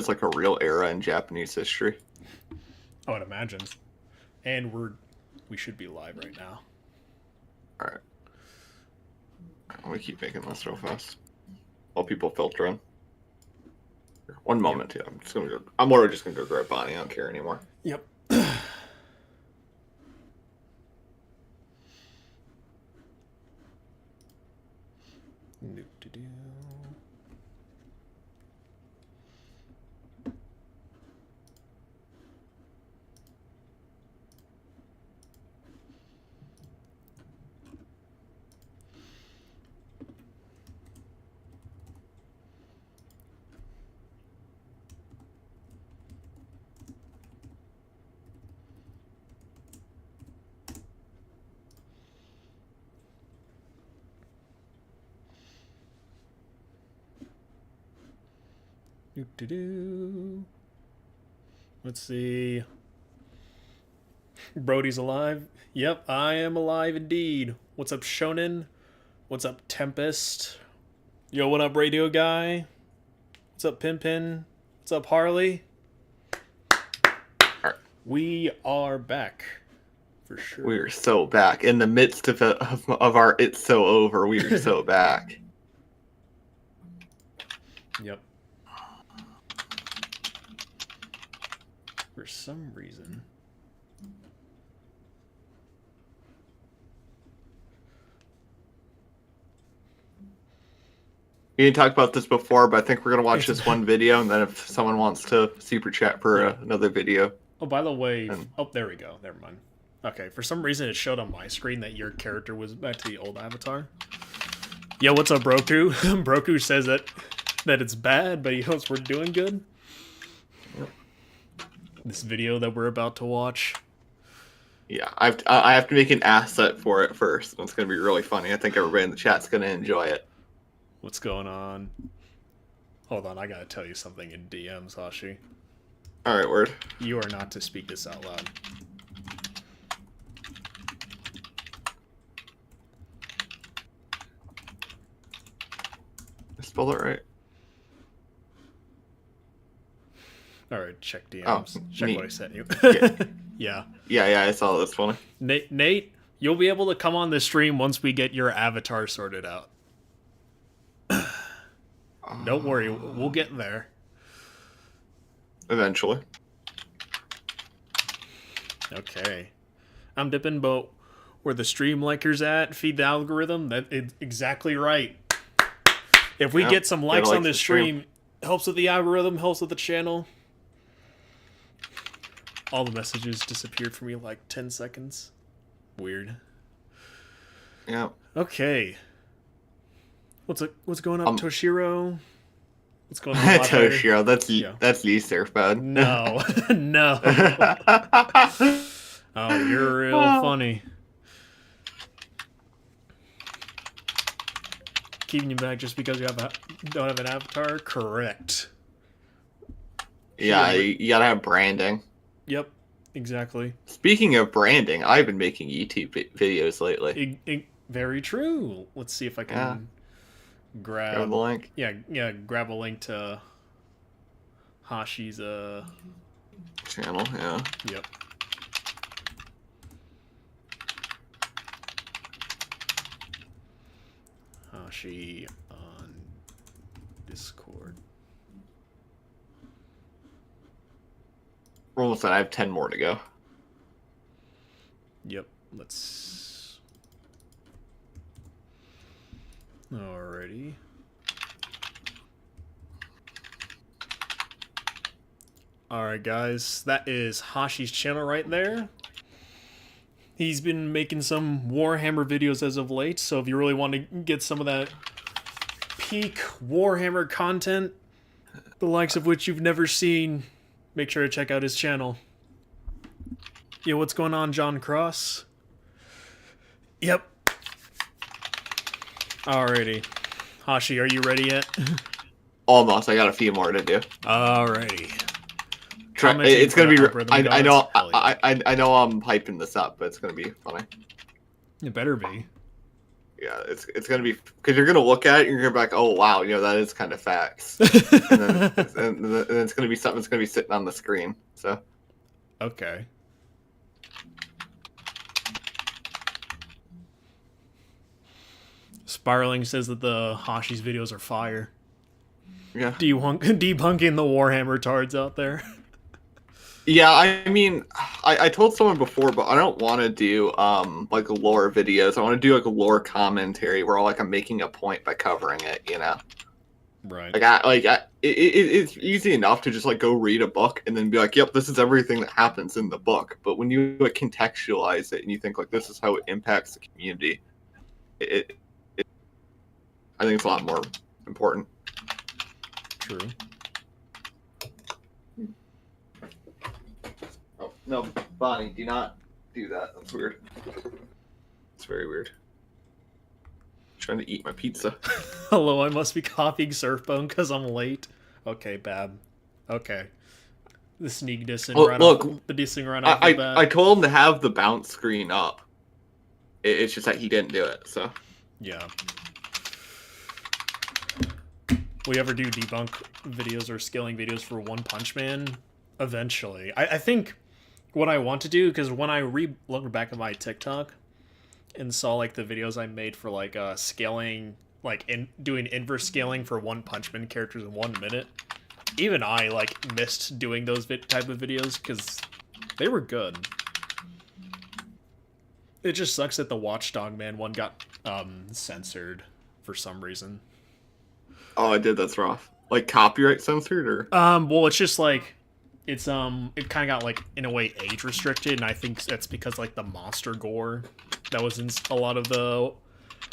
is like a real era in Japanese history. I would imagine. And we should be live right now. All right. We keep making this real fast while people filter in. One moment, yeah. I'm literally just gonna go grab Bonnie. I don't care anymore. Yep. Let's see. Brody's alive. Yep, I am alive indeed. What's up, Shonen? What's up, Tempest? Yo, what up, Radio Guy? What's up, Pimpin? What's up, Harley? We are back. For sure. We are so back. In the midst of our It's So Over, we are so back. Yep. For some reason. We didn't talk about this before, but I think we're going to watch this one video, and then if someone wants to super chat for another video. Oh, by the way, oh, there we go. Never mind. Okay, for some reason it showed on my screen that your character was back to the old avatar. Yo, what's up, Broku? Broku says that it's bad, but he hopes we're doing good. Yep. This video that we're about to watch. Yeah, I have to make an asset for it first. It's going to be really funny. I think everybody in the chat's going to enjoy it. What's going on? Hold on, I gotta tell you something in DMs, Hashi. Alright, word. You are not to speak this out loud. I spelled it right. Alright, check DMs. Oh, check neat. what I sent you. Yeah. Yeah. Yeah, I saw this one. Nate, you'll be able to come on the stream once we get your avatar sorted out. Don't worry, we'll get there. Eventually. Okay. I'm dipping, but where the stream likers at, feed the algorithm, that is exactly right. If we get some likes on this stream, helps with the algorithm, helps with the channel. All the messages disappeared for me like 10 seconds. Weird. Yeah. Okay. What's going on, Toshiro? What's going on, Toshiro? That's you, Surfbone. No, no. Oh, you're real funny. Keeping you back just because you don't have an avatar? Correct. Yeah, you gotta have branding. Yep, exactly. Speaking of branding, I've been making YouTube videos lately. Very true. Let's see if I can grab the link. Yeah, grab a link to Hashi's channel. Yeah. Yep. Hashi on Discord. We're almost done. I have 10 more to go. Yep. Let's. Alrighty. Alright, guys. That is Hashi's channel right there. He's been making some Warhammer videos as of late, so if you really want to get some of that peak Warhammer content, the likes of which you've never seen, make sure to check out his channel. Yo, what's going on, John Cross? Yep. Alrighty. Hashi, are you ready yet? Almost. I got a few more to do. Alrighty. It's gonna be. I know. I know. I'm hyping this up, but it's gonna be funny. It better be. Yeah, it's gonna be because you're gonna look at it and you're gonna be like, oh wow, that is kind of facts, and then it's gonna be something that's gonna be sitting on the screen. So Okay. Spiraling says that the Hashi's videos are fire. yeah, Debunking the Warhammer tards out there. yeah. I mean, I told someone before, but I don't want to do like lore videos. I want to do like a lore commentary where I'm making a point by covering it. Right. It's easy enough to just like go read a book and then be like, yep, this is everything that happens in the book. But when you like contextualize it and you think like this is how it impacts the community, it I think it's a lot more important. True. Oh no, Bonnie, do not do that. That's weird. It's very weird. I'm trying to eat my pizza. Hello, I must be copying Surfbone because I'm late. Okay, Bab. Okay. The sneak dissing right off the dissing right off the bat. I told him to have the bounce screen up. It's just that he didn't do it, so. Yeah. Will you ever do debunk videos or scaling videos for One Punch Man? Eventually. I think what I want to do, because when I looked back at my TikTok and saw like the videos I made for like scaling, like doing inverse scaling for One Punch Man characters in 1 minute, even I like missed doing those type of videos because they were good. It just sucks that the Watchdog Man one got censored for some reason. Oh, I did. That's rough. Like copyright censored, or? Well, it's just like it kind of got like in a way age restricted, and I think that's because like the monster gore that was in a lot of the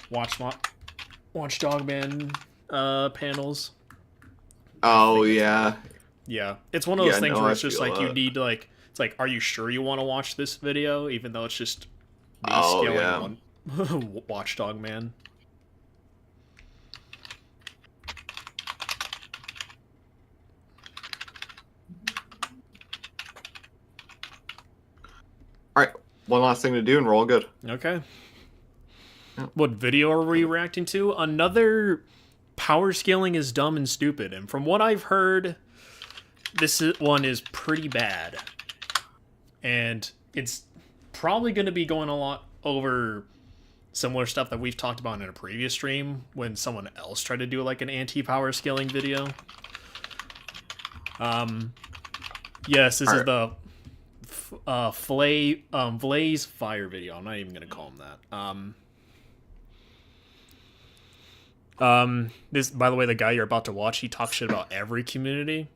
Watchdog Man panels. Oh yeah. Yeah, it's one of those things where it's just like that. you need to like it's like, are you sure you want to watch this video, even though it's just me scaling one Watchdog Man. All right, one last thing to do, and we're all good. Okay. Yep. What video are we reacting to? Another power scaling is dumb and stupid, and from what I've heard, this one is pretty bad. And it's probably going to be going a lot over similar stuff that we've talked about in a previous stream when someone else tried to do like an anti-power scaling video. Yes, this is the Blaze Fire video. I'm not even gonna call him that. This, by the way, the guy you're about to watch, he talks shit about every community.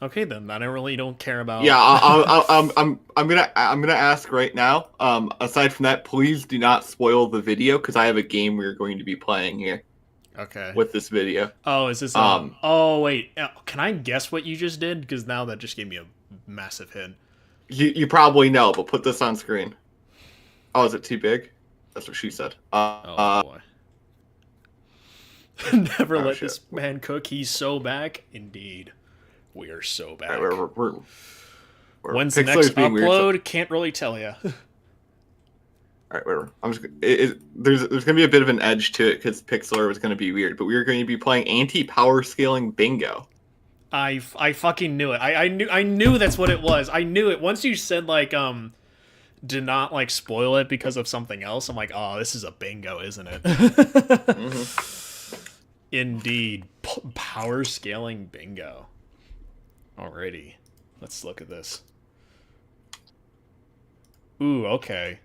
Okay, then I really don't care about. Yeah, I'm gonna ask right now. Aside from that, please do not spoil the video because I have a game we're going to be playing here. Okay. With this video. Oh, is this? Oh wait, can I guess what you just did? Because now that just gave me a massive hint. You probably know, but put this on screen. Oh, is it too big? That's what she said. Oh boy. Never let this man cook. He's so back. Indeed, we are so back. We're When's the next upload? Weird, so... Can't really tell you. All right, whatever. I'm just. There's gonna be a bit of an edge to it because Pixlr was gonna be weird, but we are going to be playing anti-power scaling bingo. I fucking knew it. I knew that's what it was. I knew it once you said like do not like spoil it because of something else. I'm like, oh, this is a bingo, isn't it? Mm-hmm. Indeed, power scaling bingo. Alrighty, let's look at this. Ooh, okay.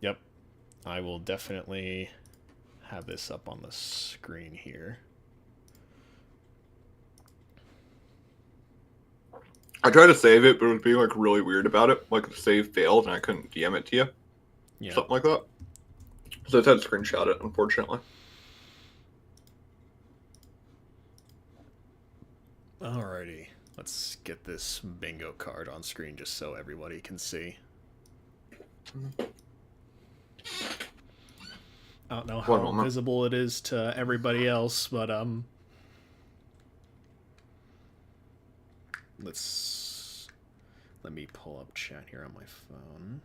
Yep, I will definitely have this up on the screen here. I tried to save it, but it was being like really weird about it. Like the save failed and I couldn't DM it to you. Yeah. Something like that. So I had to screenshot it, unfortunately. Alrighty. Let's get this bingo card on screen just so everybody can see. I don't know how visible it is to everybody else, but let me pull up chat here on my phone.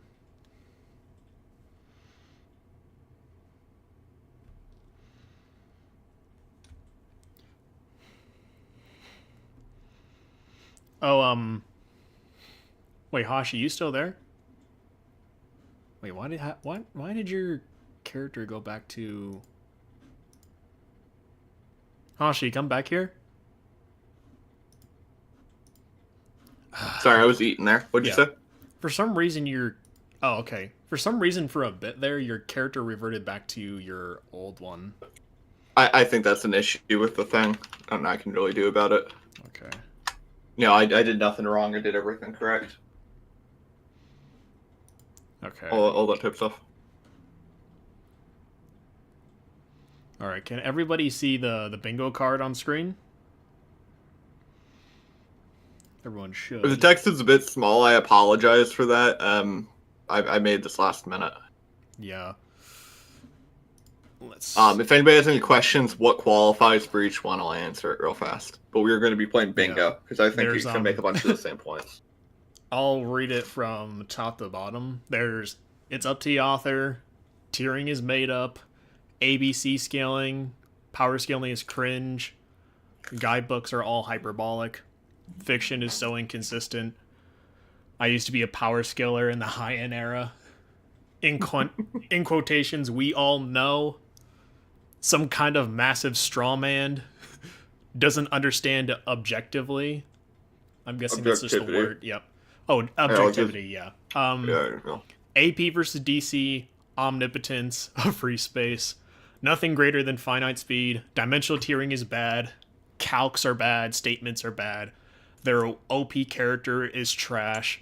Oh, wait, Hashi, you still there? Wait, why did your character go back to Hashi? Come back here. Sorry, I was eating there. What'd you Yeah. say? For some reason, oh, okay. For some reason, for a bit there, your character reverted back to your old one. I think that's an issue with the thing. Nothing I can really do about it. Okay. No, I did nothing wrong. I did everything correct. Okay. All that type of stuff. All right. Can everybody see the bingo card on screen? Everyone should. If the text is a bit small, I apologize for that. I made this last minute. Yeah. Let's. If anybody has any questions, what qualifies for each one, I'll answer it real fast. But we're going to be playing bingo because I think you can make a bunch of the same points. I'll read it from top to bottom. It's up to the author. Tiering is made up. ABC scaling. Power scaling is cringe. Guidebooks are all hyperbolic. Fiction is so inconsistent. I used to be a power scaler in the high-end era. In quotations, we all know. Some kind of massive straw man doesn't understand objectively. I'm guessing that's just a word. Yep. Oh, objectivity, yeah. AP versus DC, omnipotence, free space. Nothing greater than finite speed. Dimensional tiering is bad. Calcs are bad. Statements are bad. Their OP character is trash.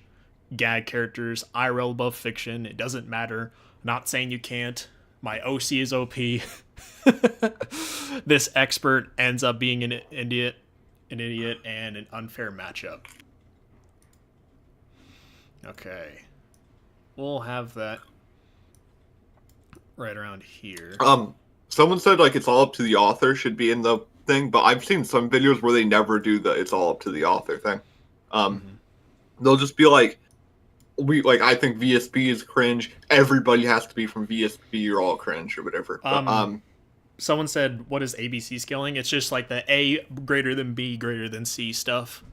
Gag characters, IRL above fiction. It doesn't matter. Not saying you can't. My OC is OP. This expert ends up being an idiot and an unfair matchup. Okay. We'll have that right around here. Someone said like it's all up to the author should be in the thing, but I've seen some videos where they never do the it's all up to the author thing. They'll just be like, I think VSB is cringe. Everybody has to be from VSB. You're all cringe or whatever. But, someone said, "What is ABC scaling?" It's just like the A greater than B greater than C stuff.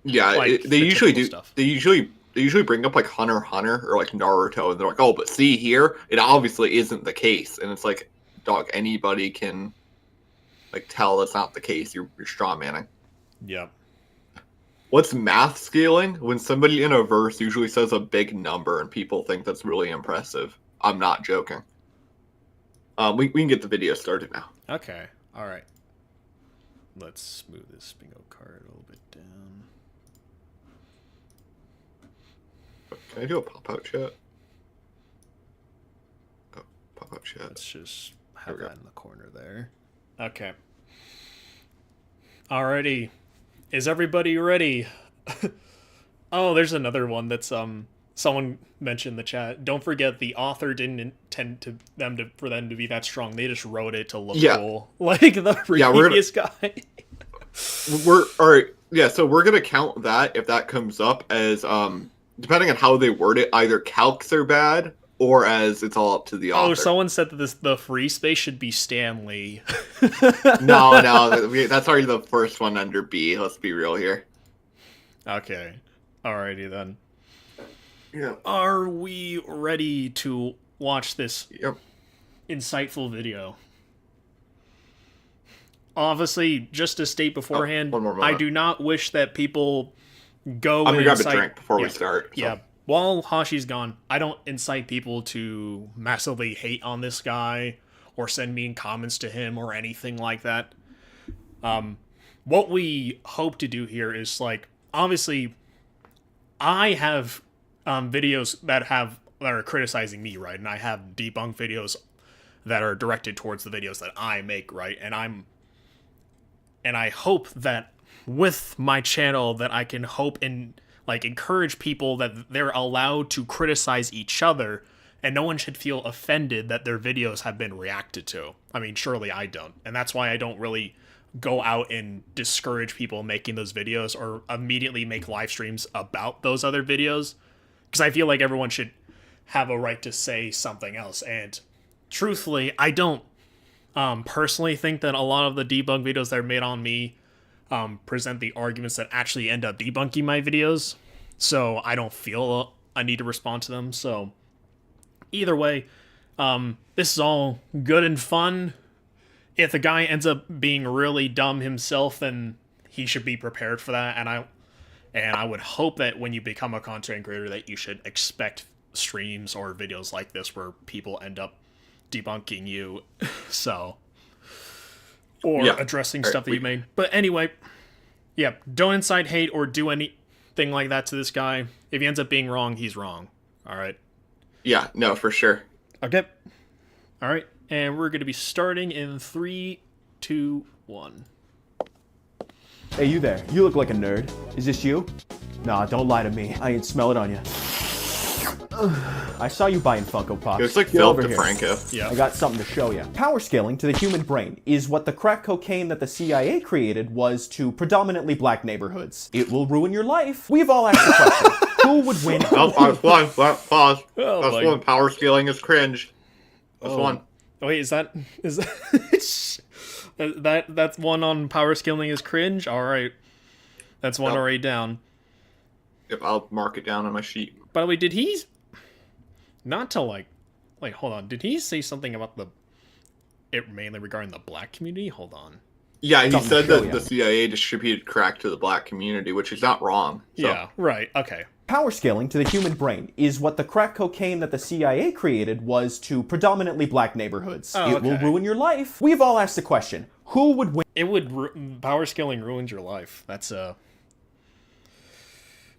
Yeah, like they usually do. Stuff. They usually bring up like Hunter x Hunter or like Naruto, and they're like, "Oh, but see here, it obviously isn't the case." And it's like, dog, anybody can like tell that's not the case. You're straw manning. Yep. What's math scaling? When somebody in a verse usually says a big number and people think that's really impressive. I'm not joking. We can get the video started now. Okay. All right. Let's move this bingo card a little bit down. Can I do a pop-out chat? Oh, pop-out chat. Let's just have that in the corner there. Okay. Alrighty. Is everybody ready? Oh, there's another one that's someone mentioned in the chat. Don't forget the author didn't intend for them to be that strong. They just wrote it to look cool, like the previous guy. We're all right. Yeah, so we're gonna count that if that comes up as depending on how they word it, either calcs are bad or as it's all up to the author. Oh, someone said that the free space should be Stanley. No, that's already the first one under B. Let's be real here. Okay. Alrighty then. Yeah. Are we ready to watch this insightful video? Obviously, just to state beforehand, I do not wish that people go. I'm gonna grab a drink before we start. So. Yeah. While Hashi's gone, I don't incite people to massively hate on this guy or send mean comments to him or anything like that. What we hope to do here is, like, obviously, I have videos that are criticizing me, right? And I have debunk videos that are directed towards the videos that I make, right? And I hope that with my channel that I can hope and encourage people that they're allowed to criticize each other, and no one should feel offended that their videos have been reacted to. I mean, surely I don't. And that's why I don't really go out and discourage people making those videos or immediately make live streams about those other videos, because I feel like everyone should have a right to say something else. And truthfully, I don't personally think that a lot of the debunk videos that are made on me present the arguments that actually end up debunking my videos, so I don't feel a need to respond to them. So either way, this is all good and fun. If the guy ends up being really dumb himself, then he should be prepared for that. And I would hope that when you become a content creator, that you should expect streams or videos like this where people end up debunking you, so, or addressing stuff that you made. But anyway, yeah, don't incite hate or do anything like that to this guy. If he ends up being wrong, he's wrong. All right. Yeah, no, for sure. Okay. All right, and we're going to be starting in 3, 2, 1. Hey, you there. You look like a nerd. Is this you? Nah, don't lie to me. I ain't smell it on you. I saw you buying Funko Pops. It's like Get Phil over here. DeFranco. Yeah. I got something to show you. Power scaling to the human brain is what the crack cocaine that the CIA created was to predominantly black neighborhoods. It will ruin your life. We've all asked the question, who would win? Pause. Oh, That's my- one. Power scaling is cringe. That's one. Oh, wait, is that that's one on power scaling is cringe? All right. That's one Yep. already down. If I'll mark it down on my sheet. By the way, did he not to like hold on, did he say something about it mainly regarding the black community? Hold on. Yeah, he Something said to show that ya. the CIA distributed crack to the black community, which is not wrong. So. Yeah, right. Okay. Power scaling to the human brain is what the crack cocaine that the CIA created was to predominantly black neighborhoods. Oh, It will okay. ruin your life. We've all asked the question, who would win? It would power scaling ruins your life. That's Made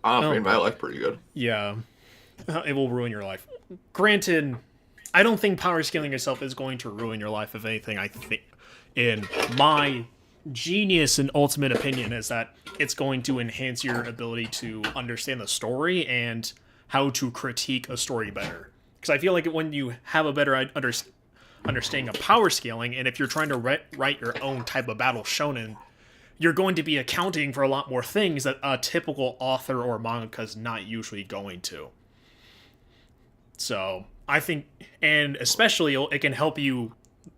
my life pretty good. yeah. It will ruin your life. Granted, I don't think power scaling itself is going to ruin your life. If anything, I think, in my genius and ultimate opinion, is that it's going to enhance your ability to understand the story and how to critique a story better. Because I feel like when you have a better understanding of power scaling, and if you're trying to write your own type of battle shonen, you're going to be accounting for a lot more things that a typical author or mangaka is not usually going to. So I think, and especially it can help you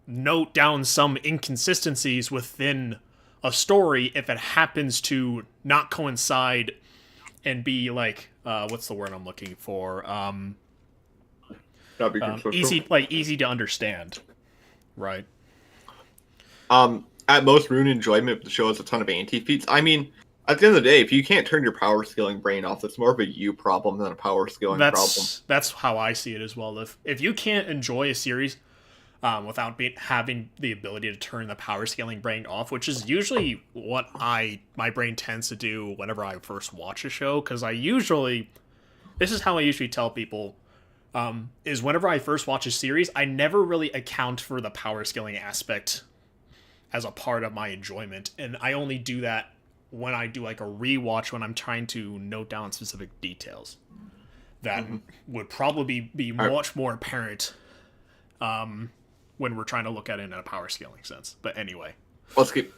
note down some inconsistencies within a story if it happens to not coincide and be like, what's the word I'm looking for? That'd be consistent. Easy to understand, right? At most, Rune enjoyment, the show has a ton of anti-feats. I mean, at the end of the day, if you can't turn your power scaling brain off, it's more of a you problem than a power scaling problem. That's how I see it as well. If you can't enjoy a series without having the ability to turn the power scaling brain off, which is usually what my brain tends to do whenever I first watch a show, because this is how I usually tell people, is whenever I first watch a series, I never really account for the power scaling aspect as a part of my enjoyment, and I only do that when I do like a rewatch, when I'm trying to note down specific details that would probably be much more apparent when we're trying to look at it in a power scaling sense. But anyway, Let's keep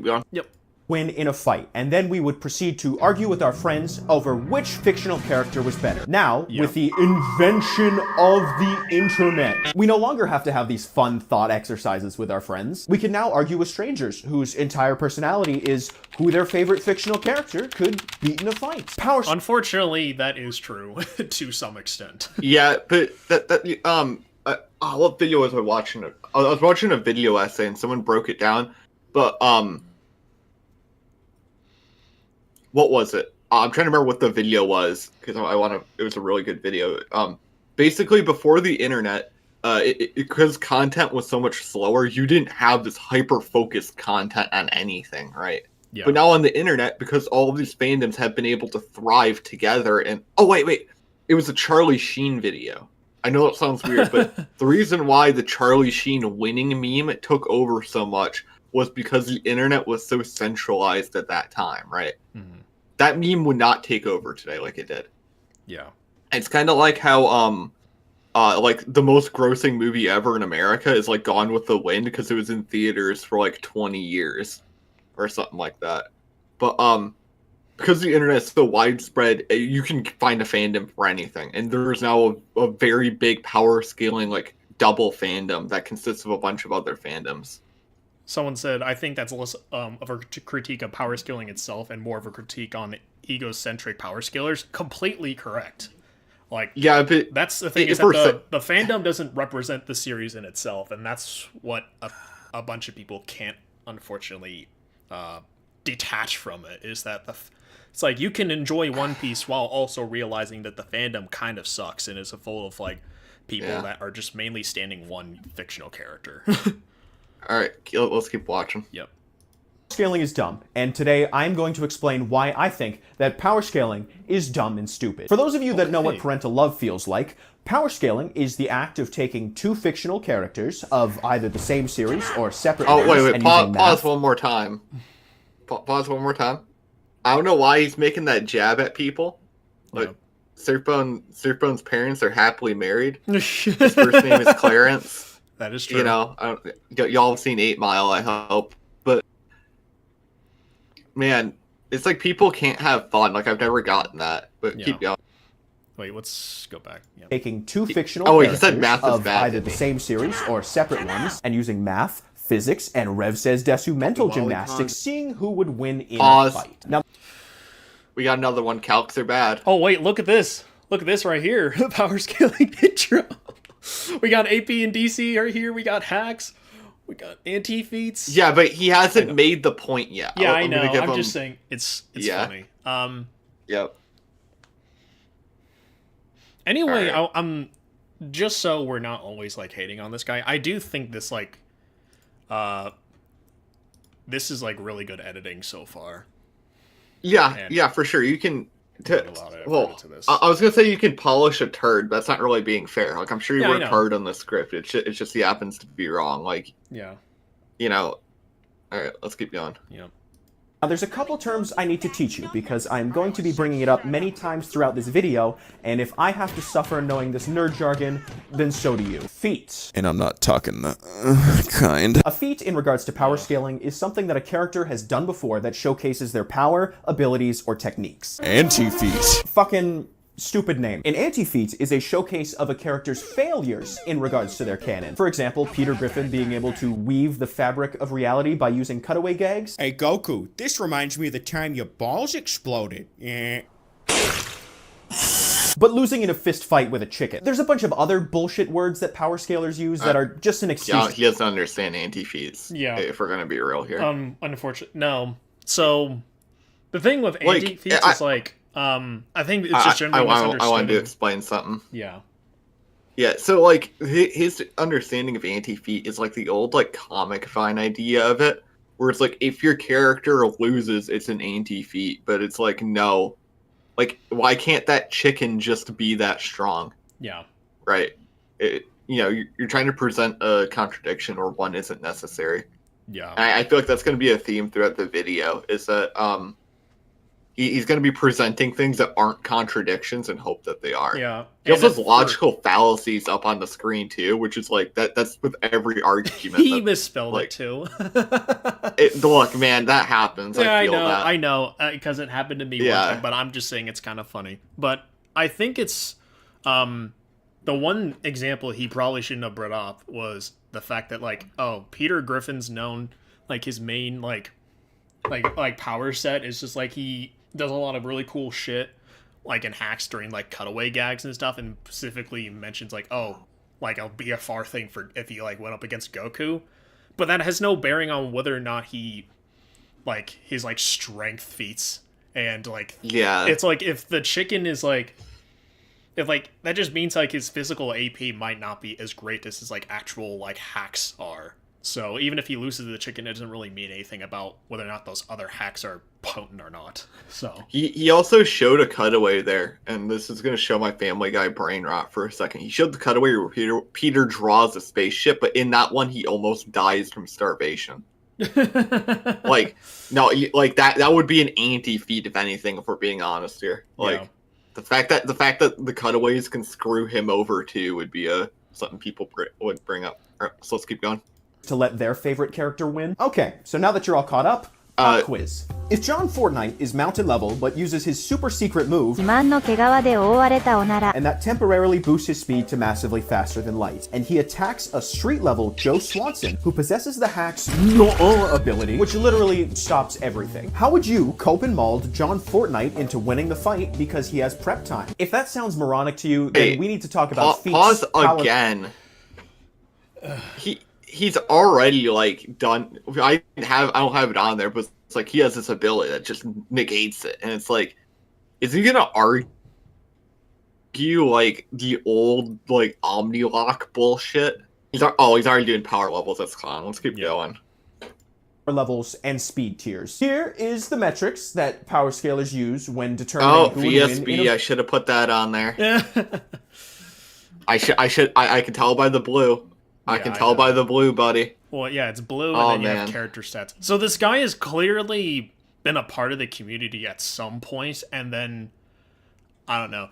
going. yep. Win in a fight, and then we would proceed to argue with our friends over which fictional character was better. Now, with the invention of the internet, we no longer have to have these fun thought exercises with our friends. We can now argue with strangers whose entire personality is who their favorite fictional character could beat in a fight. Unfortunately, that is true to some extent. Yeah, but what video was I watching? I was watching a video essay and someone broke it down, but what was it? I'm trying to remember what the video was because it was a really good video. Basically, before the internet, because content was so much slower, you didn't have this hyper focused content on anything, right? Yeah. But now on the internet, because all of these fandoms have been able to thrive together, and wait, it was a Charlie Sheen video. I know that sounds weird, but the reason why the Charlie Sheen winning meme took over so much was because the internet was so centralized at that time, right? Mm-hmm. That meme would not take over today like it did. Yeah. It's kind of like how like the most grossing movie ever in America is like Gone with the Wind because it was in theaters for like 20 years or something like that. But because the internet is so widespread, you can find a fandom for anything, and there's now a very big power scaling like double fandom that consists of a bunch of other fandoms. Someone said, I think that's less of a critique of power scaling itself and more of a critique on egocentric power scalers. Completely correct. Like, Yeah, but that's the thing, is if we're that the fandom doesn't represent the series in itself, and that's what a bunch of people can't, unfortunately, detach from it, is that it's like, you can enjoy One Piece while also realizing that the fandom kind of sucks and is full of, like, people that are just mainly standing one fictional character. All right, let's keep watching. Yep. Scaling is dumb, and today I'm going to explain why I think that power scaling is dumb and stupid. For those of you that know what parental love feels like, power scaling is the act of taking two fictional characters of either the same series or separate ones wait, and pause, using pause math. one more time. Pause one more time. I don't know why he's making that jab at people. Like, Surfbone's parents are happily married. His first name is Clarence. That is true. You know, y'all have seen 8 Mile, I hope. But, man, it's like people can't have fun. Like, I've never gotten that. But keep going. Wait, let's go back. Yep. Taking two fictional he characters said math is of bad, either the same series or separate ones and using math, physics, and Rev Says Desu mental gymnastics, seeing who would win in a fight. Now, we got another one. Calcs are bad. Oh, wait, look at this. Look at this right here. The power scaling intro. We got AP and DC right here. We got hacks. We got anti-feats. Yeah, but he hasn't made the point yet. Yeah, I know. I'm just saying it's funny. Yep. Anyway, I'm just so we're not always like hating on this guy. I do think this this is like really good editing so far. Yeah, for sure. You can. I was gonna say you can polish a turd. That's not really being fair. Like, I'm sure you worked hard on the script. It just he happens to be wrong. Like, you know. All right, let's keep going. Yeah. Now, there's a couple terms I need to teach you because I'm going to be bringing it up many times throughout this video, and if I have to suffer knowing this nerd jargon, then so do you. Feats. And I'm not talking the kind. A feat in regards to power scaling is something that a character has done before that showcases their power, abilities, or techniques. Anti-feats. Fucking stupid name. An anti-feat is a showcase of a character's failures in regards to their canon. For example, Peter Griffin being able to weave the fabric of reality by using cutaway gags. Hey Goku, this reminds me of the time your balls exploded. But losing in a fist fight with a chicken. There's a bunch of other bullshit words that power scalers use that are just an excuse. Yeah, he doesn't understand anti-feats. Yeah. If we're gonna be real here. Unfortunately, no. So the thing with anti-feats is like, I think it's just generally misunderstood. I wanted to explain something. Yeah. Yeah, so, like, his understanding of anti-feat is, like, the old, like, comic Vine idea of it, where it's, like, if your character loses, it's an anti-feat, but it's, like, no. Like, why can't that chicken just be that strong? Yeah. Right. You know, you're trying to present a contradiction where one isn't necessary. Yeah. And I feel like that's going to be a theme throughout the video, is that, he's going to be presenting things that aren't contradictions and hope that they are. Yeah. He also has logical fallacies up on the screen, too, which is like, that's with every argument. He misspelled it, too. Look, man, that happens. Yeah, I know, because it happened to me one time, but I'm just saying it's kind of funny. But I think it's, the one example he probably shouldn't have brought up was the fact that, like, Peter Griffin's known, like, his main, like power set is just, like, he does a lot of really cool shit, like, in hacks during, like, cutaway gags and stuff, and specifically mentions, like, it'll be a far thing for if he, like, went up against Goku. But that has no bearing on whether or not he, like, his, like, strength feats. And, like, it's like, if the chicken is, like, if, like, that just means, like, his physical AP might not be as great as his, like, actual, like, hacks are. So even if he loses the chicken, it doesn't really mean anything about whether or not those other hacks are potent or not. So he also showed a cutaway there, and this is going to show my Family Guy brain rot for a second. He showed the cutaway where Peter draws a spaceship, but in that one, he almost dies from starvation. Like, no, like that would be an anti-feat, if anything, if we're being honest here. Like, the fact that the cutaways can screw him over too would be something people would bring up. All right, so let's keep going. To let their favorite character win. Okay, so now that you're all caught up, Quiz. If John Fortnite is mountain level but uses his super secret move, 自慢の毛皮で覆われたおなら and that temporarily boosts his speed to massively faster than light, and he attacks a street level Joe Swanson who possesses the hack's ability, which literally stops everything, how would you cope and mold John Fortnite into winning the fight because he has prep time? If that sounds moronic to you, then we need to talk about feats. Pause again. He's already like done. I don't have it on there, but it's like he has this ability that just negates it, and it's like, is he gonna argue like the old like Omnilock bullshit? He's already doing power levels. That's fine. Let's keep going. Levels and speed tiers. Here is the metrics that power scalers use when determining who would win. VSB. I should have put that on there. I can tell by the blue. I can tell by the blue, buddy. Well, yeah, it's blue, and then you have character stats. So this guy has clearly been a part of the community at some point, and then, I don't know,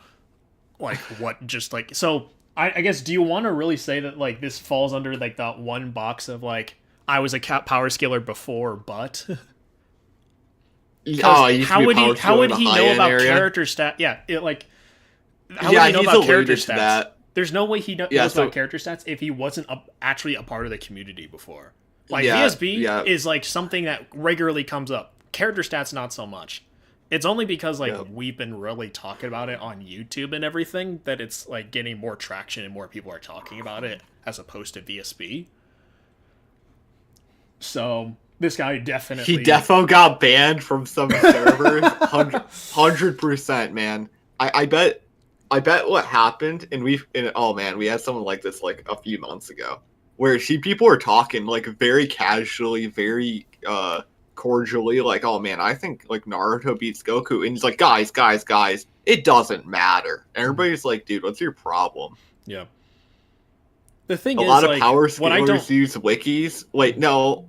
like, what, just, like, so, I guess, do you want to really say that, like, this falls under, like, that one box of, like, I was a power scaler before, but... how would he know about character stats? Yeah, how would he know about character stats? There's no way he knows about character stats if he wasn't actually a part of the community before. Like, VSB is, like, something that regularly comes up. Character stats, not so much. It's only because, like, we've been really talking about it on YouTube and everything that it's, like, getting more traction and more people are talking about it as opposed to VSB. So, this guy definitely... He defo got banned from some servers. 100%, man. I bet what happened, and we had someone like this like a few months ago, where people were talking like very casually, very cordially, like, oh man, I think like Naruto beats Goku, and he's like, guys, it doesn't matter. And everybody's like, dude, what's your problem? Yeah. The thing is, a lot of power scalers use wikis. Wait, no,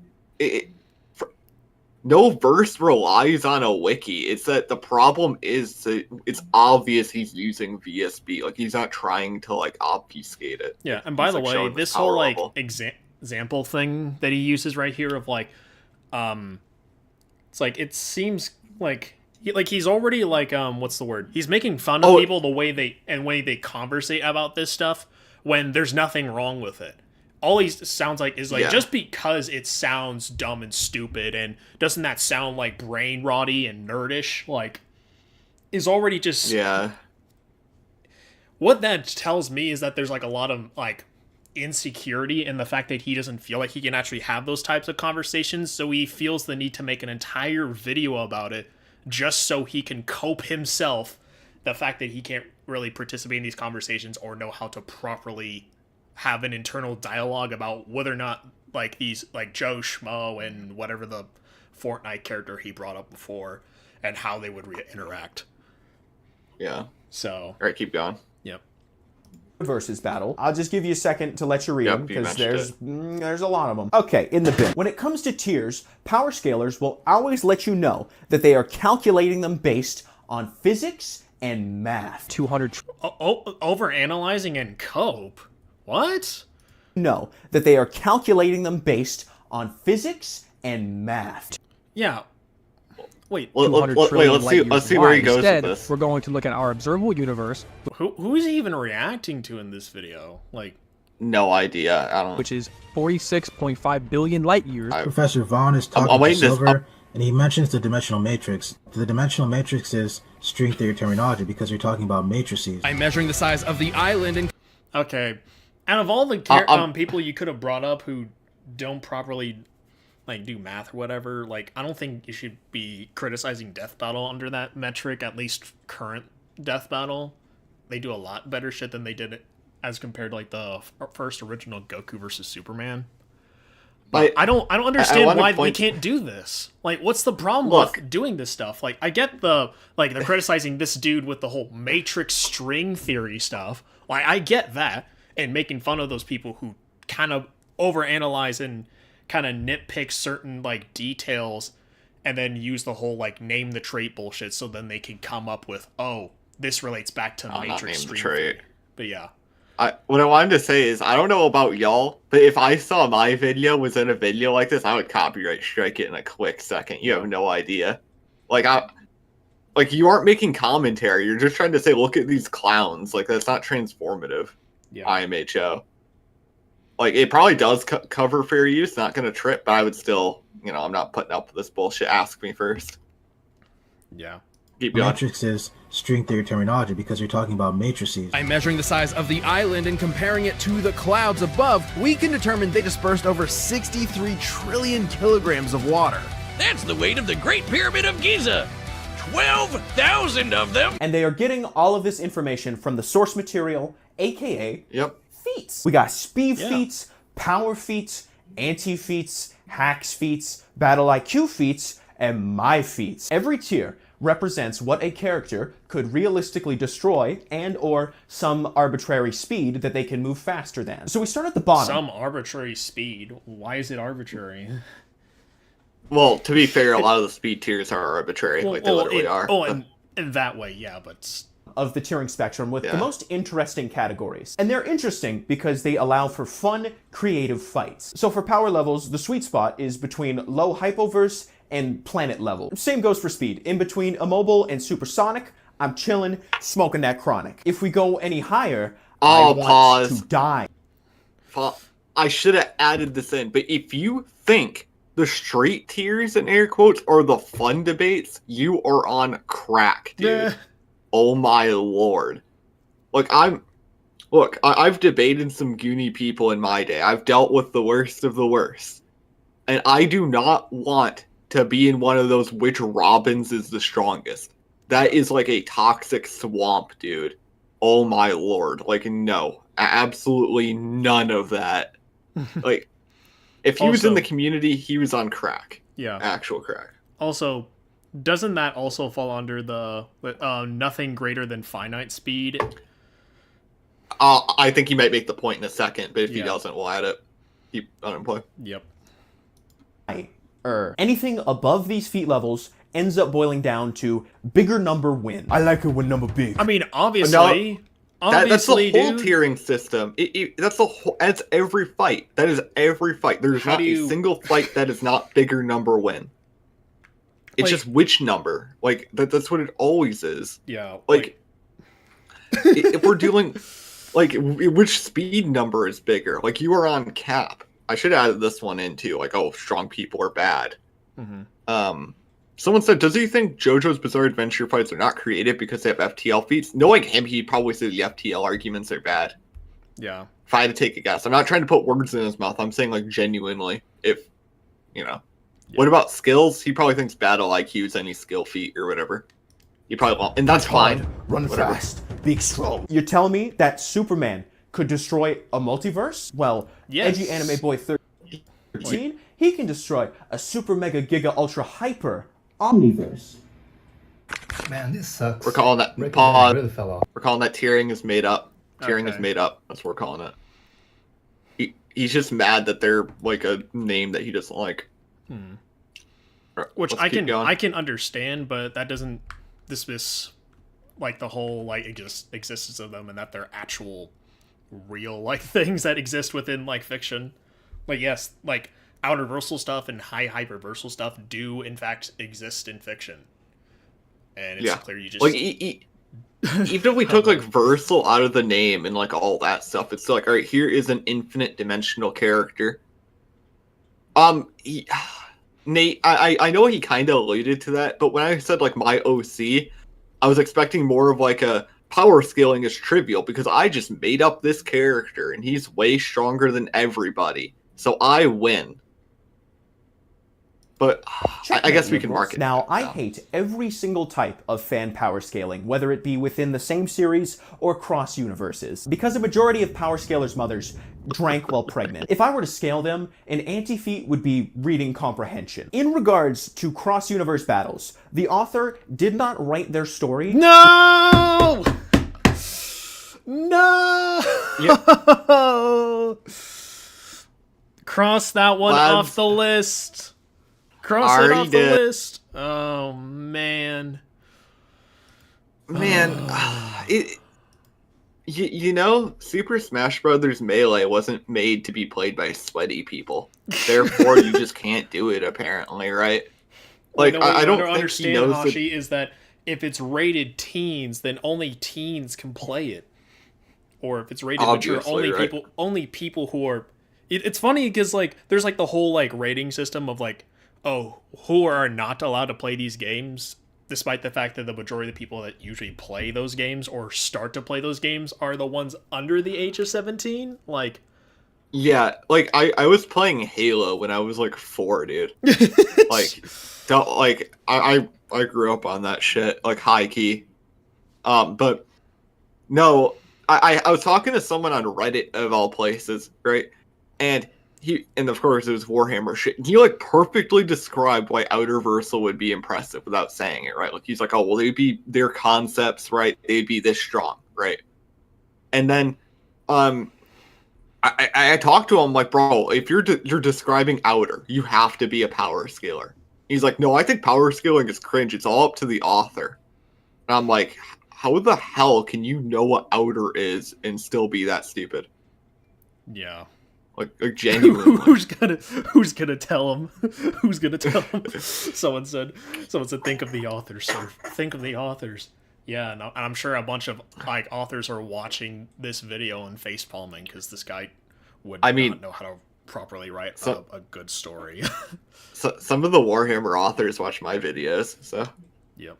no verse relies on a wiki. It's that the problem is that it's obvious he's using VSB. Like, he's not trying to, like, obfuscate it. Yeah, and by the way, this whole, like, example thing that he uses right here of, like, it's like, it seems like, he's already, like, what's the word? He's making fun of people the way they conversate about this stuff when there's nothing wrong with it. All he sounds like is like, just because it sounds dumb and stupid, and doesn't that sound like brain rotty and nerdish, like, is already just... Yeah. What that tells me is that there's, like, a lot of, like, insecurity in the fact that he doesn't feel like he can actually have those types of conversations, so he feels the need to make an entire video about it just so he can cope himself the fact that he can't really participate in these conversations or know how to properly have an internal dialogue about whether or not, like, these, like, Joe Schmo and whatever the Fortnite character he brought up before, and how they would interact. Yeah. So. All right, keep going. Yep. Versus battle. I'll just give you a second to let you read them, because there's a lot of them. Okay, in the bin. When it comes to tiers, power scalers will always let you know that they are calculating them based on physics and math. 200. Overanalyzing and cope? What? No, that they are calculating them based on physics and math. Yeah. Wait. Let's see where he goes with this. We're going to look at our observable universe. Who is he even reacting to in this video? Like, no idea. I don't. Which is 46.5 billion light years. Professor Vaughn is talking to Silver, and he mentions the dimensional matrix. The dimensional matrix is string theory terminology because you're talking about matrices. I'm measuring the size of the island and... Okay. Out of all the people you could have brought up who don't properly, like, do math or whatever, like, I don't think you should be criticizing Death Battle under that metric, at least current Death Battle. They do a lot better shit than they did as compared to, like, the first original Goku versus Superman. But I don't understand why we can't do this. Like, what's the problem with doing this stuff? Like, I get they're criticizing this dude with the whole matrix string theory stuff. Like, I get that. And making fun of those people who kind of overanalyze and kind of nitpick certain, like, details and then use the whole, like, name the trait bullshit so then they can come up with, oh, this relates back to matrix string theory. But yeah. what I wanted to say is, I don't know about y'all, but if I saw my video was in a video like this, I would copyright strike it in a quick second. You have no idea. Like, you aren't making commentary. You're just trying to say, look at these clowns. Like, that's not transformative. Yeah. IMHO. Like, it probably does cover fair use. Not going to trip, but I would still, I'm not putting up with this bullshit. Ask me first. Yeah. Keep going. Matrix is string theory terminology because you're talking about matrices. By measuring the size of the island and comparing it to the clouds above, we can determine they dispersed over 63 trillion kilograms of water. That's the weight of the Great Pyramid of Giza. 12,000 of them. And they are getting all of this information from the source material, aka feats. We got speed feats, power feats, anti-feats, hacks feats, battle IQ feats, and my feats. Every tier represents what a character could realistically destroy and or some arbitrary speed that they can move faster than. So we start at the bottom. Some arbitrary speed? Why is it arbitrary? Well, to be fair, a lot of the speed tiers are arbitrary, they literally are. Oh, in that way, yeah, but... Of the tiering spectrum with the most interesting categories. And they're interesting because they allow for fun, creative fights. So for power levels, the sweet spot is between low hypoverse and planet level. Same goes for speed. In between immobile and supersonic, I'm chilling, smoking that chronic. If we go any higher, I want to die. I should have added this in, but if you think the straight tiers in air quotes are the fun debates, you are on crack, dude. Oh my lord. I've debated some Goonie people in my day. I've dealt with the worst of the worst. And I do not want to be in one of those which Robbins is the strongest. That is like a toxic swamp, dude. Oh my lord. Like, no. Absolutely none of that. Like, if he was in the community, he was on crack. Yeah. Actual crack. Also, doesn't that also fall under the nothing greater than finite speed? I think he might make the point in a second, but if he doesn't, we'll add it. Keep unemployed. Yep. Anything above these feat levels ends up boiling down to bigger number win. I like it when number big. I mean, obviously... That's the whole dude. tiering system. That's every fight. That is every fight. There's not a single fight that is not bigger number win. It's just which number. Like, that's what it always is. Yeah. If we're dealing... Like, which speed number is bigger? Like, you are on cap. I should have added this one in, too. Like, oh, strong people are bad. Mm-hmm. Someone said, does he think JoJo's Bizarre Adventure fights are not creative because they have FTL feats? Knowing him, he'd probably say the FTL arguments are bad. Yeah. If I had to take a guess. I'm not trying to put words in his mouth. I'm saying, like, genuinely. If, Yeah. What about skills? He probably thinks battle IQ is any skill feat or whatever. He probably won't. And that's fine. Run fast. Be strong. You're telling me that Superman could destroy a multiverse? Well, Edgy Anime Boy 13, he can destroy a super mega giga ultra hyper omniverse. Man, this sucks. We're calling that really fell off. We're calling that tiering is made up. Tiering is made up. That's what we're calling it. He's just mad that they're like a name that he doesn't like. Which I can understand, but that doesn't dismiss like the whole like existence of them and that they're actual real like things that exist within like fiction. Like yes, like outerversal stuff and high hyperversal stuff do in fact exist in fiction. And it's clear you just like even if we took like versal out of the name and like all that stuff, it's like, all right, here is an infinite dimensional character. Nate, I know he kind of alluded to that, but when I said like my OC, I was expecting more of like a power scaling is trivial because I just made up this character and he's way stronger than everybody, so I win. But I guess we can mark it. Now, I hate every single type of fan power scaling, whether it be within the same series or cross universes, because a majority of power scalers' mothers drank while pregnant. If I were to scale them, an anti-feat would be reading comprehension. In regards to cross universe battles, the author did not write their story. No! No! Cross that one off the list. Cross it off the list. Oh man. Man, You know, Super Smash Brothers Melee wasn't made to be played by sweaty people. Therefore, you just can't do it, apparently, right? Like, I don't think understand, he knows Hashi, is that if it's rated teens, then only teens can play it. Or if it's rated mature, only people who are... It's funny because, like, there's, like, the whole, like, rating system of, like, oh, who are not allowed to play these games, despite the fact that the majority of the people that usually play those games or start to play those games are the ones under the age of 17. Like, yeah, like I was playing Halo when I was like 4, dude. I grew up on that shit, like high key. But no, I was talking to someone on Reddit of all places, right? And of course it was Warhammer shit. He like perfectly described why Outerversal would be impressive without saying it, right? Like he's like, oh well, they'd be their concepts, right? They'd be this strong, right? And then, I talked to him like, bro, if you're describing Outer, you have to be a power scaler. He's like, no, I think power scaling is cringe. It's all up to the author. And I'm like, how the hell can you know what Outer is and still be that stupid? Yeah. Like genuinely. who's gonna tell him? Who's gonna tell him? Someone said, think of the authors, sir. Think of the authors. Yeah, and I'm sure a bunch of like authors are watching this video and facepalming because this guy would not know how to properly write a good story. So some of the Warhammer authors watch my videos, so. Yep.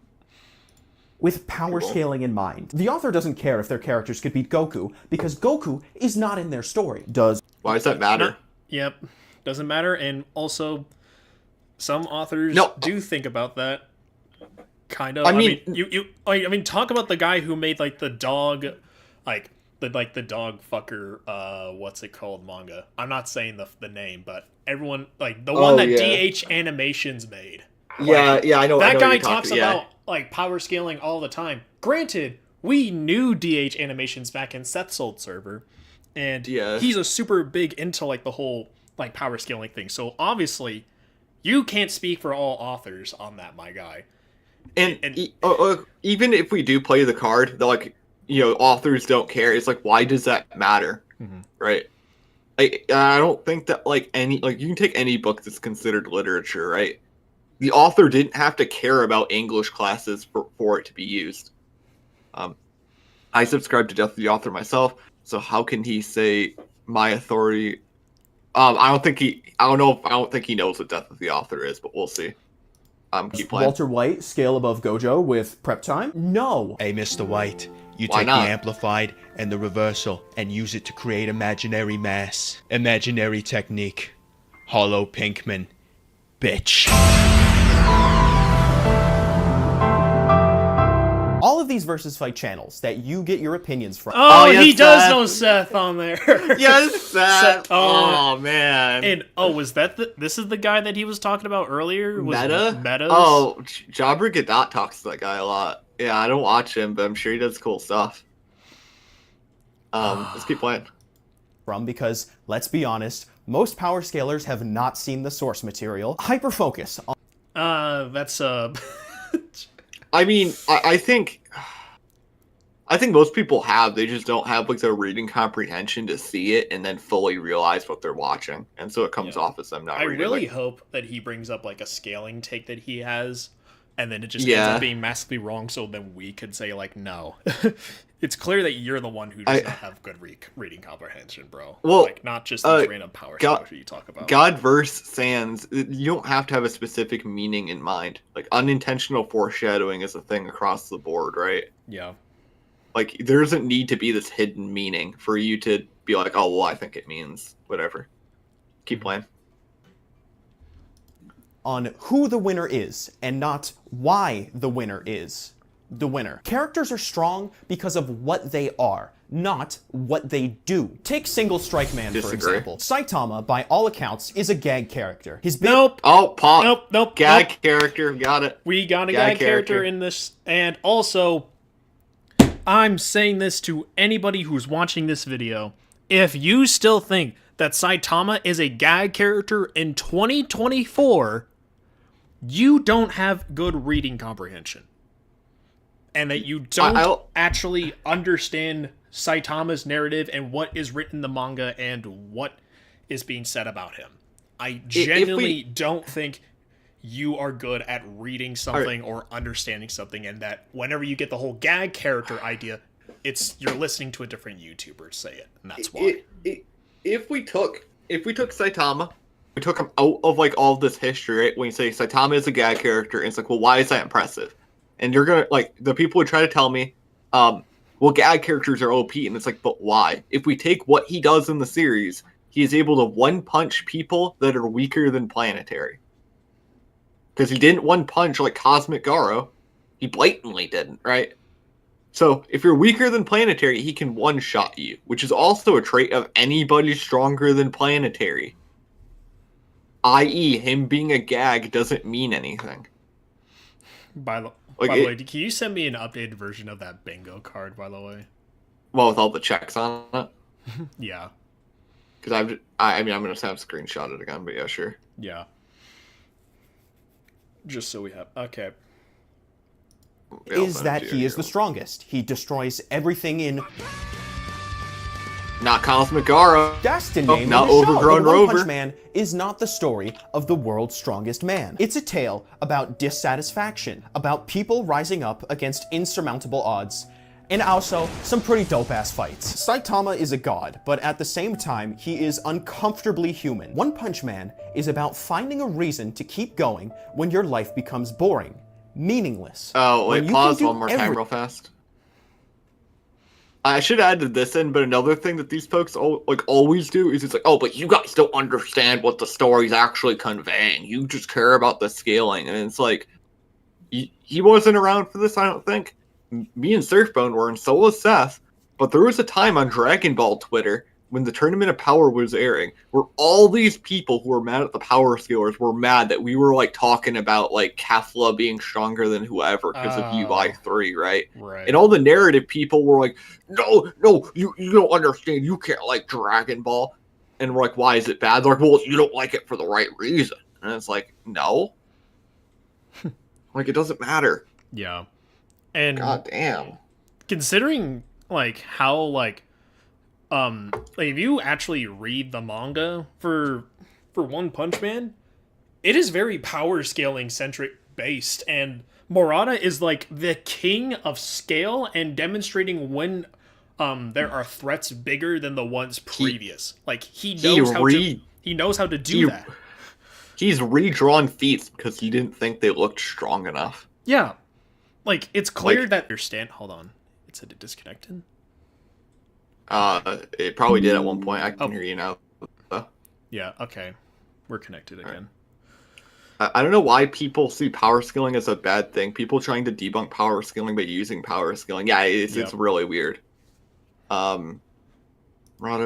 With power scaling in mind, the author doesn't care if their characters could beat Goku because Goku is not in their story. Why does that matter? Yep, doesn't matter, and also some authors do think about that. Kind of. I mean, talk about the guy who made like the dog, like the dog fucker. What's it called? Manga. I'm not saying the name, but everyone like the one that DH Animations made. Yeah, I know. That guy talks about like power scaling all the time. Granted, we knew DH Animations back in Seth's old server, and he's a super big into like the whole like power scaling thing. So obviously, you can't speak for all authors on that, my guy. And even if we do play the card, they're like, authors don't care. It's like, why does that matter? Mm-hmm. Right? I don't think that you can take any book that's considered literature, right? The author didn't have to care about English classes for it to be used. I subscribe to Death of the Author myself, so how can he say my authority? I don't think he knows what Death of the Author is, but we'll see. Keep playing. Walter White, scale above Gojo with prep time? No. Hey, Mr. White, you Why take not? the amplified and the reversal and use it to create imaginary mass. Imaginary technique. Hollow Pinkman. Bitch. All of these Versus Fight channels that you get your opinions from. Oh, he does know Seth on there. Yes, Seth. Oh, man. And was that this is the guy that he was talking about earlier? Was Metas? Oh, Jabra Gadot talks to that guy a lot. Yeah, I don't watch him, but I'm sure he does cool stuff. Let's keep playing. Because, let's be honest, most power scalers have not seen the source material. Hyperfocus on... That's I mean, I think most people have. They just don't have like the reading comprehension to see it and then fully realize what they're watching, and so it comes off as them not. I reading. really hope that he brings up like a scaling take that he has, and then it just ends up being massively wrong. So then we could say like, no, it's clear that you're the one who does not have good reading comprehension, bro. Well, like not just these random power scalers you talk about. God verse Sans, you don't have to have a specific meaning in mind. Like unintentional foreshadowing is a thing across the board, right? Yeah. Like there doesn't need to be this hidden meaning for you to be like, oh well, I think it means whatever. Keep playing. On who the winner is, and not why the winner is the winner. Characters are strong because of what they are, not what they do. Take Single Strike Man, for example. Saitama, by all accounts, is a gag character. His big... Nope. Oh, pop. Nope. Gag character. Got it. We got a gag character in this. And also, I'm saying this to anybody who's watching this video. If you still think that Saitama is a gag character in 2024, you don't have good reading comprehension. and that you don't actually understand Saitama's narrative and what is written in the manga and what is being said about him. I genuinely don't think you are good at reading something or understanding something, and that whenever you get the whole gag character idea, you're listening to a different YouTuber say it, and that's why. If we took Saitama, we took him out of like all of this history, right? When you say Saitama is a gag character, and it's like, well, why is that impressive? And you're gonna like the people would try to tell me, well, gag characters are OP, and it's like, but why? If we take what he does in the series, he is able to one-punch people that are weaker than Planetary. Because he didn't one-punch like Cosmic Garo. He blatantly didn't, right? So, if you're weaker than Planetary, he can one-shot you, which is also a trait of anybody stronger than Planetary. I.e., him being a gag doesn't mean anything. By the way, can you send me an updated version of that bingo card, by the way? Well, with all the checks on it? Yeah. Because I'm going to have screenshot it again, but yeah, sure. Yeah. Just so we have... Okay. Is that he is the strongest. He destroys everything in... Not Cosmic Garo. That's the name not of the Overgrown show. Rover. One Punch Man is not the story of the world's strongest man. It's a tale about dissatisfaction, about people rising up against insurmountable odds, and also some pretty dope-ass fights. Saitama is a god, but at the same time, he is uncomfortably human. One Punch Man is about finding a reason to keep going when your life becomes boring, meaningless. Oh, wait, pause one more time real fast. I should add to this in, but another thing that these folks always do is it's like, oh, but you guys don't understand what the story's actually conveying. You just care about the scaling. And it's like, he wasn't around for this, I don't think. Me and Surfbone were, and so was Seth, but there was a time on Dragon Ball Twitter when the Tournament of Power was airing where all these people who were mad at the power scalers were mad that we were like talking about like Kefla being stronger than whoever because of UI3, right? And all the narrative people were like, no, you don't understand. You can't like Dragon Ball. And we're like, why is it bad? They're like, well, you don't like it for the right reason. And it's like, no. Like, it doesn't matter. Yeah. And God damn. Considering like how like if you actually read the manga for One Punch Man, it is very power scaling centric based, and Murata is like the king of scale and demonstrating when there are threats bigger than the ones previous. He knows how to do that. He's redrawn feats because he didn't think they looked strong enough. Yeah. Like, it's clear that... Understand? Hold on. It said it disconnected? It probably did at one point. I can hear you now. Yeah, okay. We're connected again. I don't know why people see power scaling as a bad thing. People trying to debunk power scaling by using power scaling. Yeah, it's really weird. Murata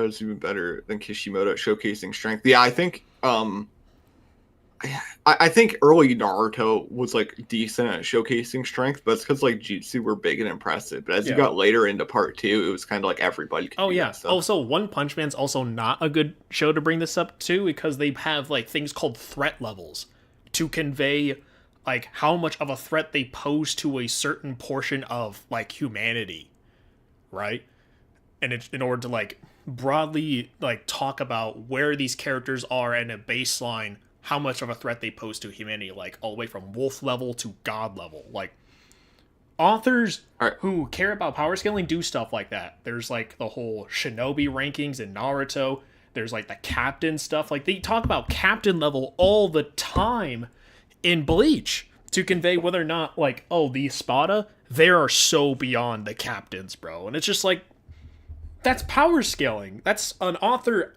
is even better than Kishimoto at showcasing strength. Yeah, I think... I think early Naruto was like decent at showcasing strength, but it's because like jutsu were big and impressive. But as you got later into part 2, it was kind of like everybody could do that stuff. Also, One Punch Man's also not a good show to bring this up to because they have like things called threat levels to convey like how much of a threat they pose to a certain portion of like humanity, right? And it's in order to like broadly like talk about where these characters are and a baseline, how much of a threat they pose to humanity, like all the way from wolf level to god level. Like authors who care about power scaling do stuff like that. There's like the whole shinobi rankings in Naruto. There's like the captain stuff. Like they talk about captain level all the time in Bleach to convey whether or not like, oh, the Espada, they are so beyond the captains, bro. And it's just like, that's power scaling. That's an author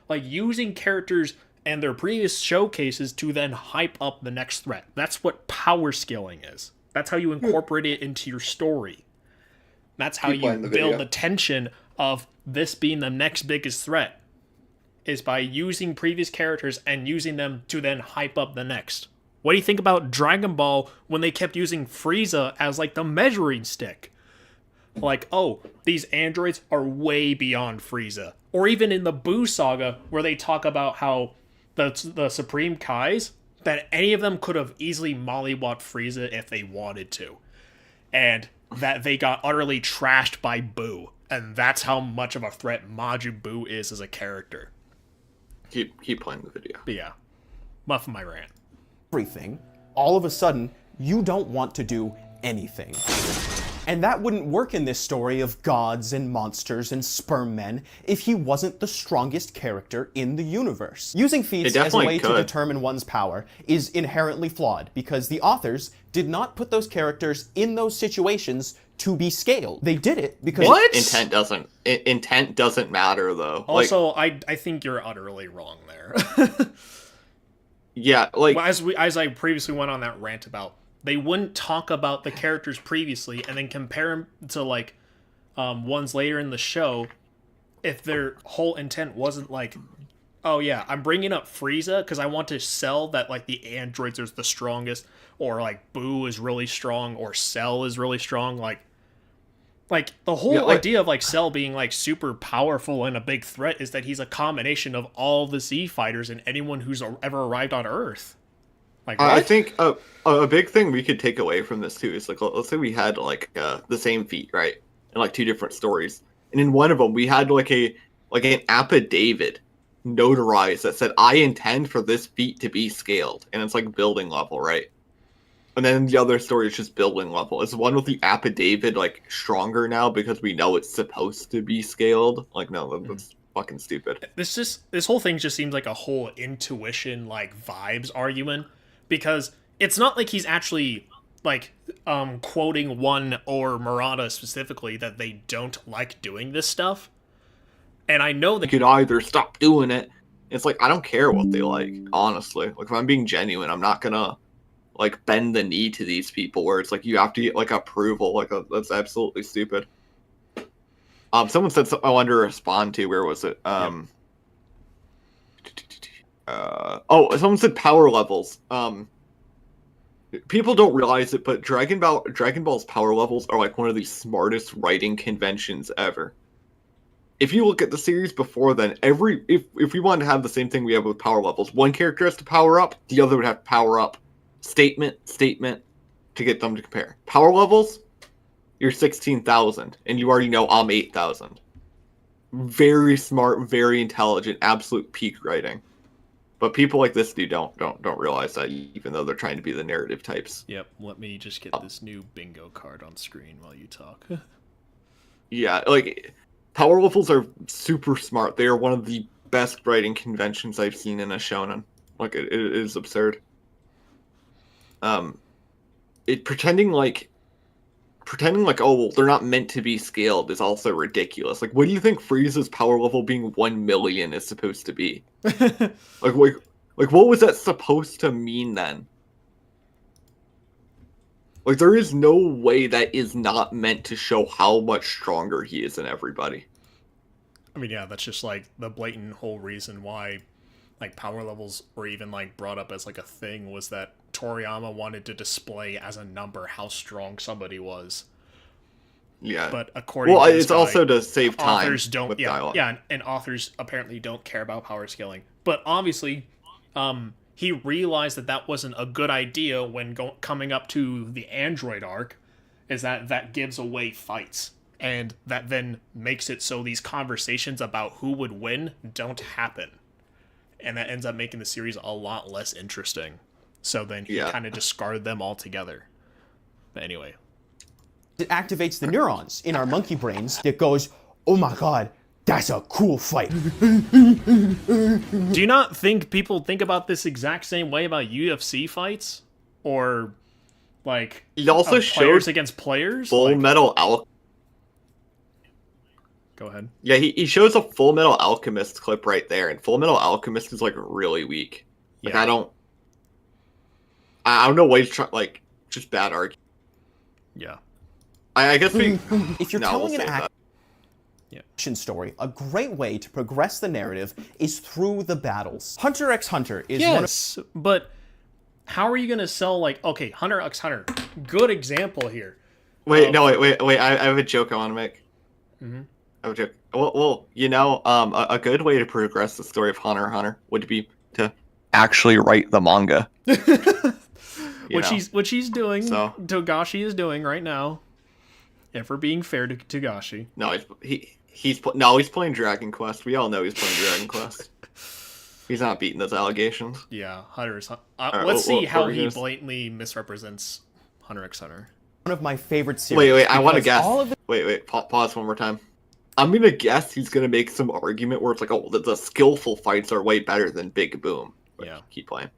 like using characters and their previous showcases to then hype up the next threat. That's what power scaling is. That's how you incorporate it into your story. That's how you build the tension of this being the next biggest threat, is by using previous characters and using them to then hype up the next. What do you think about Dragon Ball when they kept using Frieza as like the measuring stick? Like, oh, these androids are way beyond Frieza. Or even in the Buu saga where they talk about how the Supreme Kais, that any of them could have easily mollywopped Frieza if they wanted to. and that they got utterly trashed by Boo, and that's how much of a threat Majin Buu is as a character. Keep playing the video. But yeah, muff my rant. Everything, all of a sudden, you don't want to do anything. And that wouldn't work in this story of gods and monsters and sperm men if he wasn't the strongest character in the universe. Using feats as a way to determine one's power is inherently flawed because the authors did not put those characters in those situations to be scaled. They did it because intent doesn't matter though. Also, I think you're utterly wrong there. Yeah, like as I previously went on that rant about, they wouldn't talk about the characters previously and then compare them to like ones later in the show if their whole intent wasn't like, oh yeah, I'm bringing up Frieza because I want to sell that like the androids are the strongest, or like Boo is really strong, or Cell is really strong. Like the whole idea of like Cell being like super powerful and a big threat is that he's a combination of all the Z fighters and anyone who's ever arrived on Earth. Like, I think a big thing we could take away from this too is like, let's say we had like the same feat, right, in like 2 different stories, and in one of them we had like an affidavit notarized that said, I intend for this feat to be scaled, and it's like building level, right? And then the other story is just building level. Is one with the affidavit like stronger now because we know it's supposed to be scaled? Like, no, that's fucking stupid. This whole thing just seems like a whole intuition like vibes argument, because it's not like he's actually like quoting one or Murata specifically that they don't like doing this stuff. And I know they could either stop doing it. It's like, I don't care what they like, honestly. Like, if I'm being genuine, I'm not gonna like bend the knee to these people where it's like you have to get like approval. Like, that's absolutely stupid. Someone said something I wanted to respond to. Where was it? Someone said power levels. People don't realize it, but Dragon Ball's power levels are like one of the smartest writing conventions ever. If you look at the series before then, if we wanted to have the same thing we have with power levels, one character has to power up, the other would have to power up. Statement to get them to compare. Power levels, you're 16,000, and you already know I'm 8,000. Very smart, very intelligent, absolute peak writing. But people like this dude don't realize that, even though they're trying to be the narrative types. Yep, let me just get this new bingo card on screen while you talk. Yeah, like, power levels are super smart. They are one of the best writing conventions I've seen in a shonen. Like, it is absurd. Pretending like, oh, well, they're not meant to be scaled is also ridiculous. Like, what do you think Frieza's power level being 1 million is supposed to be? like, what was that supposed to mean then? Like, there is no way that is not meant to show how much stronger he is than everybody. I mean, yeah, that's just like the blatant whole reason why like power levels were even like brought up as like a thing, was that Toriyama wanted to display as a number how strong somebody was. Yeah. But according to this it's also to save time. Authors don't with dialogue. and authors apparently don't care about power scaling. But obviously, he realized that wasn't a good idea when coming up to the Android arc, is that gives away fights. And that then makes it so these conversations about who would win don't happen. And that ends up making the series a lot less interesting. So then he kind of discarded them altogether. But anyway. It activates the neurons in our monkey brains that goes, oh my god, that's a cool fight. Do you not think people think about this exact same way about UFC fights? Or, like, he also players against players? Full Metal Alchemist. Go ahead. Yeah, he shows a Full Metal Alchemist clip right there, and Full Metal Alchemist is like really weak. Like, I don't know why he's trying, like, just bad argument. Yeah. I guess if you're telling an action story, a great way to progress the narrative is through the battles. Hunter x Hunter is one of... but how are you going to sell, like, okay, Hunter x Hunter, good example here. Wait, I have a joke I want to make. Mm-hmm. I have a joke. Well, you know, a good way to progress the story of Hunter x Hunter would be to actually write the manga. which he's doing. So Togashi is doing right now. If we're being fair to Togashi. No, he's playing Dragon Quest. We all know he's playing Dragon Quest. He's not beating those allegations. Yeah, Hunter's. Right, let's see how he blatantly misrepresents Hunter x Hunter. One of my favorite series. Wait, I want to guess. Wait, pause one more time. I'm gonna guess he's gonna make some argument where it's like, oh, the skillful fights are way better than Big Boom. But yeah. Keep playing.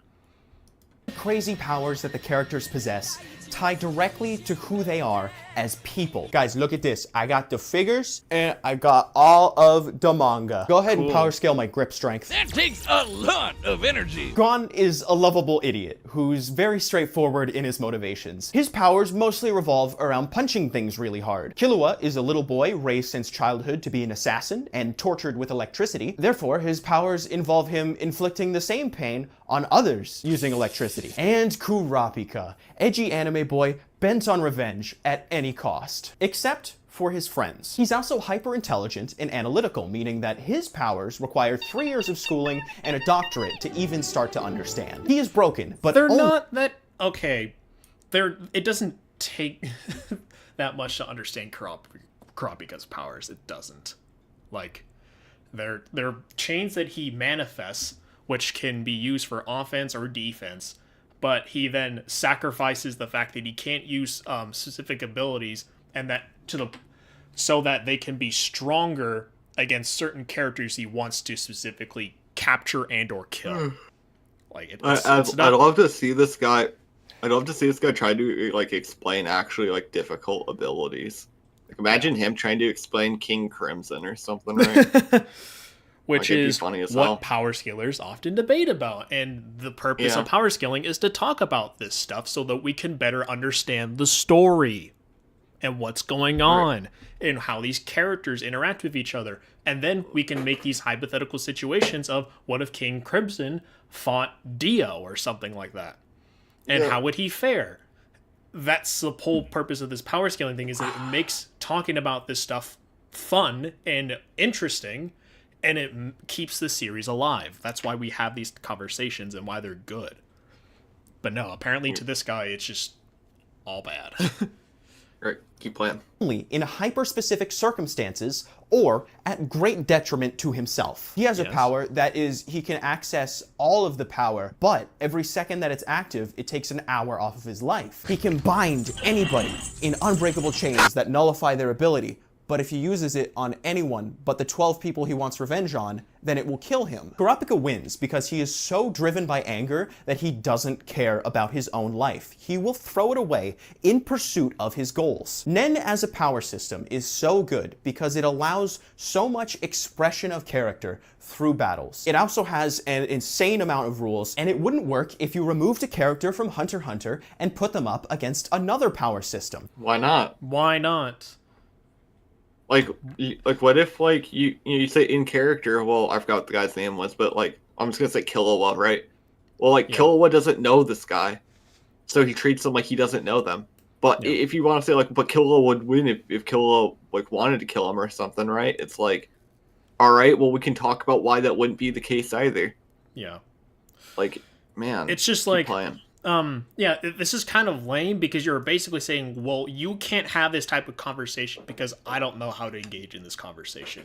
Crazy powers that the characters possess tie directly to who they are as people. Guys, look at this. I got the figures and I got all of the manga. Go ahead and power scale my grip strength. That takes a lot of energy. Gon is a lovable idiot who's very straightforward in his motivations. His powers mostly revolve around punching things really hard. Killua is a little boy raised since childhood to be an assassin and tortured with electricity. Therefore, his powers involve him inflicting the same pain on others using electricity. And Kurapika, edgy anime boy bent on revenge at any cost. Except for his friends. He's also hyper-intelligent and analytical, meaning that his powers require 3 years of schooling and a doctorate to even start to understand. He is broken, but they're not that... Okay, it doesn't take that much to understand Kurapika's powers. It doesn't. Like, they're chains that he manifests, which can be used for offense or defense, but he then sacrifices the fact that he can't use specific abilities and that so that they can be stronger against certain characters he wants to specifically capture and or kill. Like I'd love to see this guy. I'd love to see this guy try to like explain actually like difficult abilities. Like imagine him trying to explain King Crimson or something, right? Which like, is funny as what hell. power scalers often debate about. And the purpose of power scaling is to talk about this stuff so that we can better understand the story and what's going on and how these characters interact with each other. And then we can make these hypothetical situations of what if King Crimson fought Dio or something like that? And how would he fare? That's the whole purpose of this power scaling thing, is that it makes talking about this stuff fun and interesting, and it keeps the series alive. That's why we have these conversations and why they're good. But no, apparently to this guy, it's just all bad. All right, keep playing. Only in hyper-specific circumstances or at great detriment to himself. He has a power that is, he can access all of the power, but every second that it's active, it takes an hour off of his life. He can bind anybody in unbreakable chains that nullify their ability, but if he uses it on anyone but the 12 people he wants revenge on, then it will kill him. Kurapika wins because he is so driven by anger that he doesn't care about his own life. He will throw it away in pursuit of his goals. Nen as a power system is so good because it allows so much expression of character through battles. It also has an insane amount of rules, and it wouldn't work if you removed a character from Hunter x Hunter and put them up against another power system. Why not? Why not? Like what if like you say in character? Well, I forgot what the guy's name was, but like I'm just gonna say Killua, right? Well, like Killua doesn't know this guy, so he treats them like he doesn't know them. But if you want to say like, but Killua would win if Killua like wanted to kill him or something, right? It's like, all right, well we can talk about why that wouldn't be the case either. Yeah. Like, man, it's just like this is kind of lame because you're basically saying, well, you can't have this type of conversation because I don't know how to engage in this conversation.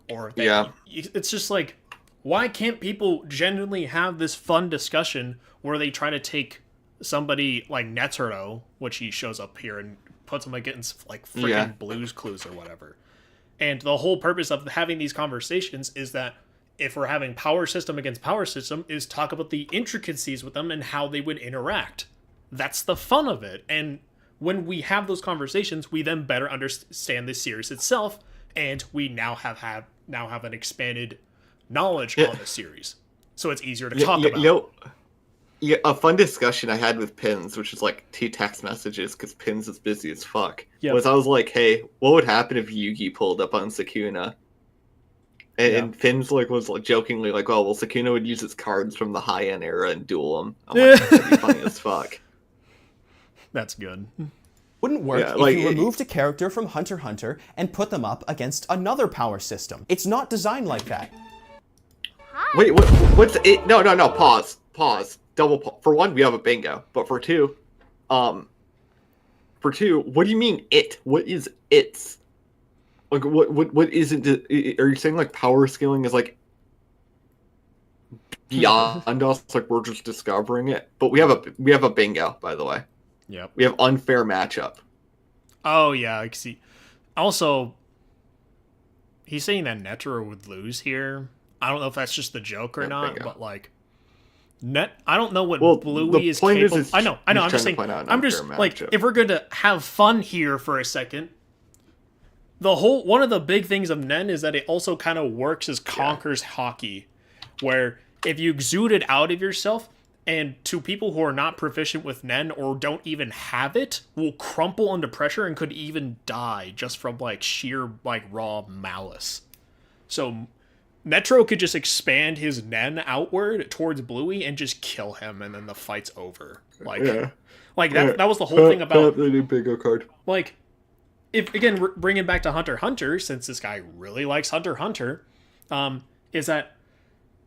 Or it's just like, why can't people genuinely have this fun discussion where they try to take somebody like Netero, which he shows up here and puts him against like freaking Blue's Clues or whatever. And the whole purpose of having these conversations is that if we're having power system against power system, is talk about the intricacies with them and how they would interact. That's the fun of it. And when we have those conversations, we then better understand the series itself, and we now have an expanded knowledge on the series. So it's easier to talk about. A fun discussion I had with Pins, which is like 2 text messages because Pins is busy as fuck, was I was like, hey, what would happen if Yugi pulled up on Sukuna? And Finn's like was like jokingly like, "Oh, well, Sukuna would use his cards from the high-end era and duel him." I'm like, that'd be funny as fuck. That's good. Wouldn't work if you removed a character from Hunter x Hunter and put them up against another power system. It's not designed like that. Wait, what's it? No, pause. for one, we have a bingo, but for two, what do you mean it? What is it's? Like what isn't it? Are you saying like power scaling is like beyond us, like we're just discovering it? But we have a bingo, by the way. Yep. We have unfair matchup. Oh yeah, I can see. Also, he's saying that Netero would lose here. I don't know if that's just the joke or not, bingo. but like I don't know what Bluey the is point capable. is I know. I'm just saying. I'm just like, if we're going to have fun here for a second, one of the big things of Nen is that it also kind of works as Conker's hockey, where if you exude it out of yourself, and to people who are not proficient with Nen or don't even have it, will crumple under pressure and could even die just from like sheer like raw malice. So Netero could just expand his Nen outward towards Bluey and just kill him, and then the fight's over. Like, that was the whole thing about the new bingo card. Like, if again we're bringing back to Hunter x Hunter, since this guy really likes Hunter x Hunter, is that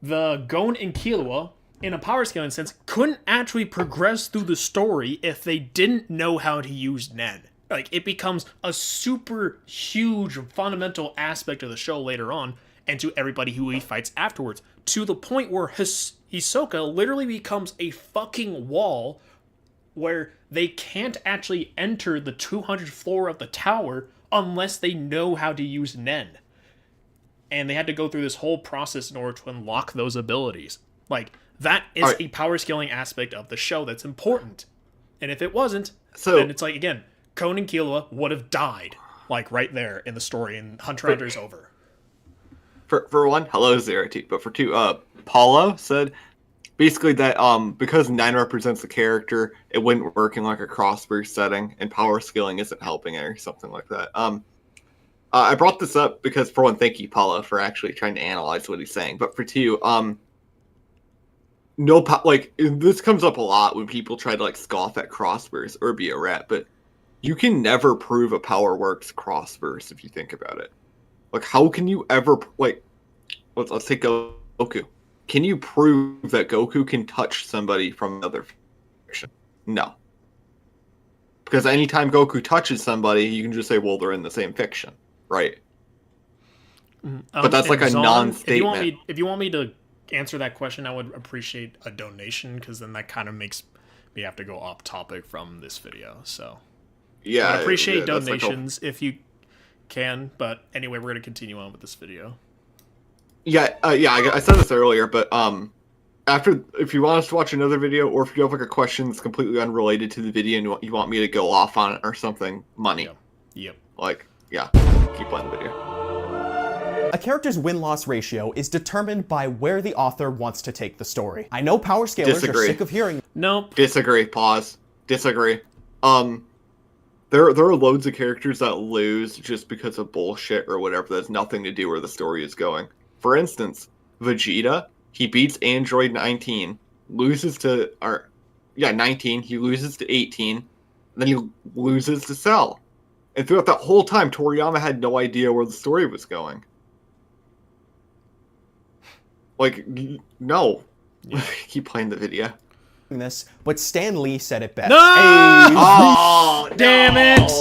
the Gon and Killua, in a power scaling sense, couldn't actually progress through the story if they didn't know how to use Nen. Like, it becomes a super huge fundamental aspect of the show later on, and to everybody who he fights afterwards, to the point where Hisoka literally becomes a fucking wall where they can't actually enter the 200th floor of the tower unless they know how to use Nen. And they had to go through this whole process in order to unlock those abilities. Like, that is a power scaling aspect of the show that's important. And if it wasn't, then it's like, again, Kon and Killua would have died, like, right there in the story, and Hunter x Hunter's over. For one, hello Zero T. But for two, Paulo said basically that because 9 represents the character, it wouldn't work in like a crossburst setting, and power scaling isn't helping it or something like that. I brought this up because, for one, thank you, Paulo, for actually trying to analyze what he's saying. But for two, this comes up a lot when people try to like scoff at crossburst or be a rat, but you can never prove a power works crossburst if you think about it. Like, how can you ever, like, let's take Goku. Can you prove that Goku can touch somebody from another fiction? No. Because anytime Goku touches somebody, you can just say, well, they're in the same fiction, right? But that's like a non-statement. If you want me to answer that question, I would appreciate a donation, because then that kind of makes me have to go off topic from this video. So yeah, I would appreciate donations if you can, but anyway, we're going to continue on with this video. I said this earlier, but if you want us to watch another video, or if you have like a question that's completely unrelated to the video and you want me to go off on it or something, money. Yep. Like, yeah, keep playing the video. A character's win-loss ratio is determined by where the author wants to take the story. I know power scalers are sick of hearing... Nope. Disagree. Pause. Disagree. There are loads of characters that lose just because of bullshit or whatever that has nothing to do where the story is going. For instance, Vegeta, he beats Android 19, loses to 19, he loses to 18, then he loses to Cell. And throughout that whole time, Toriyama had no idea where the story was going. Like, no. Yeah. Keep playing the video. This, but Stan Lee said it best. No! Hey. Oh, damn it!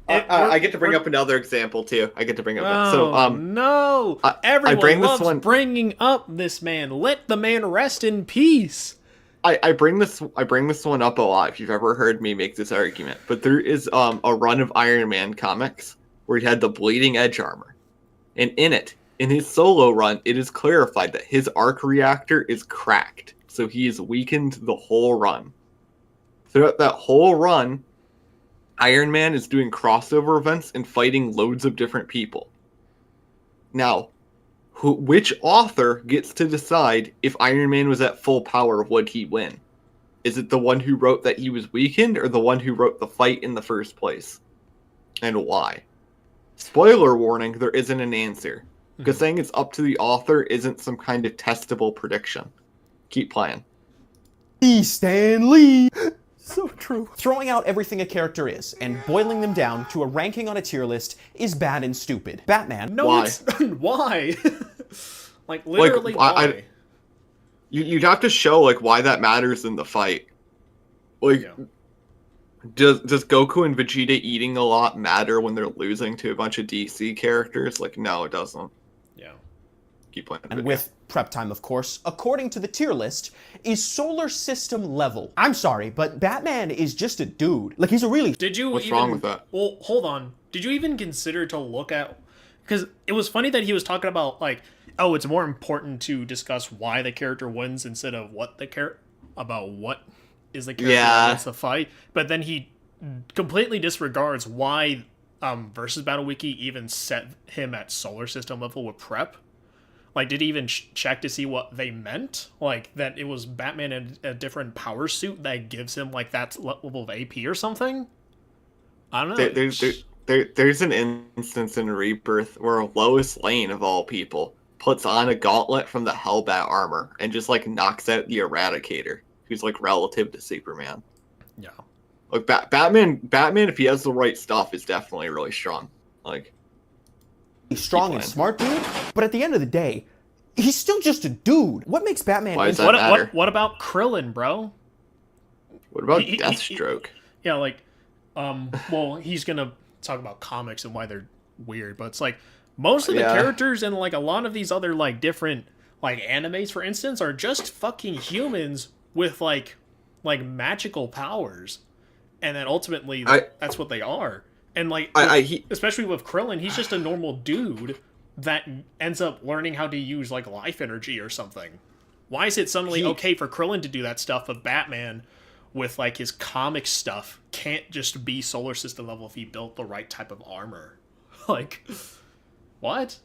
I get to bring up another example too. No, everyone loves bringing up this man. Let the man rest in peace. I bring this one up a lot if you've ever heard me make this argument. But there is a run of Iron Man comics where he had the bleeding edge armor, and in his solo run, it is clarified that his arc reactor is cracked, so he is weakened the whole run. Throughout that whole run, Iron Man is doing crossover events and fighting loads of different people. Now, which author gets to decide if Iron Man was at full power, would he win? Is it the one who wrote that he was weakened, or the one who wrote the fight in the first place? And why? Spoiler warning, there isn't an answer. Because saying it's up to the author isn't some kind of testable prediction. Keep playing. Stan Lee! So true. Throwing out everything a character is and boiling them down to a ranking on a tier list is bad and stupid. Batman. No, why? Why? Like, literally, why? you'd have to show like why that matters in the fight. Like, does Goku and Vegeta eating a lot matter when they're losing to a bunch of DC characters? Like, no, it doesn't. Yeah. Keep playing. And with prep time, of course, according to the tier list, is solar system level. I'm sorry, but Batman is just a dude. Like, he's a really... What's wrong with that? Well, hold on. Did you even consider to look at... Because it was funny that he was talking about, like, oh, it's more important to discuss why the character wins instead of what the about what is the character that wins the fight. But then he completely disregards why Versus Battle Wiki even set him at solar system level with prep. Like, did he even check to see what they meant? Like, that it was Batman in a different power suit that gives him, like, that level of AP or something? I don't know. There's an instance in Rebirth where Lois Lane, of all people, puts on a gauntlet from the Hellbat armor and just, like, knocks out the Eradicator, who's, like, relative to Superman. Yeah. Like, Batman, if he has the right stuff, is definitely really strong. Like... strong and smart dude, but at the end of the day, he's still just a dude. What makes Batman... Why does that matter? What about Krillin, bro? What about Deathstroke? Yeah, like, well, he's gonna talk about comics and why they're weird, but it's like, most of the characters in, like, a lot of these other, like, different, like, animes, for instance, are just fucking humans with, like magical powers. And then ultimately, that's what they are. And, like, especially with Krillin, he's just a normal dude that ends up learning how to use, like, life energy or something. Why is it suddenly okay for Krillin to do that stuff, but Batman, with, like, his comic stuff, can't just be solar system level if he built the right type of armor? Like, what?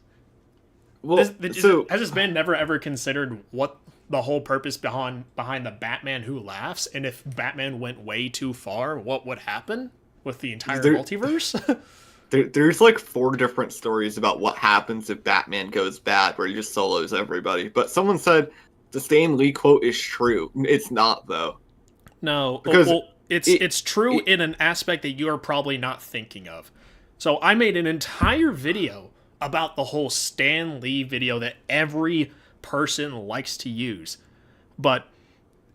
Well, has this band never ever considered what the whole purpose behind the Batman Who Laughs, and if Batman went way too far, what would happen with the entire multiverse? There's like 4 different stories about what happens if Batman goes bad, where he just solos everybody. But someone said the Stan Lee quote is true. It's not, though. No, because it's true in an aspect that you are probably not thinking of. So I made an entire video about the whole Stan Lee video that every person likes to use. But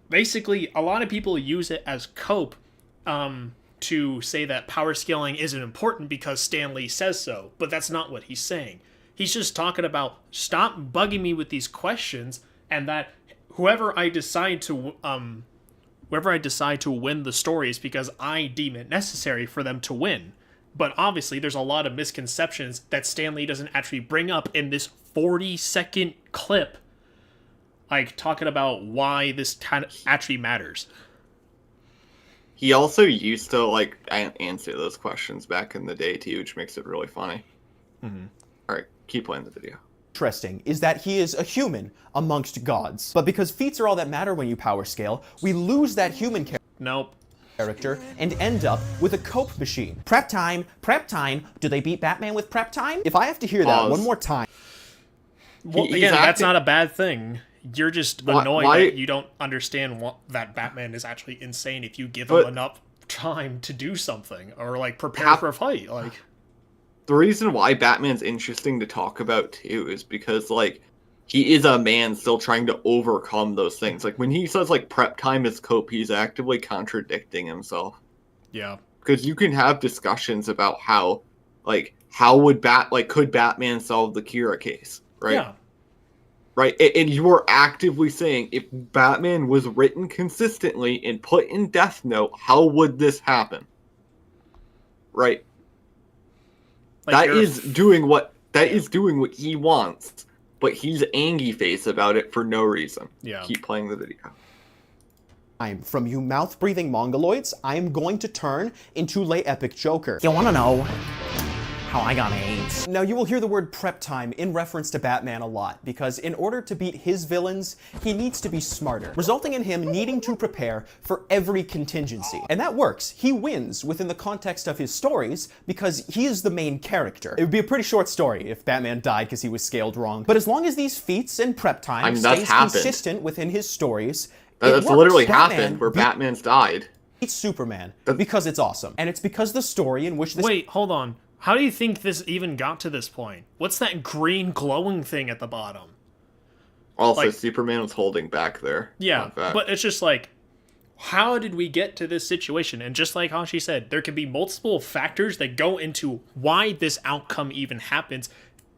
basically, a lot of people use it as cope to say that power scaling isn't important because Stan Lee says so. But that's not what he's saying. He's just talking about, stop bugging me with these questions, and that whoever I decide to win the story is because I deem it necessary for them to win. But obviously, there's a lot of misconceptions that Stan Lee doesn't actually bring up in this 40-second clip, like, talking about why this actually matters. He also used to, like, answer those questions back in the day, too, which makes it really funny. Mm-hmm. All right, keep playing the video. Interesting is that he is a human amongst gods. But because feats are all that matter when you power scale, we lose that human character and end up with a cope machine. Prep time, prep time. Do they beat Batman with prep time? If I have to hear that one more time. Well, again, that's not a bad thing. You're just annoyed that you don't understand that Batman is actually insane if you give him enough time to do something or, like, prepare for a fight. Like, the reason why Batman's interesting to talk about too is because, like, he is a man still trying to overcome those things. Like, when he says, like, prep time is cope, he's actively contradicting himself. Yeah. Because you can have discussions about how would could Batman solve the Kira case, right? Yeah. Right, and you are actively saying, if Batman was written consistently and put in Death Note, how would this happen? Right? Like, that is doing what he wants, but he's angry face about it for no reason. Yeah. Keep playing the video. From you mouth-breathing mongoloids, I am going to turn into Lay Epic Joker. You wanna know how I got AIDS? Now, you will hear the word prep time in reference to Batman a lot, because in order to beat his villains, he needs to be smarter, resulting in him needing to prepare for every contingency. And that works. He wins within the context of his stories, because he is the main character. It would be a pretty short story if Batman died because he was scaled wrong. But as long as these feats and prep time stays consistent within his stories, that's literally happened where Batman's died. It's Superman, because it's awesome. And it's because the story in which this— Wait, hold on. How do you think this even got to this point? What's that green glowing thing at the bottom? Also, Like, Superman was holding back there. yeah, but it's just like, how did we get to this situation? And just like Hashi said, there can be multiple factors that go into why this outcome even happens,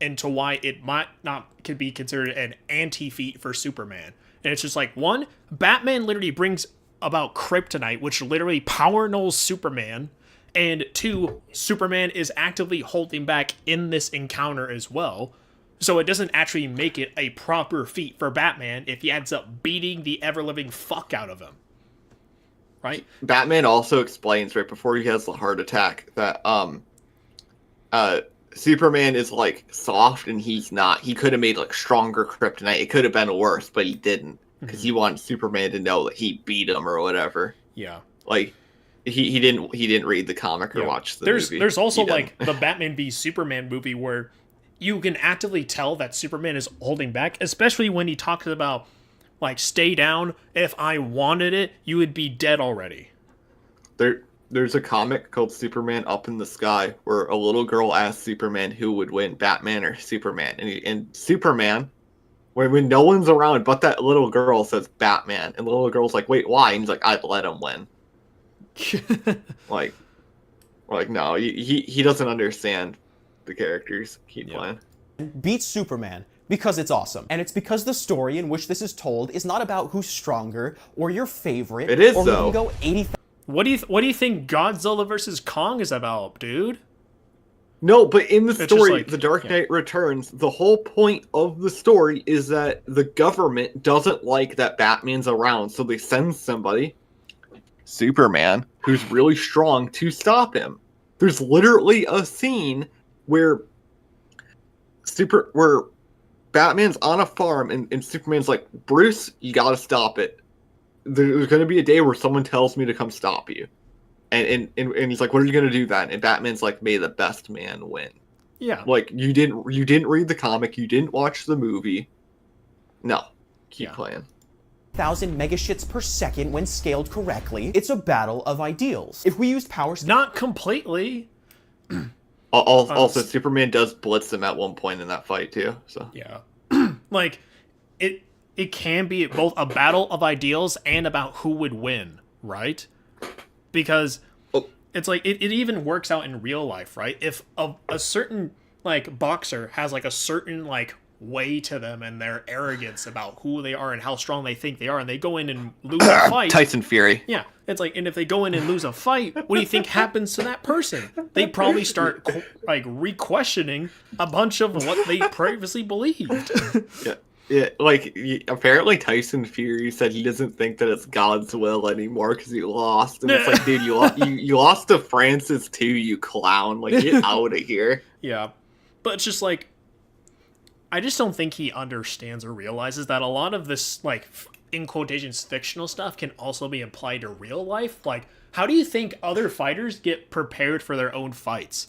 and to why it might not could be considered an anti-feat for Superman. And it's just like, one, Batman literally brings about kryptonite, which literally power nulls Superman. And two, Superman is actively holding back in this encounter as well. So it doesn't actually make it a proper feat for Batman if he ends up beating the ever-living fuck out of him. Right? Batman also explains right before he has the heart attack that Superman is like soft and he's not. He could have made like stronger kryptonite. It could have been worse, but he didn't because he wanted Superman to know that he beat him or whatever. Yeah. Like he didn't read the comic or watch the movie. There's also like the Batman v Superman movie where you can actively tell that Superman is holding back, especially when he talks about like, stay down. If I wanted it, you would be dead already. There's a comic called Superman Up in the Sky where a little girl asks Superman who would win, Batman or Superman, and Superman, when no one's around but that little girl, says Batman, and the little girl's like, wait, why? And he's like, I'd let him win. like no, he doesn't understand the characters. Keep playing. Beats Superman because it's awesome. And it's because the story in which this is told is not about who's stronger or your favorite. It is, or though. Who can go 80. What do you think Godzilla versus Kong is about, dude? No, but in the story, like, The Dark Knight Returns, the whole point of the story is that the government doesn't like that Batman's around, so they send somebody, Superman, who's really strong, to stop him. There's literally a scene where Batman's on a farm and Superman's like, Bruce, you gotta stop it. There's gonna be a day where someone tells me to come stop you. And he's like, what are you gonna do then? And Batman's like, may the best man win. Yeah. Like, you didn't read the comic, you didn't watch the movie. No. Keep playing. 1,000 megashits per second when scaled correctly. It's a battle of ideals. If we used powers... Not completely. Also, Superman does blitz him at one point in that fight too. So yeah, like it can be both a battle of ideals and about who would win, right? Because it's like it even works out in real life, right? If a certain like boxer has like a certain like way to them and their arrogance about who they are and how strong they think they are, and they go in and lose a fight. Tyson Fury. Yeah, it's like, and if they go in and lose a fight, what do you think happens to that person? They probably start like re-questioning a bunch of what they previously believed. Yeah, like apparently Tyson Fury said he doesn't think that it's God's will anymore because he lost, and it's like, dude, you lost to Francis too, you clown! Like, get out of here. Yeah, but it's just like, I just don't think he understands or realizes that a lot of this, like, in quotations, fictional stuff can also be applied to real life. Like, how do you think other fighters get prepared for their own fights?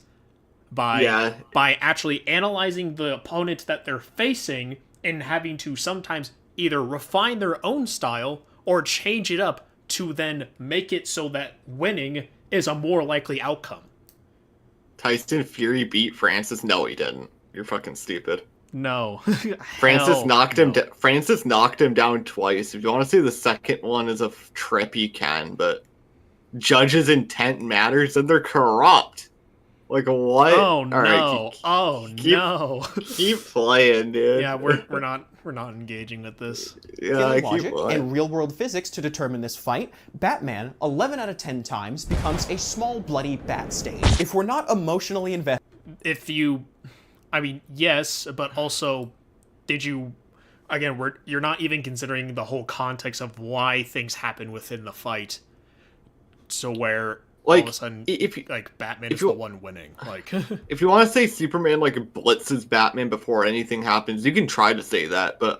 By actually analyzing the opponent that they're facing and having to sometimes either refine their own style or change it up to then make it so that winning is a more likely outcome. Tyson Fury beat Francis? No, he didn't. You're fucking stupid. No. Francis knocked him down. Francis knocked him down twice. If you want to say the second one is a trip, you can, but judges' intent matters and they're corrupt. Like, what? Oh no! No! Keep playing, dude. Yeah, we're not engaging with this. Yeah, I keep logic playing. and real-world physics to determine this fight, Batman 11 out of 10 times becomes a small bloody bat stain. If we're not emotionally invested, I mean, yes, but also, you're not even considering the whole context of why things happen within the fight. So where all of a sudden, Batman is the one winning. Like, if you want to say Superman like blitzes Batman before anything happens, you can try to say that, but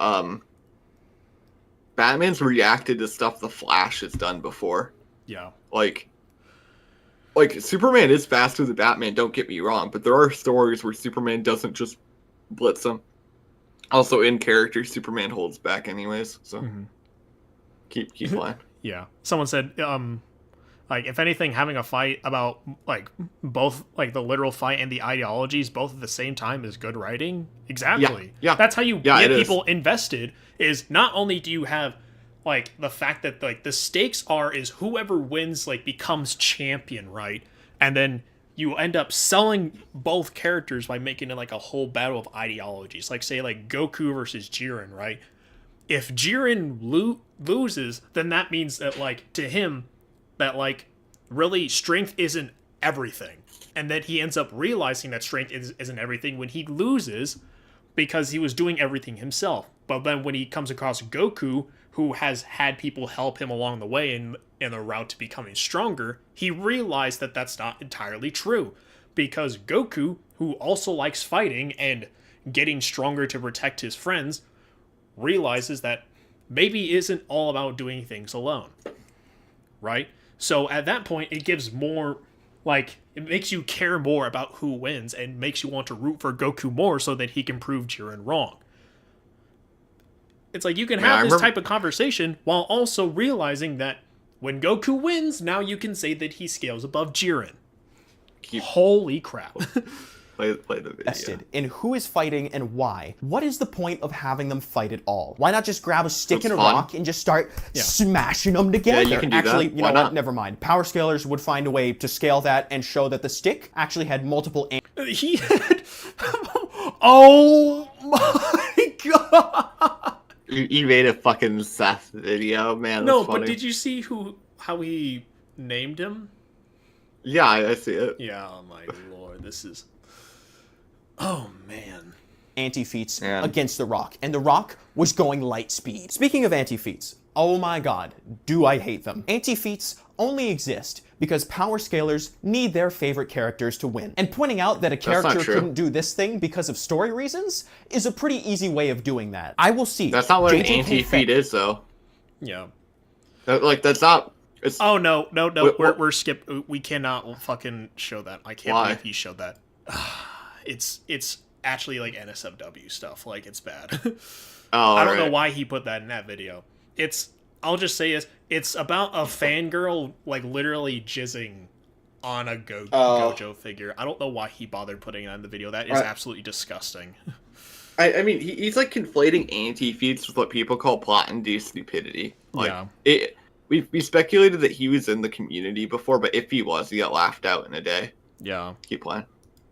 Batman's reacted to stuff the Flash has done before. Yeah. Like Superman is faster than Batman, don't get me wrong, but there are stories where Superman doesn't just blitz him. Also, in character, Superman holds back anyways, so keep playing. Yeah. Someone said, Like, if anything, having a fight about, like, both, like, the literal fight and the ideologies both at the same time is good writing. Exactly. Yeah. That's how you Yeah, get it people invested, is not only do you have, like, the fact that, like, the stakes is whoever wins, like, becomes champion, right? And then you end up selling both characters by making it, like, a whole battle of ideologies. Like, say, like, Goku versus Jiren, right? If Jiren loses, then that means that, like, to him, that, like, really strength isn't everything. And that he ends up realizing that strength isn't everything when he loses because he was doing everything himself. But then when he comes across Goku, who has had people help him along the way in the route to becoming stronger, he realized that that's not entirely true. Because Goku, who also likes fighting and getting stronger to protect his friends, realizes that maybe isn't all about doing things alone. Right? So at that point, it gives more, like, it makes you care more about who wins and makes you want to root for Goku more so that he can prove Jiren wrong. It's like you can have this type of conversation while also realizing that when Goku wins, now you can say that he scales above Jiren. Holy crap. Play the video. Invested in who is fighting and why. What is the point of having them fight at all? Why not just grab a stick and a rock and just start smashing them together? Yeah, you can do Actually, that. you know what? Never mind. Power scalers would find a way to scale that and show that the stick actually had multiple... He had... Oh my god! You made a fucking Seth video, man. No, funny. but did you see how he named him? Yeah, I see it. Yeah, oh my lord, this is... Oh, man. Anti-feats against The Rock, and The Rock was going light speed. Speaking of anti-feats, oh my god, do I hate them. Anti-feats only exist because power scalers need their favorite characters to win. And pointing out that a character couldn't do this thing because of story reasons is a pretty easy way of doing that. I will see. That's not what an anti-feat is, though. Yeah. That's not... It's... Oh, no. We're skip. We cannot fucking show that. I can't believe he showed that. It's actually like NSFW stuff. Like, it's bad. I don't know why he put that in that video. I'll just say it's about a fangirl, like, literally jizzing on a Gojo figure. I don't know why he bothered putting that in the video. That is absolutely disgusting. I mean, he's like conflating anti-feats with what people call plot-induced stupidity. Like, we speculated that he was in the community before, but if he was, he got laughed out in a day. Yeah. Keep playing.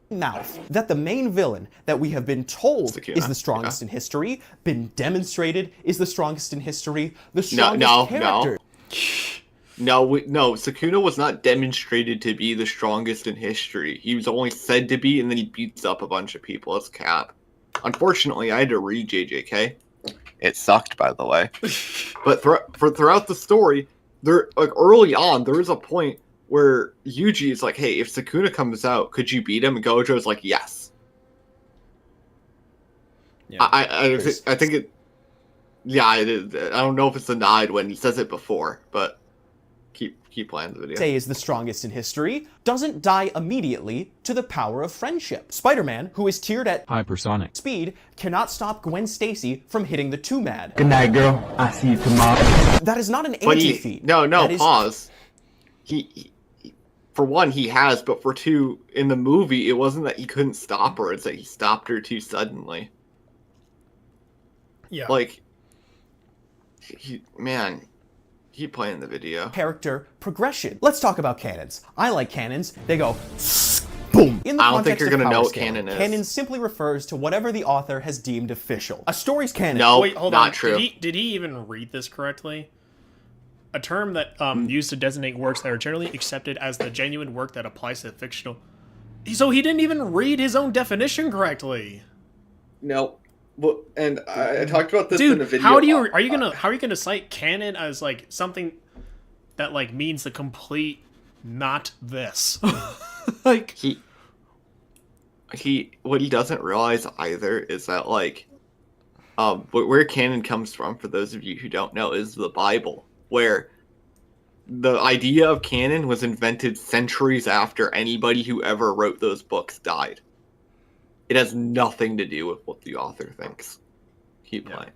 Mouth that the main villain that we have been told is the strongest in history, been demonstrated is the strongest in history, the strongest character. No, Sukuna was not demonstrated to be the strongest in history. He was only said to be, and then he beats up a bunch of people. It's cap. Unfortunately, I had to read JJK. It sucked, by the way. But throughout the story, early on, there is a point where Yuji is like, hey, if Sukuna comes out, could you beat him? And Gojo's like, yes. Yeah. I think it... Yeah, I don't know if it's denied when he says it before, but keep playing the video. Say is the strongest in history, doesn't die immediately to the power of friendship. Spider-Man, who is tiered at hypersonic speed, cannot stop Gwen Stacy from hitting the 2-mad. Good night, girl. I see you tomorrow. That is not an anti-feat. No, pause. He for one, he has, but for two, in the movie, it wasn't that he couldn't stop her, it's that he stopped her too suddenly. Yeah. Like, keep playing the video. Character progression. Let's talk about cannons. I like cannons. They go boom. In the I don't think context you're of going to know power what scaling, canon is. Canon simply refers to whatever the author has deemed official. A story's canon. No, wait, hold not on. true. Did he even read this correctly? A term that used to designate works that are generally accepted as the genuine work that applies to fictional. So he didn't even read his own definition correctly. No. Well, and I talked about this Dude, in a video. how are you gonna cite canon as like something that like means the complete not this? Like what he doesn't realize either is that like where canon comes from, for those of you who don't know, is the Bible, where the idea of canon was invented centuries after anybody who ever wrote those books died. It has nothing to do with what the author thinks. Keep playing.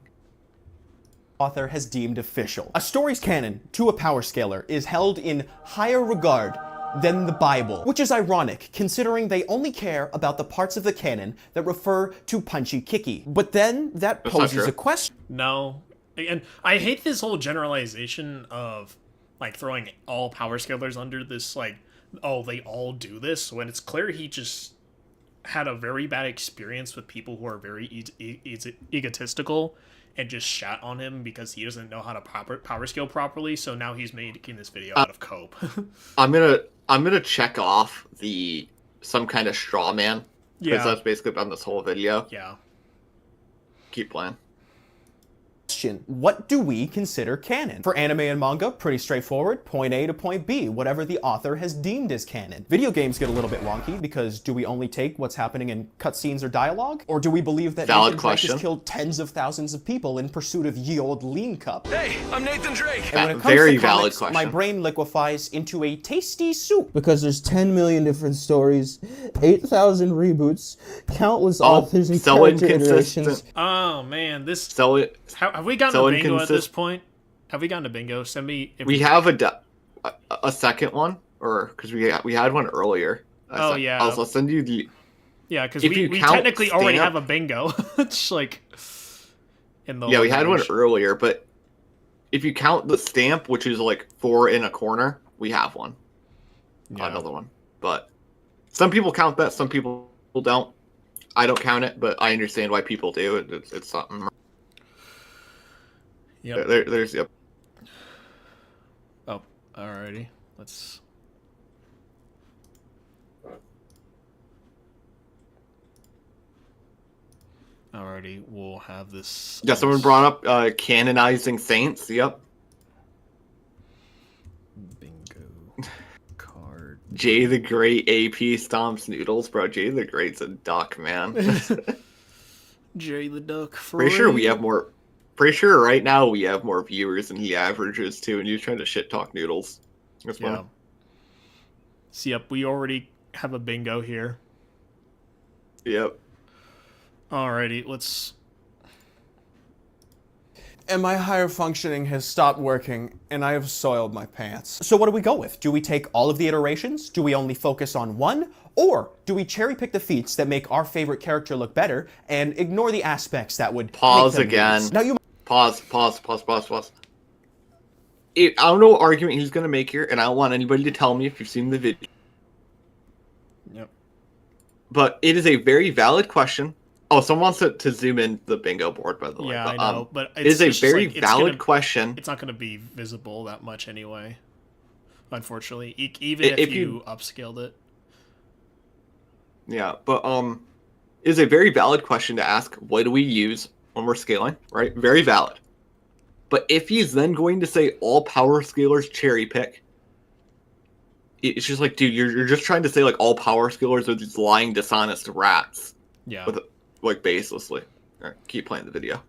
author has deemed official. A story's canon to a power scaler is held in higher regard than the Bible, which is ironic considering they only care about the parts of the canon that refer to punchy kicky. But then that poses a question. No. And I hate this whole generalization of like throwing all power scalers under this like, oh, they all do this, when it's clear he just had a very bad experience with people who are very egotistical and just shat on him because he doesn't know how to power scale properly. So now he's making this video out of cope. I'm gonna check off some kind of straw man, because that's basically been this whole video. Yeah. Keep playing. What do we consider canon? For anime and manga, pretty straightforward. Point A to point B, whatever the author has deemed as canon. Video games get a little bit wonky because do we only take what's happening in cutscenes or dialogue? Or do we believe that Nathan Drake has killed tens of thousands of people in pursuit of ye old lean cup? Hey, I'm Nathan Drake! And when it comes to comics, my brain liquefies into a tasty soup. Because there's 10 million different stories, 8,000 reboots, countless authors and character iterations. Oh man, this... Have we gotten so a bingo at this point? Have we gotten a bingo? Send me... We have a second one, or... Because we had one earlier. Yeah. I'll send you the... Yeah, because we technically already have a bingo. It's like... Yeah, we had one earlier, but if you count the stamp, which is like 4 in a corner, we have one. Yeah. Another one. But some people count that, some people don't. I don't count it, but I understand why people do. It's something... Yep. There's yep. Oh, alrighty. Let's. Alrighty, we'll have this. Yeah, someone brought up canonizing saints. Yep. Bingo card. Jay the Great AP stomps noodles, bro. Jay the Great's a duck, man. Jay the Duck. Pretty sure we have more. Pretty sure right now we have more viewers than he averages too, and he's trying to shit talk noodles. That's funny. So yep, we already have a bingo here. Yep. Alrighty, let's... And my higher functioning has stopped working, and I have soiled my pants. So what do we go with? Do we take all of the iterations? Do we only focus on one? Or do we cherry pick the feats that make our favorite character look better and ignore the aspects that would pause make them again? Lose? Now you pause. I don't know what argument he's gonna make here, and I don't want anybody to tell me if you've seen the video. Yep. But it is a very valid question. Oh, someone wants to zoom in the bingo board, by the way. Yeah, I know, but it is a very valid question. It's not going to be visible that much anyway, unfortunately, even if you upscaled it. Yeah, but it is a very valid question to ask. What do we use when we're scaling? Right, very valid. But if he's then going to say all power scalers cherry pick, it's just like, dude, you're just trying to say like all power scalers are these lying, dishonest rats. Yeah. Like baselessly. All right, keep playing the video.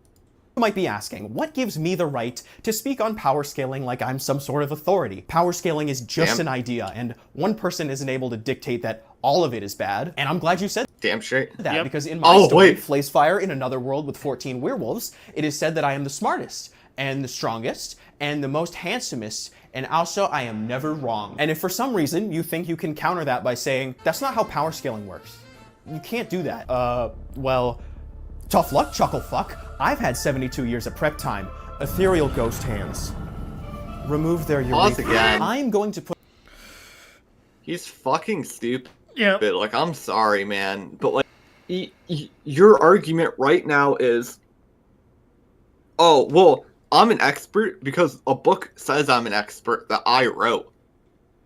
You might be asking, what gives me the right to speak on power scaling like I'm some sort of authority? Power scaling is just an idea, and one person isn't able to dictate that all of it is bad. And I'm glad you said damn straight that, because in my story, Flays Fire in Another World with 14 Werewolves, it is said that I am the smartest, and the strongest, and the most handsomest, and also I am never wrong. And if for some reason you think you can counter that by saying, that's not how power scaling works, you can't do that. Well, tough luck, chuckle fuck. I've had 72 years of prep time. Ethereal ghost hands. Remove their Pause again. I'm going to put... He's fucking stupid. Yeah. Like, I'm sorry, man. But, like, your argument right now is, oh, well, I'm an expert because a book says I'm an expert that I wrote.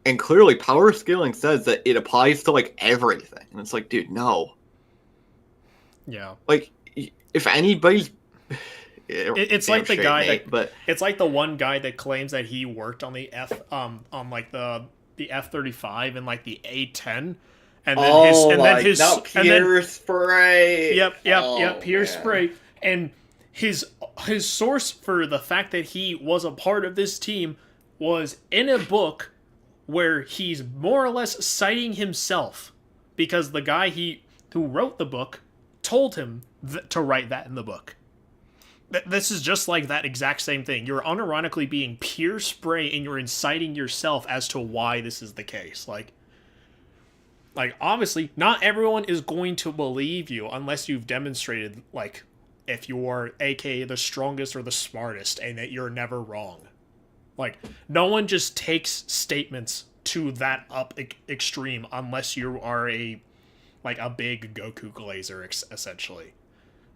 And clearly, power scaling says that it applies to, like, everything. And it's like, dude, no. Yeah. Like, if anybody's... It's like the guy mate, that... But it's like the one guy that claims that he worked on the the F-35 and, like, the A-10. And then his... Peer spray. Yep, peer spray. And his source for the fact that he was a part of this team was in a book where he's more or less citing himself because the guy who wrote the book told him to write that in the book. This is just like that exact same thing. You're unironically being pure spray, and you're inciting yourself as to why this is the case. Like obviously, not everyone is going to believe you unless you've demonstrated, like, if you are aka the strongest or the smartest, and that you're never wrong. Like, no one just takes statements to that extreme unless you are a big Goku glazer, essentially.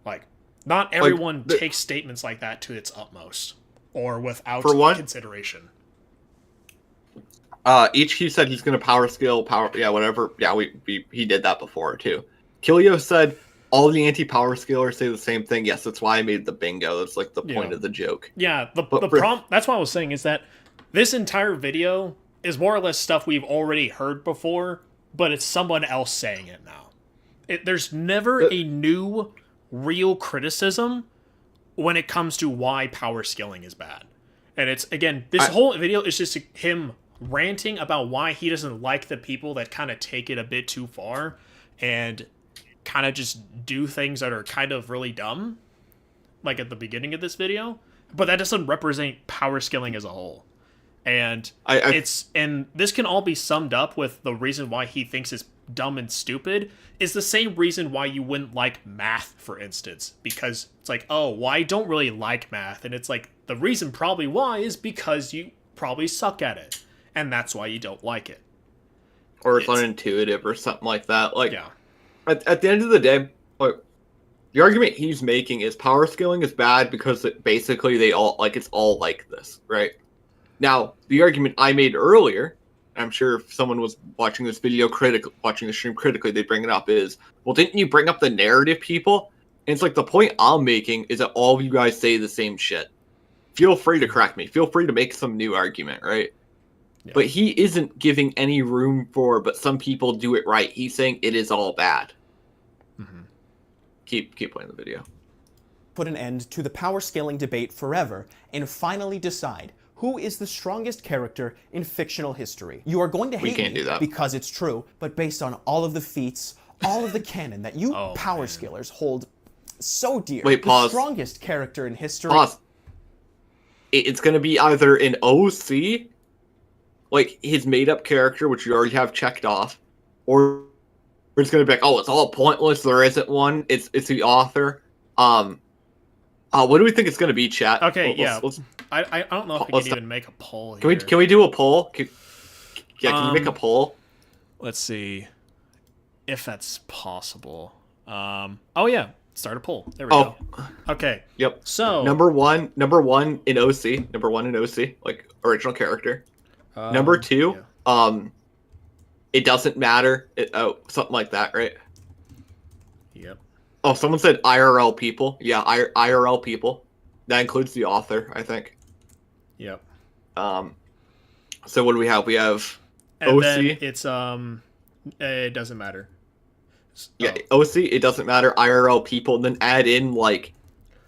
Like, not everyone takes statements like that to its utmost or without consideration. He said he's going to power scale, whatever. Yeah, he did that before too. Kilio said all the anti-power scalers say the same thing. Yes, that's why I made the bingo. That's like the point of the joke. Yeah, the problem. That's what I was saying is that this entire video is more or less stuff we've already heard before, but it's someone else saying it now. There's never a new real criticism when it comes to why power scaling is bad. And it's, again, this whole video is just him ranting about why he doesn't like the people that kind of take it a bit too far and kind of just do things that are kind of really dumb, like at the beginning of this video. But that doesn't represent power scaling as a whole. And and this can all be summed up with the reason why he thinks it's dumb and stupid is the same reason why you wouldn't like math, for instance. Because it's like, oh, well, I don't really like math. And it's like, the reason probably why is because you probably suck at it. And that's why you don't like it. Or it's unintuitive or something like that. Like, at the end of the day, like, the argument he's making is power scaling is bad because basically it's all like this, right? Now, the argument I made earlier, I'm sure if someone was watching this video watching the stream critically, they'd bring it up is, well, didn't you bring up the narrative people? And it's like, the point I'm making is that all of you guys say the same shit. Feel free to correct me. Feel free to make some new argument, right? Yeah. But he isn't giving any room for, but some people do it right. He's saying it is all bad. Mm-hmm. Keep playing the video. Put an end to the power scaling debate forever and finally decide who is the strongest character in fictional history. You are going to hate me because it's true, but based on all of the feats, all of the canon that you power scalers hold so dear. Wait, pause. The strongest character in history. Pause. It's going to be either an OC, like his made-up character, which you already have checked off, or it's going to be like, oh, it's all pointless. There isn't one. It's the author. What do we think it's going to be, chat? Okay, let's I don't know if we can even make a poll here. Can we do a poll? Can you make a poll? Let's see if that's possible. Oh yeah, start a poll. There we go. Okay. Yep. So number one in OC, like original character. Number two, it doesn't matter. Something like that, right? Yep. Oh, someone said IRL people. Yeah, IRL people. That includes the author, I think. Yep. So what do we have? We have and OC. Then it's it doesn't matter. Yeah, OC, it doesn't matter. IRL people, and then add in like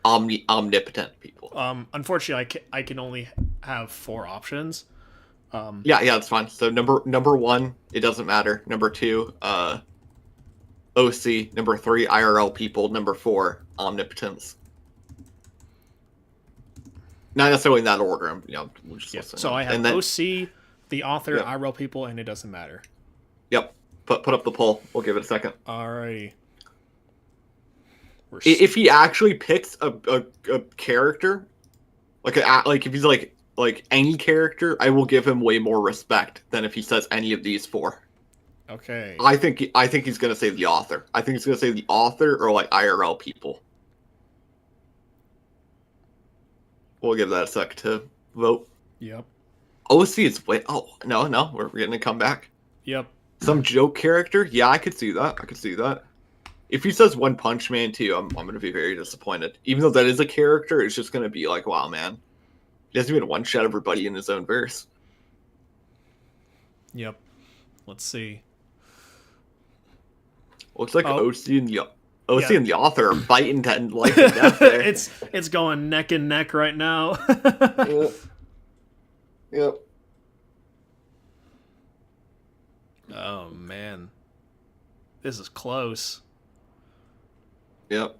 omnipotent people. Unfortunately, I can only have 4 options. Yeah, that's fine. So number 1, it doesn't matter. Number 2, OC. Number 3, IRL people. Number 4, omnipotence. Not necessarily in that order. So I have OC, the author, IRL people, and it doesn't matter. Yep. Put up the poll. We'll give it a second. Alrighty. If he actually picks a character, like if he's like any character, I will give him way more respect than if he says any of these 4. Okay. I think he's gonna say the author. I think he's gonna say the author or like IRL people. We'll give that a sec to vote. Yep. OC is no, we're getting a comeback. Yep. Some joke character? Yeah, I could see that. If he says One Punch Man too, I'm gonna be very disappointed. Even though that is a character, it's just gonna be like, wow, man. He doesn't even one-shot everybody in his own verse. Yep. Let's see. Looks like OC and the author are fighting to life and death there. It's going neck and neck right now. Yep. Oh man, this is close. Yep.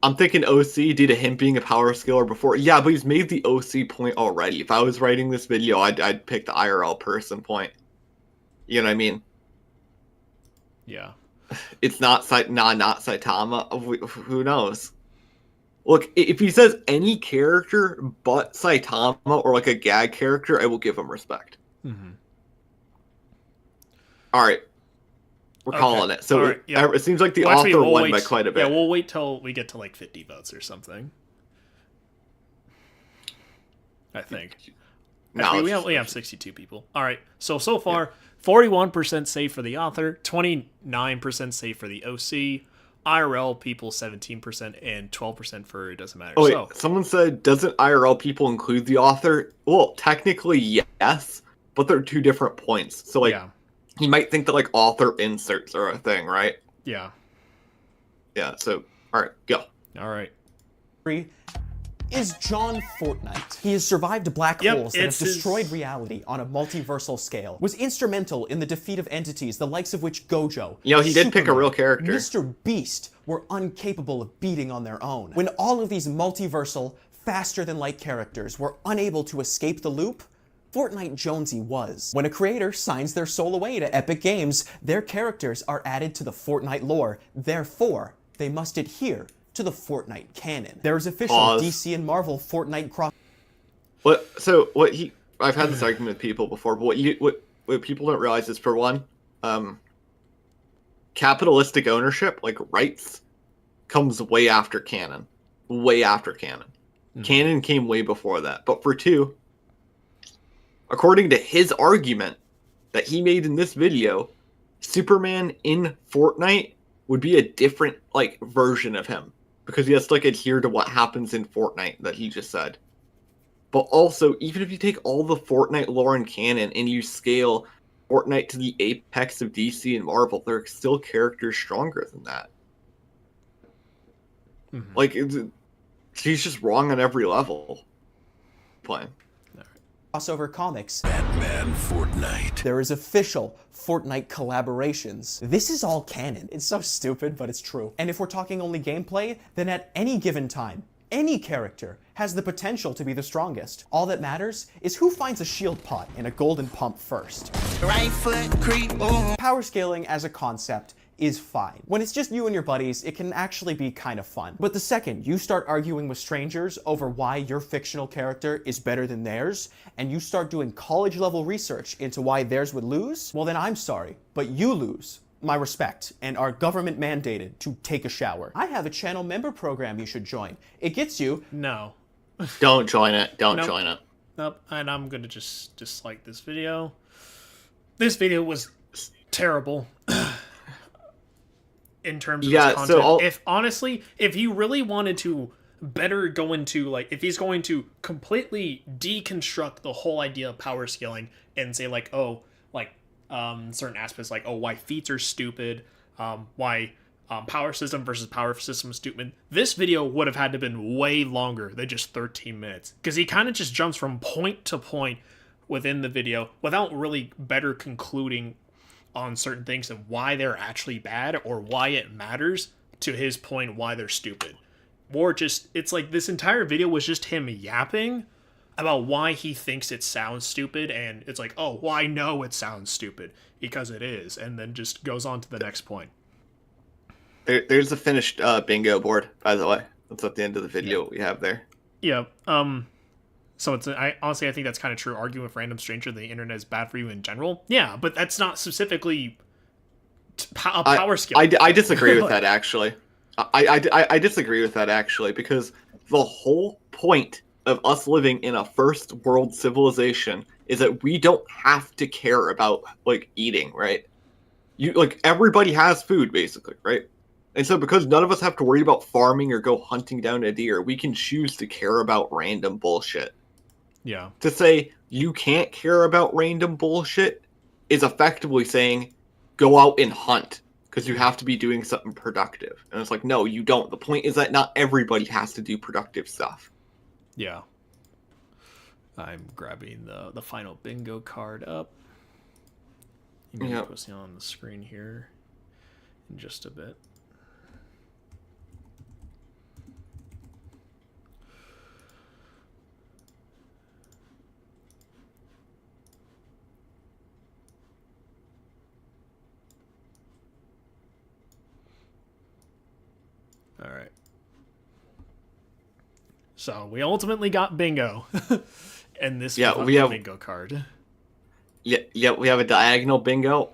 I'm thinking OC due to him being a power scaler before. Yeah, but he's made the OC point already. If I was writing this video, I'd pick the IRL person point. You know what I mean? Yeah. It's not not Saitama. Who knows? Look, if he says any character but Saitama or like a gag character, I will give him respect. Mm-hmm. All right. We're calling it. So right, yeah. it seems like the author won by quite a bit. Yeah, we'll wait till we get to like 50 votes or something. I think. No, we have 62 people. All right. So far, 41% safe for the author, 29% safe for the OC, IRL people 17%, and 12% for it doesn't matter. Oh, wait, someone said, doesn't IRL people include the author? Well, technically, yes, but they're two different points. So, like, you might think that, like, author inserts are a thing, right? Yeah. Yeah, so, all right, go. All right. Is John Fortnite. He has survived black holes that have destroyed reality on a multiversal scale, was instrumental in the defeat of entities the likes of which Gojo, he did pick a real character. Mr. Beast were incapable of beating on their own. When all of these multiversal, faster-than-light characters were unable to escape the loop, Fortnite Jonesy was. When a creator signs their soul away to Epic Games, their characters are added to the Fortnite lore, therefore, they must adhere to the Fortnite canon. There is official DC and Marvel Fortnite cross. I've had this argument with people before, but what people don't realize is, for one, capitalistic ownership, like rights, comes way after canon. Way after canon. Mm-hmm. Canon came way before that. But for two, according to his argument that he made in this video, Superman in Fortnite would be a different version of him, because he has to adhere to what happens in Fortnite that he just said. But also, even if you take all the Fortnite lore and canon and you scale Fortnite to the apex of DC and Marvel, there are still characters stronger than that. Mm-hmm. He's just wrong on every level. Playing. Crossover comics. Batman Fortnite. There is official Fortnite collaborations. This is all canon. It's so stupid, but it's true. And if we're talking only gameplay, then at any given time, any character has the potential to be the strongest. All that matters is who finds a shield pot and a golden pump first. Right foot creep. Power scaling as a concept is fine. When it's just you and your buddies, it can actually be kind of fun. But the second you start arguing with strangers over why your fictional character is better than theirs, and you start doing college-level research into why theirs would lose, well then I'm sorry, but you lose my respect and are government mandated to take a shower. I have a channel member program you should join. It gets you... No. Don't join it. Don't join it. Nope. And I'm gonna just dislike this video. This video was terrible. In terms of its content. If he really wanted to better go into, if he's going to completely deconstruct the whole idea of power scaling and say certain aspects why feats are stupid, why power system versus power system is stupid, this video would have had to have been way longer than just 13 minutes. Because he kind of just jumps from point to point within the video without really better concluding on certain things and why they're actually bad or why it matters to his point why they're stupid. Or just, it's like this entire video was just him yapping about why he thinks it sounds stupid, and it's like, oh, well, I know it sounds stupid because it is, and then just goes on to the next point. There's a finished bingo board, by the way. That's at the end of the video we have there. Yeah. So I think that's kind of true. Arguing with random stranger that the internet is bad for you in general. Yeah, but that's not specifically a power skill. I disagree with that, actually. I disagree with that, actually, because the whole point of us living in a first world civilization is that we don't have to care about eating, right? Everybody has food, basically, right? And so because none of us have to worry about farming or go hunting down a deer, we can choose to care about random bullshit. Yeah. To say you can't care about random bullshit is effectively saying go out and hunt because you have to be doing something productive. And it's like, no, you don't. The point is that not everybody has to do productive stuff. Yeah. I'm grabbing the final bingo card up. You can be posting on the screen here in just a bit. All right. So we ultimately got bingo, and this we have bingo card. Yeah, we have a diagonal bingo.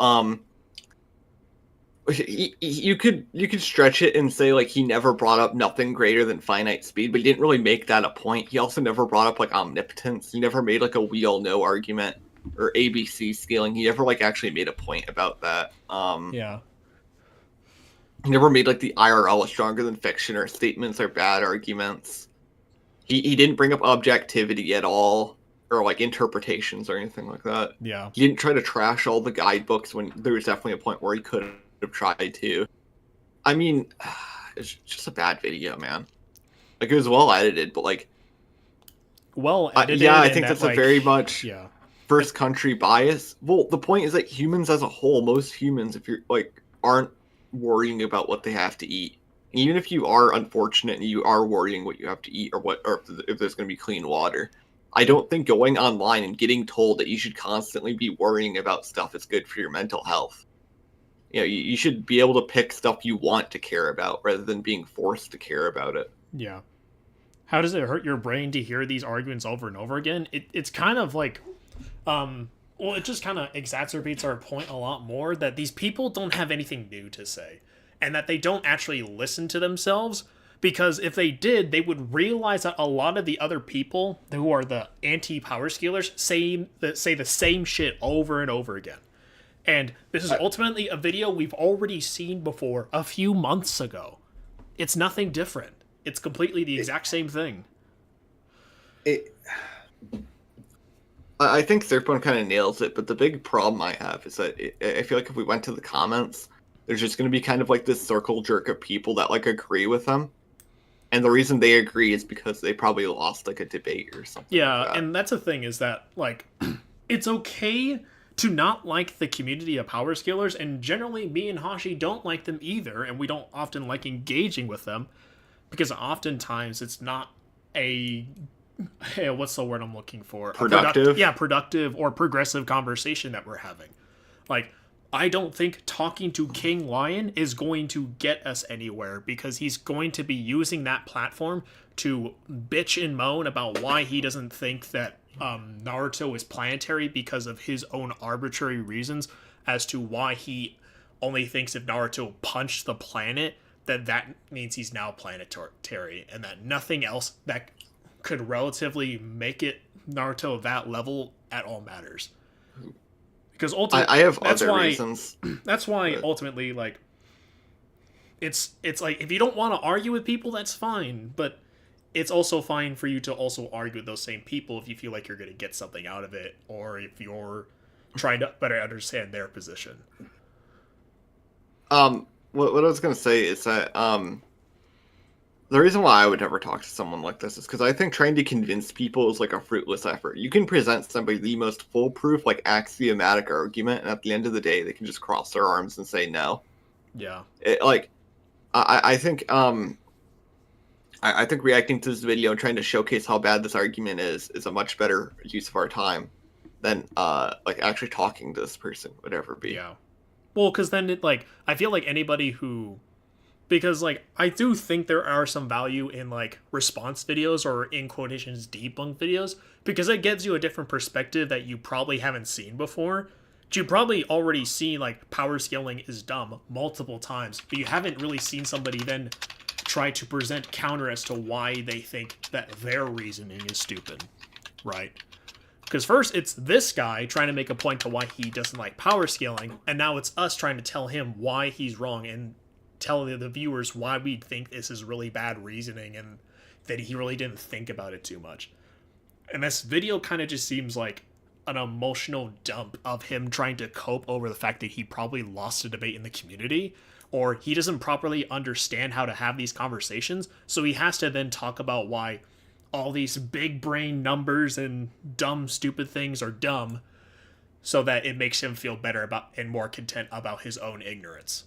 You could stretch it and say like he never brought up nothing greater than finite speed, but he didn't really make that a point. He also never brought up like omnipotence. He never made like a we all know argument or ABC scaling. He never like actually made a point about that. Yeah. He never made like the IRL is stronger than fiction or statements are bad arguments. He didn't bring up objectivity at all or like interpretations or anything like that. Yeah. He didn't try to trash all the guidebooks when there was definitely a point where he could have tried to. I mean, it's just a bad video, man. Like it was well edited, but like well edited. Yeah, I think that's like, a very much yeah. first country bias. Well, the point is that humans as a whole, most humans, if you're like, aren't worrying about what they have to eat. Even if you are unfortunate and you are worrying what you have to eat or if there's going to be clean water, I don't think going online and getting told that you should constantly be worrying about stuff is good for your mental health. You know, you should be able to pick stuff you want to care about rather than being forced to care about it. Yeah. How does it hurt your brain to hear these arguments over and over again? It's kind of like, well, it just kind of exacerbates our point a lot more that these people don't have anything new to say. And that they don't actually listen to themselves, because if they did, they would realize that a lot of the other people who are the anti-powerscalers say the same shit over and over again. And this is ultimately a video we've already seen before a few months ago. It's nothing different. It's completely the exact same thing. I think Surfbone kind of nails it, but the big problem I have is that I feel like if we went to the comments, there's just going to be kind of like this circle jerk of people that like agree with them. And the reason they agree is because they probably lost like a debate or something. Yeah, like that. and that's the thing is that like it's okay to not like the community of power scalers, and generally me and Hashi don't like them either, and we don't often like engaging with them because oftentimes it's not a what's the word I'm looking for? Productive? Productive or progressive conversation that we're having. Like, I don't think talking to King Lion is going to get us anywhere, because he's going to be using that platform to bitch and moan about why he doesn't think that Naruto is planetary because of his own arbitrary reasons as to why he only thinks if Naruto punched the planet that means he's now planetary, and that nothing else that could relatively make it Naruto that level at all matters. Because ultimately, I have other reasons. That's why ultimately, like, it's like if you don't want to argue with people, that's fine. But it's also fine for you to also argue with those same people if you feel like you're going to get something out of it, or if you're trying to better understand their position. What I was going to say is that the reason why I would never talk to someone like this is because I think trying to convince people is like a fruitless effort. You can present somebody the most foolproof, like axiomatic argument, and at the end of the day, they can just cross their arms and say no. Yeah. I think I think reacting to this video and trying to showcase how bad this argument is a much better use of our time than like actually talking to this person would ever be. Yeah. Well, because then I feel like anybody who. Because, like, I do think there are some value in, like, response videos or, in quotations, debunk videos, because it gives you a different perspective that you probably haven't seen before. You probably already seen, like, power scaling is dumb multiple times, but you haven't really seen somebody then try to present counter as to why they think that their reasoning is stupid, right? Because first, it's this guy trying to make a point to why he doesn't like power scaling, and now it's us trying to tell him why he's wrong and tell the viewers why we think this is really bad reasoning and that he really didn't think about it too much. And this video kind of just seems like an emotional dump of him trying to cope over the fact that he probably lost a debate in the community, or he doesn't properly understand how to have these conversations, so he has to then talk about why all these big brain numbers and dumb stupid things are dumb, so that it makes him feel better about and more content about his own ignorance.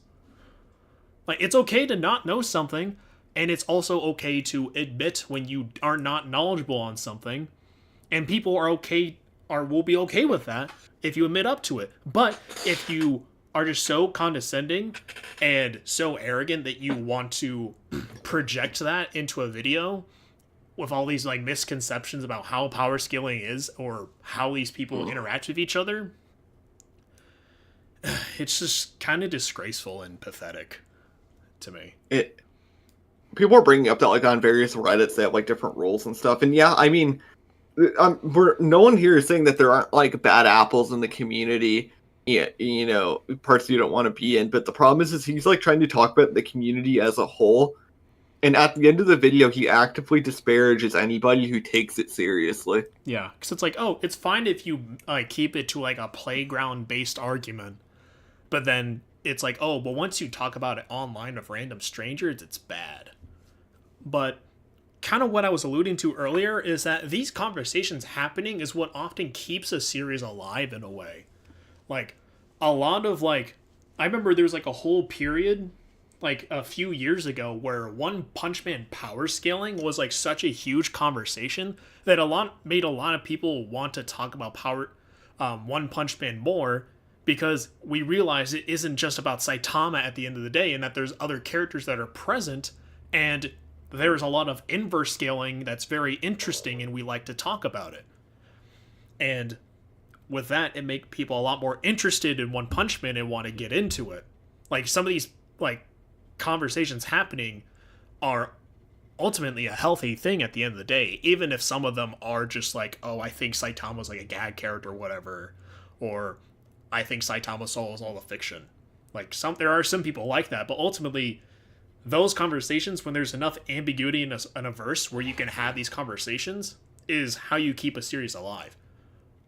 Like, it's okay to not know something, and it's also okay to admit when you are not knowledgeable on something, and people will be okay with that if you admit up to it. But if you are just so condescending and so arrogant that you want to project that into a video with all these like misconceptions about how power scaling is or how these people interact with each other. It's just kind of disgraceful and pathetic to me. People are bringing up that like on various Reddits they have like different rules and stuff, and yeah, I mean, no one here is saying that there aren't like bad apples in the community. Yeah, you know, parts you don't want to be in, but the problem is he's like trying to talk about the community as a whole, and at the end of the video, he actively disparages anybody who takes it seriously. Yeah, because it's like, oh, it's fine if you keep it to like a playground-based argument, but then it's like, oh, but once you talk about it online with random strangers, it's bad. But kind of what I was alluding to earlier is that these conversations happening is what often keeps a series alive in a way. Like, a lot of, like, I remember there was, like, a whole period, like, a few years ago where One Punch Man power scaling was, like, such a huge conversation that made a lot of people want to talk about One Punch Man more because we realized it isn't just about Saitama at the end of the day and that there's other characters that are present, and there's a lot of inverse scaling that's very interesting and we like to talk about it. And with that, it make people a lot more interested in One Punch Man and want to get into it. Like, some of these, like, conversations happening are ultimately a healthy thing at the end of the day, even if some of them are just like, oh, I think Saitama's like a gag character or whatever, or I think Saitama's soul is all the fiction. Like, there are some people like that, but ultimately, those conversations, when there's enough ambiguity in a verse where you can have these conversations, is how you keep a series alive.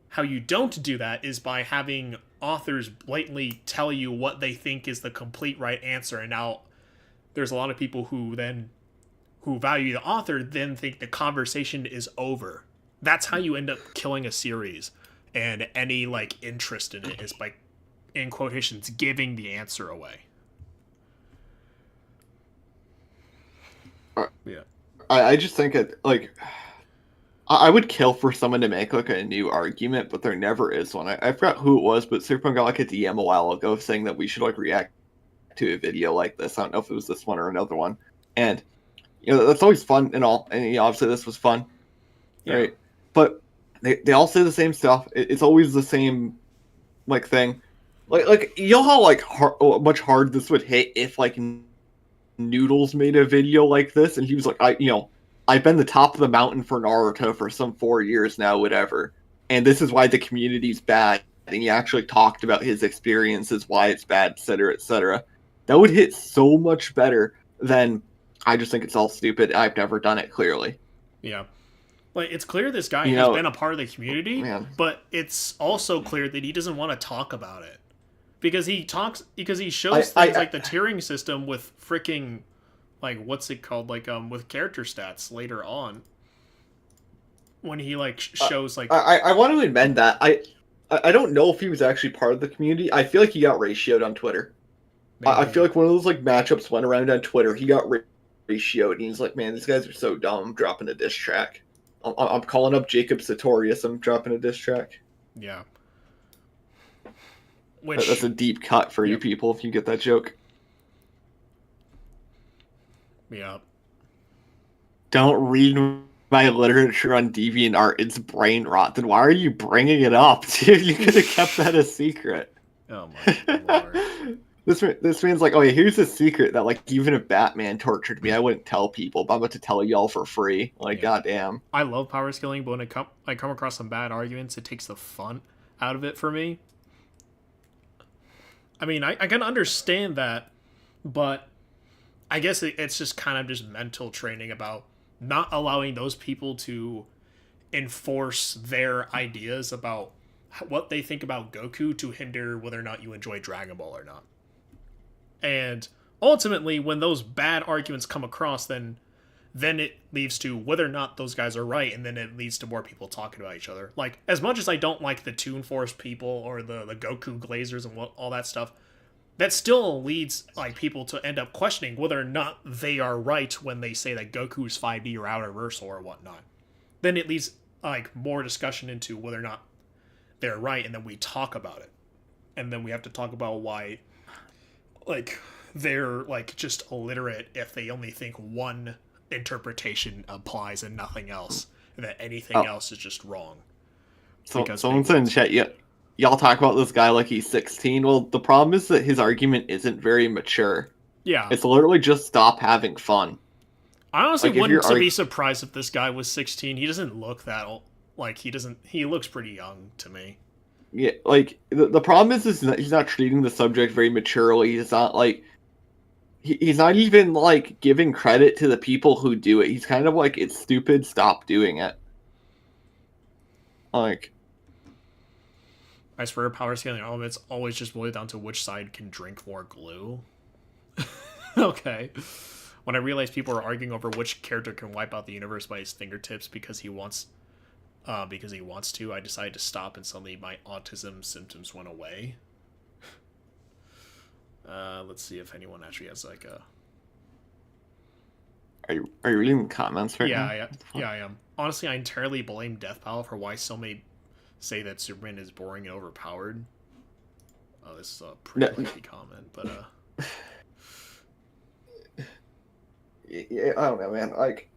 How you don't do that is by having authors blatantly tell you what they think is the complete right answer, and now there's a lot of people who value the author then think the conversation is over. That's how you end up killing a series, and any like interest in it is by, in quotations, giving the answer away. Yeah, I just think I would kill for someone to make like a new argument, but there never is one. I forgot who it was, but Surfbone got like a DM a while ago saying that we should like react to a video like this. I don't know if it was this one or another one. And you know, that's always fun and all. And you know, obviously this was fun, right? But they all say the same stuff. It's always the same like thing. Like you know how like much hard this would hit if like Noodles made a video like this, and he was like, I've been the top of the mountain for Naruto for some 4 years now, whatever. And this is why the community's bad. And he actually talked about his experiences, why it's bad, etc., etc. That would hit so much better than I just think it's all stupid. I've never done it, clearly. Yeah. Like, it's clear this guy has been a part of the community, but it's also clear that he doesn't want to talk about it. Because he shows things like the tiering system with freaking, like, what's it called? Like, with character stats later on. When he, like, shows, like... I want to amend that. I don't know if he was actually part of the community. I feel like he got ratioed on Twitter. I feel like one of those, like, matchups went around on Twitter. He got ratioed, and he's like, man, these guys are so dumb. I'm dropping a diss track. I'm calling up Jacob Sartorius. I'm dropping a diss track. Yeah. That's a deep cut for you people if you get that joke. Yeah. Don't read my literature on DeviantArt. It's brain rot. Then why are you bringing it up, dude? You could have kept that a secret. Oh my lord. This man's like, oh yeah, here's a secret that like even if Batman tortured me, I wouldn't tell people, but I'm about to tell y'all for free. Like, goddamn. I love power scaling, but when I come across some bad arguments, it takes the fun out of it for me. I mean, I can understand that, but I guess it's just kind of just mental training about not allowing those people to enforce their ideas about what they think about Goku to hinder whether or not you enjoy Dragon Ball or not. And ultimately, when those bad arguments come across, then it leads to whether or not those guys are right, and then it leads to more people talking about each other. Like, as much as I don't like the Toon Force people or the Goku Glazers and all that stuff, that still leads like people to end up questioning whether or not they are right when they say that Goku's 5D or outer reversal or whatnot. Then it leads like more discussion into whether or not they're right, and then we talk about it. and then we have to talk about why, like, they're, like, just illiterate if they only think one interpretation applies and nothing else, and that anything else is just wrong. So, someone said in chat, y'all talk about this guy like he's 16. Well, the problem is that his argument isn't very mature. Yeah. It's literally just stop having fun. I honestly wouldn't be surprised if this guy was 16. He doesn't look that old. Like, he looks pretty young to me. Yeah, like, the problem is he's not treating the subject very maturely. He's not, like, he's not even, like, giving credit to the people who do it. He's kind of like, it's stupid, stop doing it. Like, I swear power scaling elements always just boil down to which side can drink more glue. Okay. When I realized people are arguing over which character can wipe out the universe by his fingertips because he wants to, I decided to stop, and suddenly my autism symptoms went away. Let's see if anyone actually has like a... Are you reading comments right now? Yeah, I am. Honestly, I entirely blame Deathpile for why so many say that Superman is boring and overpowered. Oh, this is a pretty lengthy comment, but yeah, I don't know, man. Like,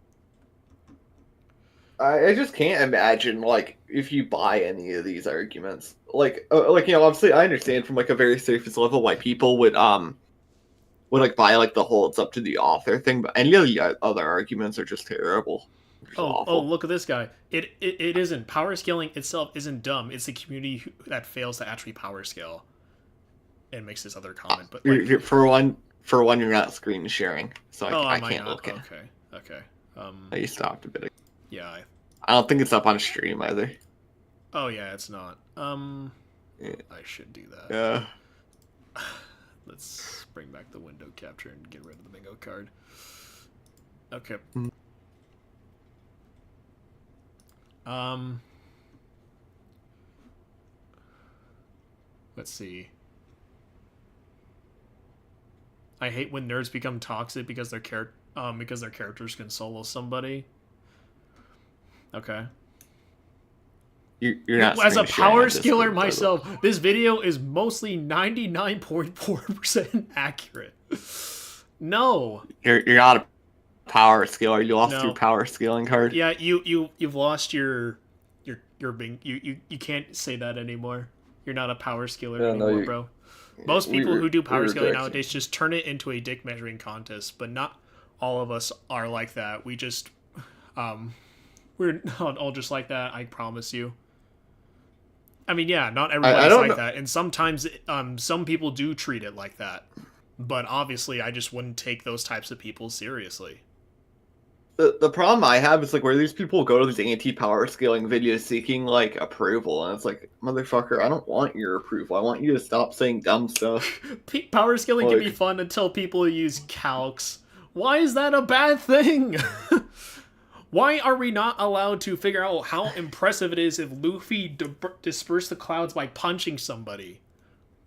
I just can't imagine, like, if you buy any of these arguments. Like, obviously, I understand from, like, a very surface level why people would like, buy, like, the whole it's up to the author thing, but any of the other arguments are just terrible. Oh, look at this guy. It isn't. Power scaling itself isn't dumb. It's the community that fails to actually power scale. And makes this other comment, but like, for one, you're not screen sharing, so I can't look at. Okay. You stopped a bit. Yeah. I don't think it's up on stream either. Oh yeah, it's not. I should do that. Yeah. Let's bring back the window capture and get rid of the bingo card. Okay. Let's see. I hate when nerds become toxic because their characters can solo somebody. Okay. You're not. As a power skiller myself, this video is mostly 99.4% accurate. No. You're not a power scaler. You lost your power scaling card. Yeah, you've lost your being you can't say that anymore. You're not a power skiller anymore, bro. Most people who do power scaling nowadays just turn it into a dick measuring contest, but not all of us are like that. We just we're not all just like that, I promise you. I mean, yeah, not everybody's like that, and sometimes some people do treat it like that. But obviously, I just wouldn't take those types of people seriously. The problem I have is, like, where these people go to these anti-power scaling videos seeking, like, approval, and it's like, motherfucker, I don't want your approval. I want you to stop saying dumb stuff. Power scaling can be fun until people use calcs. Why is that a bad thing? Why are we not allowed to figure out how impressive it is if Luffy dispersed the clouds by punching somebody?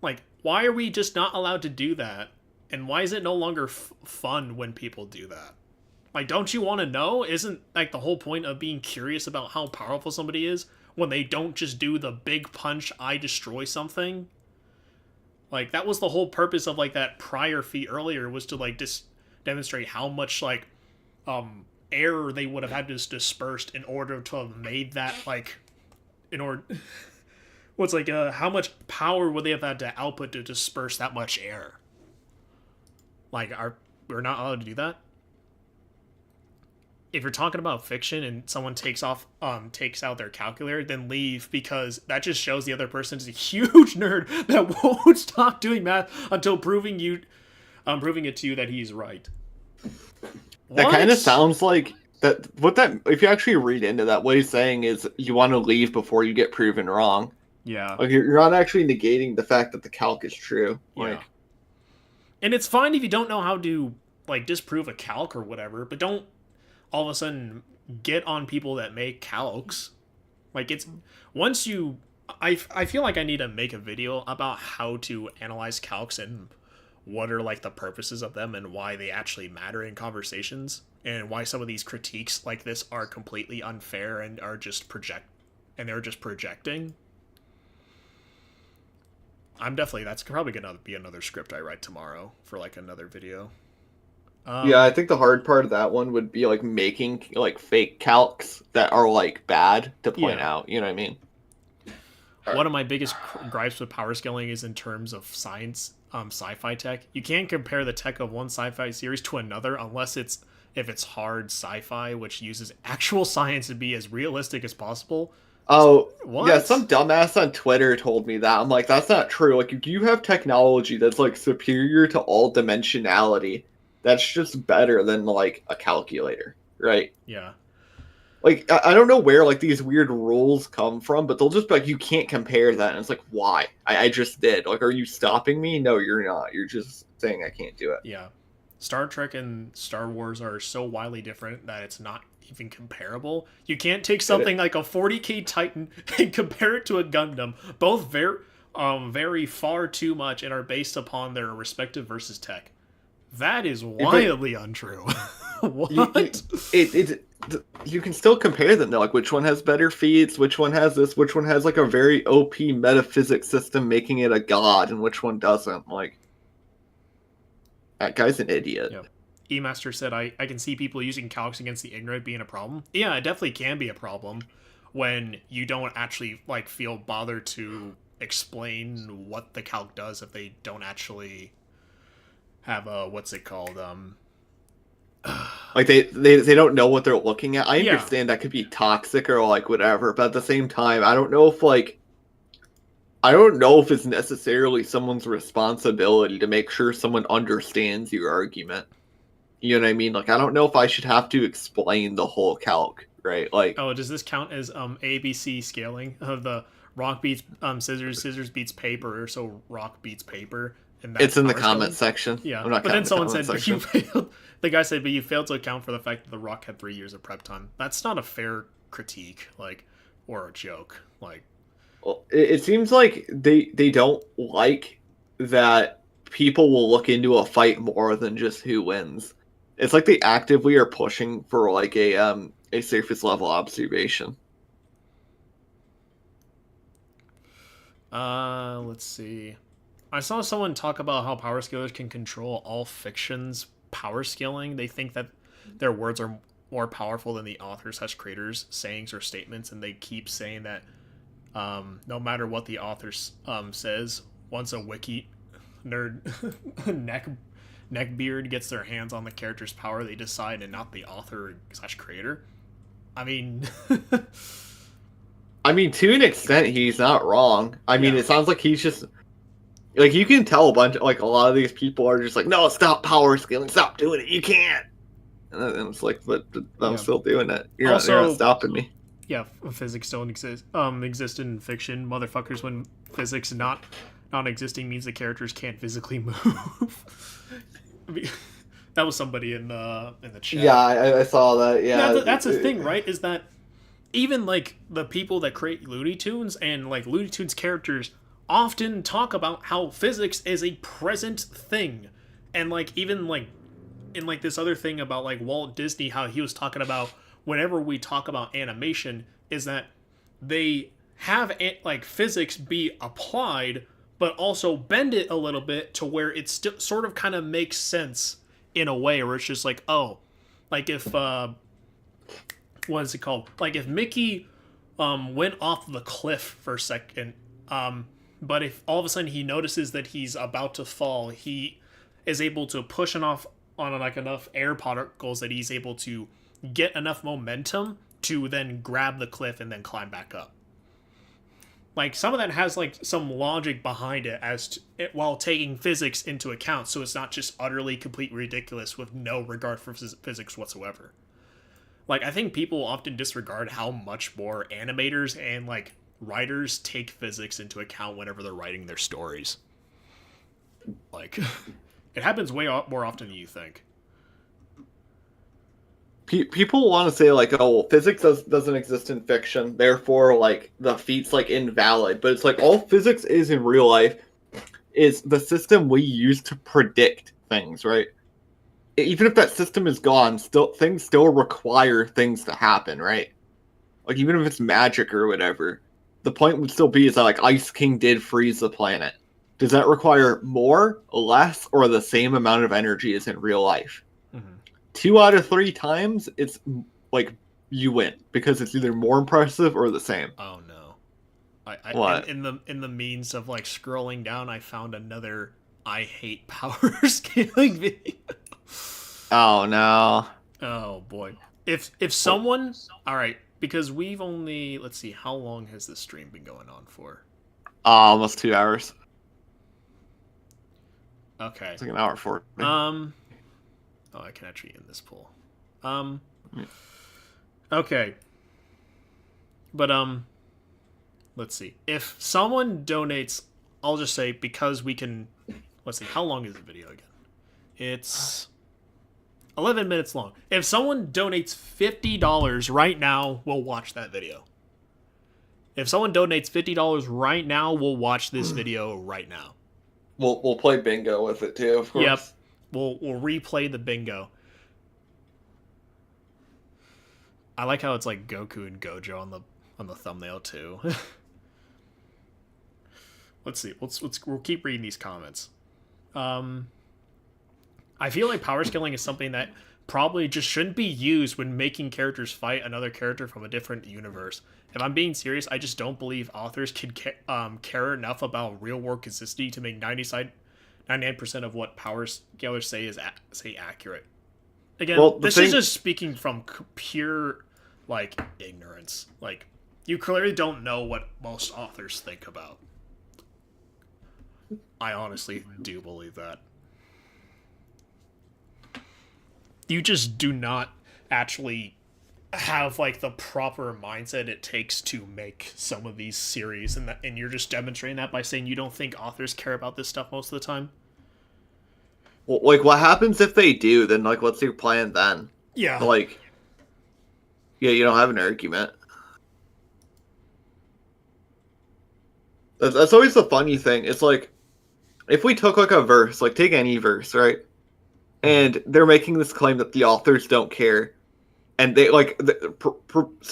Like, why are we just not allowed to do that? And why is it no longer fun when people do that? Like, don't you want to know? Isn't, like, the whole point of being curious about how powerful somebody is when they don't just do the big punch, I destroy something? Like, that was the whole purpose of, like, that prior feat earlier, was to, like, demonstrate how much, like, air they would have had to dispersed in order to have made that, like, in order... What's, like, how much power would they have had to output to disperse that much air? Like, we're not allowed to do that? If you're talking about fiction and someone takes out their calculator, then leave, because that just shows the other person is a huge nerd that won't stop doing math until proving it to you that he's right. That kind of sounds like that. If you actually read into that, what he's saying is you want to leave before you get proven wrong. Yeah. Like, you're not actually negating the fact that the calc is true. Yeah. And it's fine if you don't know how to, like, disprove a calc or whatever, but don't all of a sudden get on people that make calcs. Like, it's once you I feel like I need to make a video about how to analyze calcs and what are, like, the purposes of them and why they actually matter in conversations, and why some of these critiques like this are completely unfair and they're just projecting. That's probably gonna be another script I write tomorrow for like another video. Yeah, I think the hard part of that one would be like making like fake calcs that are like bad to point out. You know what I mean? One of my biggest gripes with power scaling is in terms of science, sci-fi tech. You can't compare the tech of one sci-fi series to another unless if it's hard sci-fi, which uses actual science to be as realistic as possible. Oh, what? Yeah, some dumbass on Twitter told me that. I'm like, that's not true. Like, if you have technology that's like superior to all dimensionality, that's just better than like a calculator, right? Yeah. Like, I don't know where like these weird rules come from, but they'll just be like, you can't compare that. And it's like, why? I just did. Like, are you stopping me? No, you're not. You're just saying I can't do it. Yeah. Star Trek and Star Wars are so wildly different that it's not even comparable. You can't take something like a 40K Titan and compare it to a Gundam. Both vary far too much and are based upon their respective versus tech. That is wildly untrue. What? You can still compare them though, like which one has better feats, which one has this, which one has like a very OP metaphysics system making it a god, and which one doesn't. Like, that guy's an idiot. Yep. E-Master said, I can see people using calcs against the ignorant being a problem. Yeah, it definitely can be a problem when you don't actually like feel bothered to explain what the calc does if they don't actually have a what's it called like they don't know what they're looking at. I understand that could be toxic or like whatever, but at the same time, I don't know if it's necessarily someone's responsibility to make sure someone understands your argument. You know what I mean? Like, I don't know if I should have to explain the whole calc, right? Like, oh, does this count as ABC scaling of the rock beats scissors, scissors beats paper, so rock beats paper? And it's in the comment section. Yeah, but then someone said, but you failed. The guy said, but you failed to account for the fact that the rock had 3 years of prep time. That's not a fair critique, like, or a joke. Like, well, it seems like they don't like that people will look into a fight more than just who wins. It's like they actively are pushing for like a surface level observation. Let's see. I saw someone talk about how power scalers can control all fiction's power scaling. They think that their words are more powerful than the authors / creators' sayings or statements, and they keep saying that no matter what the author says, once a wiki nerd neckbeard gets their hands on the character's power, they decide, and not the author / creator. I mean, to an extent, he's not wrong. I mean, it sounds like he's just like, you can tell a lot of these people are just like, no, stop power scaling, stop doing it, you can't. And it's like, but I'm still doing it. You're not stopping me. Yeah, physics don't exist in fiction, motherfuckers. When physics not existing means the characters can't physically move. I mean, that was somebody in the chat. Yeah, I saw that. Yeah, that's the thing, right? Is that even like the people that create Looney Tunes and like Looney Tunes characters often talk about how physics is a present thing, and like even like in like this other thing about like Walt Disney, how he was talking about whenever we talk about animation is that they have like physics be applied, but also bend it a little bit to where it still sort of kind of makes sense in a way where it's just like, oh, like if what is it called? Like if Mickey went off the cliff for a second, but if all of a sudden he notices that he's about to fall, he is able to push enough on like enough air particles that he's able to get enough momentum to then grab the cliff and then climb back up. Like some of that has like some logic behind it while taking physics into account, so it's not just utterly complete ridiculous with no regard for physics whatsoever. Like I think people often disregard how much more animators and like writers take physics into account whenever they're writing their stories. Like it happens way more often than you think. People want to say like, oh, well, physics doesn't exist in fiction, therefore like the feat's like invalid. But it's like all physics is in real life is the system we use to predict things, right? Even if that system is gone, things still require things to happen, right? Like even if it's magic or whatever, the point would still be is that like Ice King did freeze the planet. does that require more, less, or the same amount of energy as in real life? 2 out of 3 times, it's like you win because it's either more impressive or the same. Oh no! What? In the means of like scrolling down, I found another I hate power scaling video. Oh no! Oh boy! If someone, all right, because we've only, let's see, how long has this stream been going on for? Almost 2 hours. Okay. It's like an hour 40. Oh, I can actually end this poll. Okay. But let's see. If someone donates, I'll just say because we can. Let's see. How long is the video again? It's 11 minutes long. If someone donates $50 right now, we'll watch that video. If someone donates $50 right now, we'll watch this video right now. We'll play bingo with it too, of course. Yep. We'll replay the bingo. I like how it's like Goku and Gojo on the thumbnail too. Let's see. We'll keep reading these comments. I feel like power scaling is something that probably just shouldn't be used when making characters fight another character from a different universe. If I'm being serious, I just don't believe authors can care enough about real-world consistency to make 99% of what power scalers say is accurate. Again, this is just speaking from pure, like, ignorance. Like, you clearly don't know what most authors think about. I honestly do believe that. You just do not actually have like the proper mindset it takes to make some of these series, and you're just demonstrating that by saying you don't think authors care about this stuff most of the time. Well, like, what happens if they do? Then, like, what's your plan then? Yeah. Like, yeah, you don't have an argument. That's always the funny thing. It's like, if we took like a verse, like take any verse, right? And they're making this claim that the authors don't care. And they, like,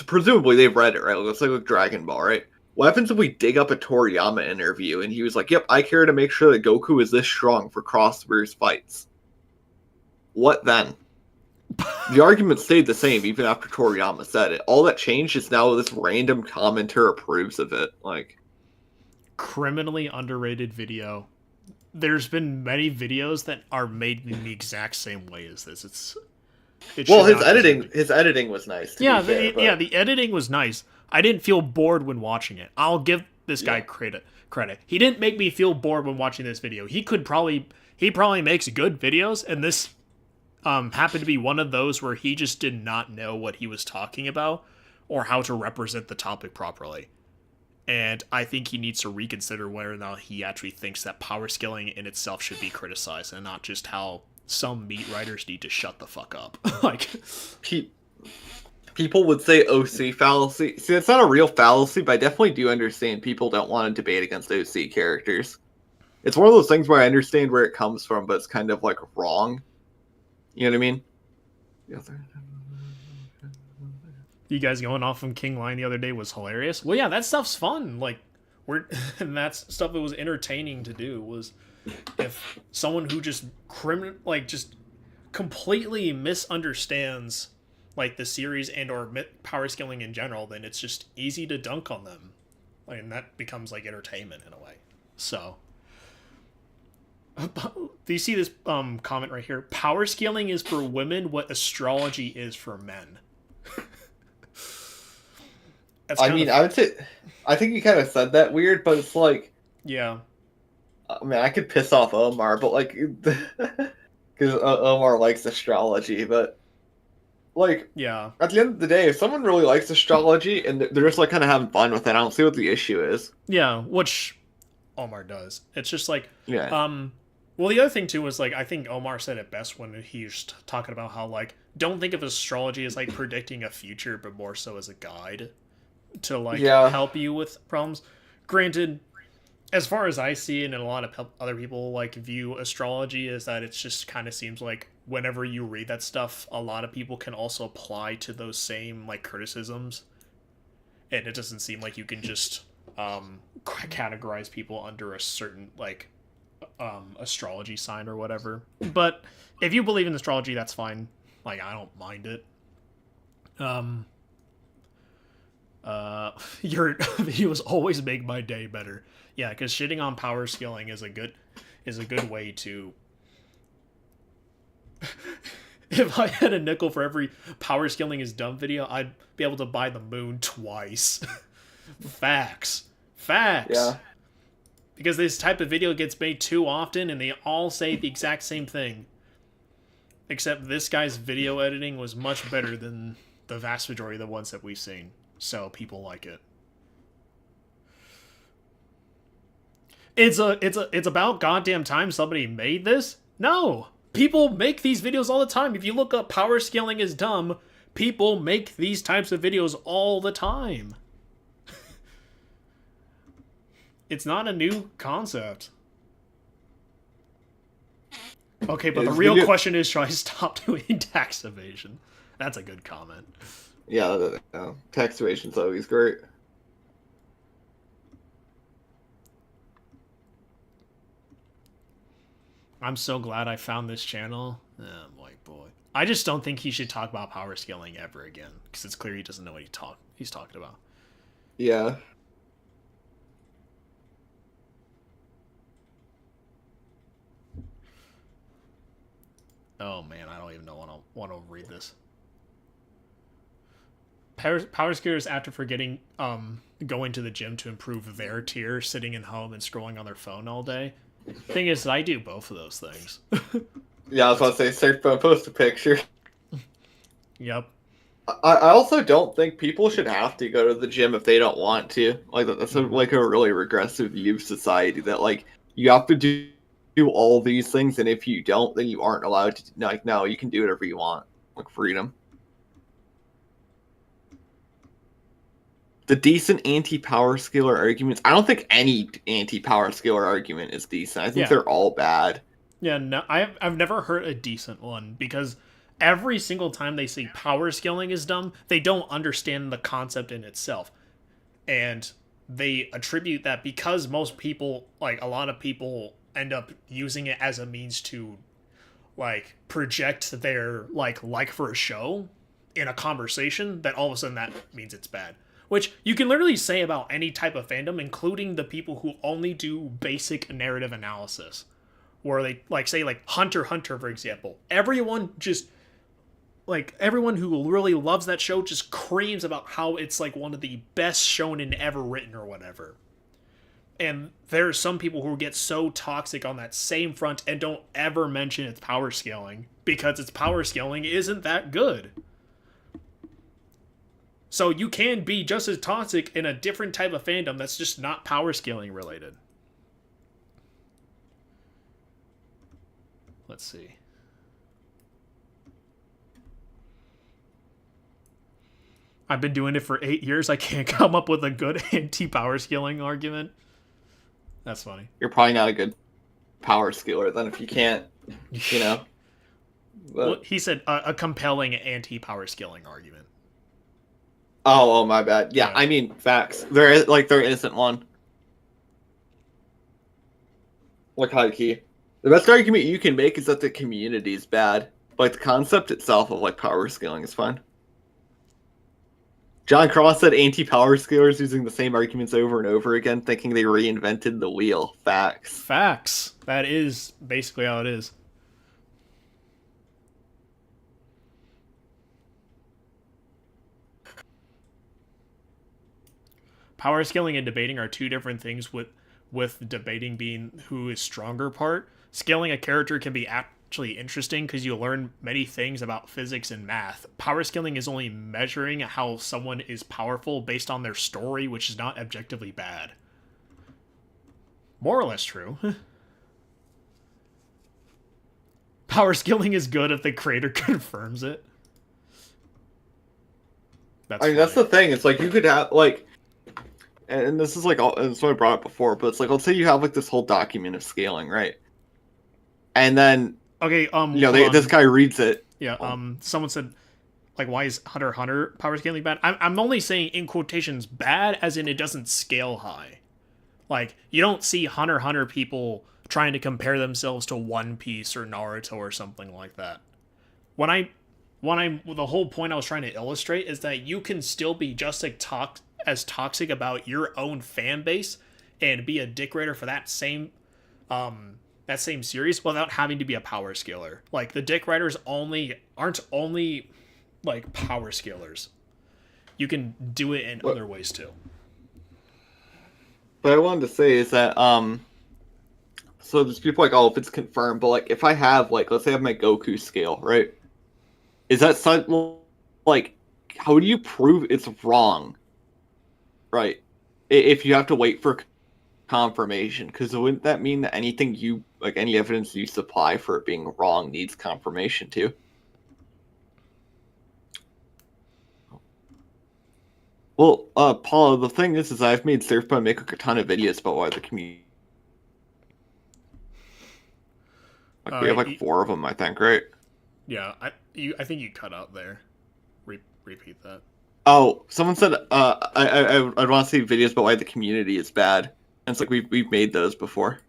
presumably they've read it, right? Let's like Dragon Ball, right? What happens if we dig up a Toriyama interview and he was like, yep, I care to make sure that Goku is this strong for crossverse fights. What then? The argument stayed the same even after Toriyama said it. All that changed is now this random commenter approves of it. Like, criminally underrated video. There's been many videos that are made in the exact same way as this. Well, his editing was nice. Yeah, the editing was nice. I didn't feel bored when watching it. I'll give this guy credit. He didn't make me feel bored when watching this video. He probably makes good videos, and this happened to be one of those where he just did not know what he was talking about or how to represent the topic properly. And I think he needs to reconsider whether or not he actually thinks that power scaling in itself should be criticized, and not just how some meat writers need to shut the fuck up. Like, people would say OC fallacy. See, it's not a real fallacy, but I definitely do understand people don't want to debate against OC characters. It's one of those things where I understand where it comes from, but it's kind of like wrong. You know what I mean? You guys going off from King Lion the other day was hilarious. Well, yeah, that stuff's fun. Like, and that's stuff that was entertaining to do. Was if someone who just just completely misunderstands like the series and or power scaling in general, then it's just easy to dunk on them, and that becomes like entertainment in a way. So, do you see this comment right here? Power scaling is for women what astrology is for men. I mean, I would say, I think you kind of said that weird, but it's like, yeah. I mean, I could piss off Omar, but like, because Omar likes astrology, but like, yeah. At the end of the day, if someone really likes astrology and they're just like kind of having fun with it, I don't see what the issue is. Yeah, which Omar does. It's just like, yeah. Well, the other thing too was like, I think Omar said it best when he was talking about how like, don't think of astrology as like predicting a future, but more so as a guide to like help you with problems. Granted, as far as I see it, and a lot of other people like view astrology, is that it just kind of seems like whenever you read that stuff, a lot of people can also apply to those same like criticisms, and it doesn't seem like you can just categorize people under a certain like astrology sign or whatever. But if you believe in astrology, that's fine. Like, I don't mind it. Your videos always make my day better. Yeah, because shitting on power scaling is a good way to. If I had a nickel for every power scaling is dumb video, I'd be able to buy the moon twice. Facts. Yeah. Because this type of video gets made too often, and they all say the exact same thing. Except this guy's video editing was much better than the vast majority of the ones that we've seen. So people like it. It's about goddamn time somebody made this? No! People make these videos all the time. If you look up power scaling is dumb, people make these types of videos all the time. It's not a new concept. Okay, but the real question is, should I stop doing tax evasion? That's a good comment. Yeah, tax evasion's always great. I'm so glad I found this channel. Oh, boy. I just don't think he should talk about power scaling ever again, because it's clear he doesn't know what he's talking about. Yeah. Oh man, I don't even want to read this. Power scalers, after forgetting going to the gym to improve their tier, sitting at home and scrolling on their phone all day. Thing is, I do both of those things. Yeah, I was about to say, Surfbone, post a picture. Yep. I also don't think people should have to go to the gym if they don't want to. Like, that's like a really regressive view of society, that like you have to do all these things, and if you don't, then you aren't allowed to. Like, no, you can do whatever you want. Like, freedom. The decent anti-power scaler arguments. I don't think any anti-power scaler argument is decent. I think they're all bad. Yeah, no, I've never heard a decent one, because every single time they say power scaling is dumb, they don't understand the concept in itself. And they attribute that because most people, like a lot of people, end up using it as a means to like project their like for a show in a conversation, that all of a sudden that means it's bad. Which you can literally say about any type of fandom, including the people who only do basic narrative analysis. Where they, like, say, like, Hunter x Hunter, for example. Everyone who really loves that show just screams about how it's, like, one of the best shonen ever written or whatever. And there are some people who get so toxic on that same front and don't ever mention its power scaling, because its power scaling isn't that good. So you can be just as toxic in a different type of fandom that's just not power scaling related. Let's see. I've been doing it for 8 years. I can't come up with a good anti-power scaling argument. That's funny. You're probably not a good power scaler then if you can't, you know. But... Well, he said a compelling anti-power scaling argument. Oh, my bad. Yeah, I mean, facts. There isn't one. Like, high key. The best argument you can make is that the community is bad. Like, the concept itself of, like, power scaling is fine. John Cross said anti-power scalers using the same arguments over and over again, thinking they reinvented the wheel. Facts. Facts. That is basically how it is. Power scaling and debating are two different things, with debating being who is stronger part. Scaling a character can be actually interesting because you learn many things about physics and math. Power scaling is only measuring how someone is powerful based on their story, which is not objectively bad. More or less true. Power scaling is good if the creator confirms it. That's the thing. It's like you could have, like... And this is like, that's what I brought up before, but it's like, let's say you have like this whole document of scaling, right? And then, okay, this guy reads it. Yeah, someone said, like, why is Hunter x Hunter power scaling bad? I'm only saying in quotations bad, as in it doesn't scale high. Like, you don't see Hunter x Hunter people trying to compare themselves to One Piece or Naruto or something like that. The whole point I was trying to illustrate is that you can still be just as toxic about your own fan base and be a dick raider for that same series without having to be a power scaler. Like, the dick riders aren't only like power scalers. You can do it in other ways too. What I wanted to say is that so there's people like, oh, if it's confirmed, but like if I have, like, let's say I have my Goku scale, right? Is that something like, how do you prove it's wrong? Right. If you have to wait for confirmation, because wouldn't that mean that anything you, like, any evidence you supply for it being wrong needs confirmation too? Well, Paula, the thing is I've made Surfbone make a ton of videos about why the community. Like, we have like 4 of them, I think, right? Yeah, I think you cut out there. Repeat that. Oh, someone said I'd want to see videos about why the community is bad. And it's like we've made those before.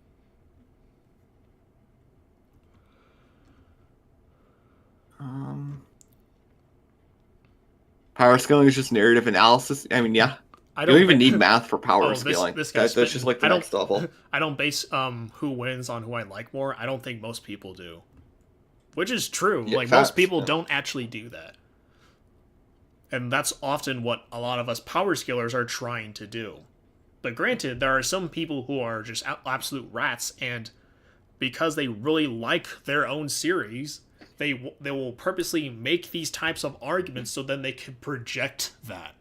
Power scaling is just narrative analysis. I mean, yeah. You don't even need math for power scaling. That's just like the next level. I don't base who wins on who I like more. I don't think most people do. Which is true. Yeah, like, most people don't actually do that. And that's often what a lot of us power scalers are trying to do. But granted, there are some people who are just absolute rats, and because they really like their own series, they will purposely make these types of arguments so then they can project that.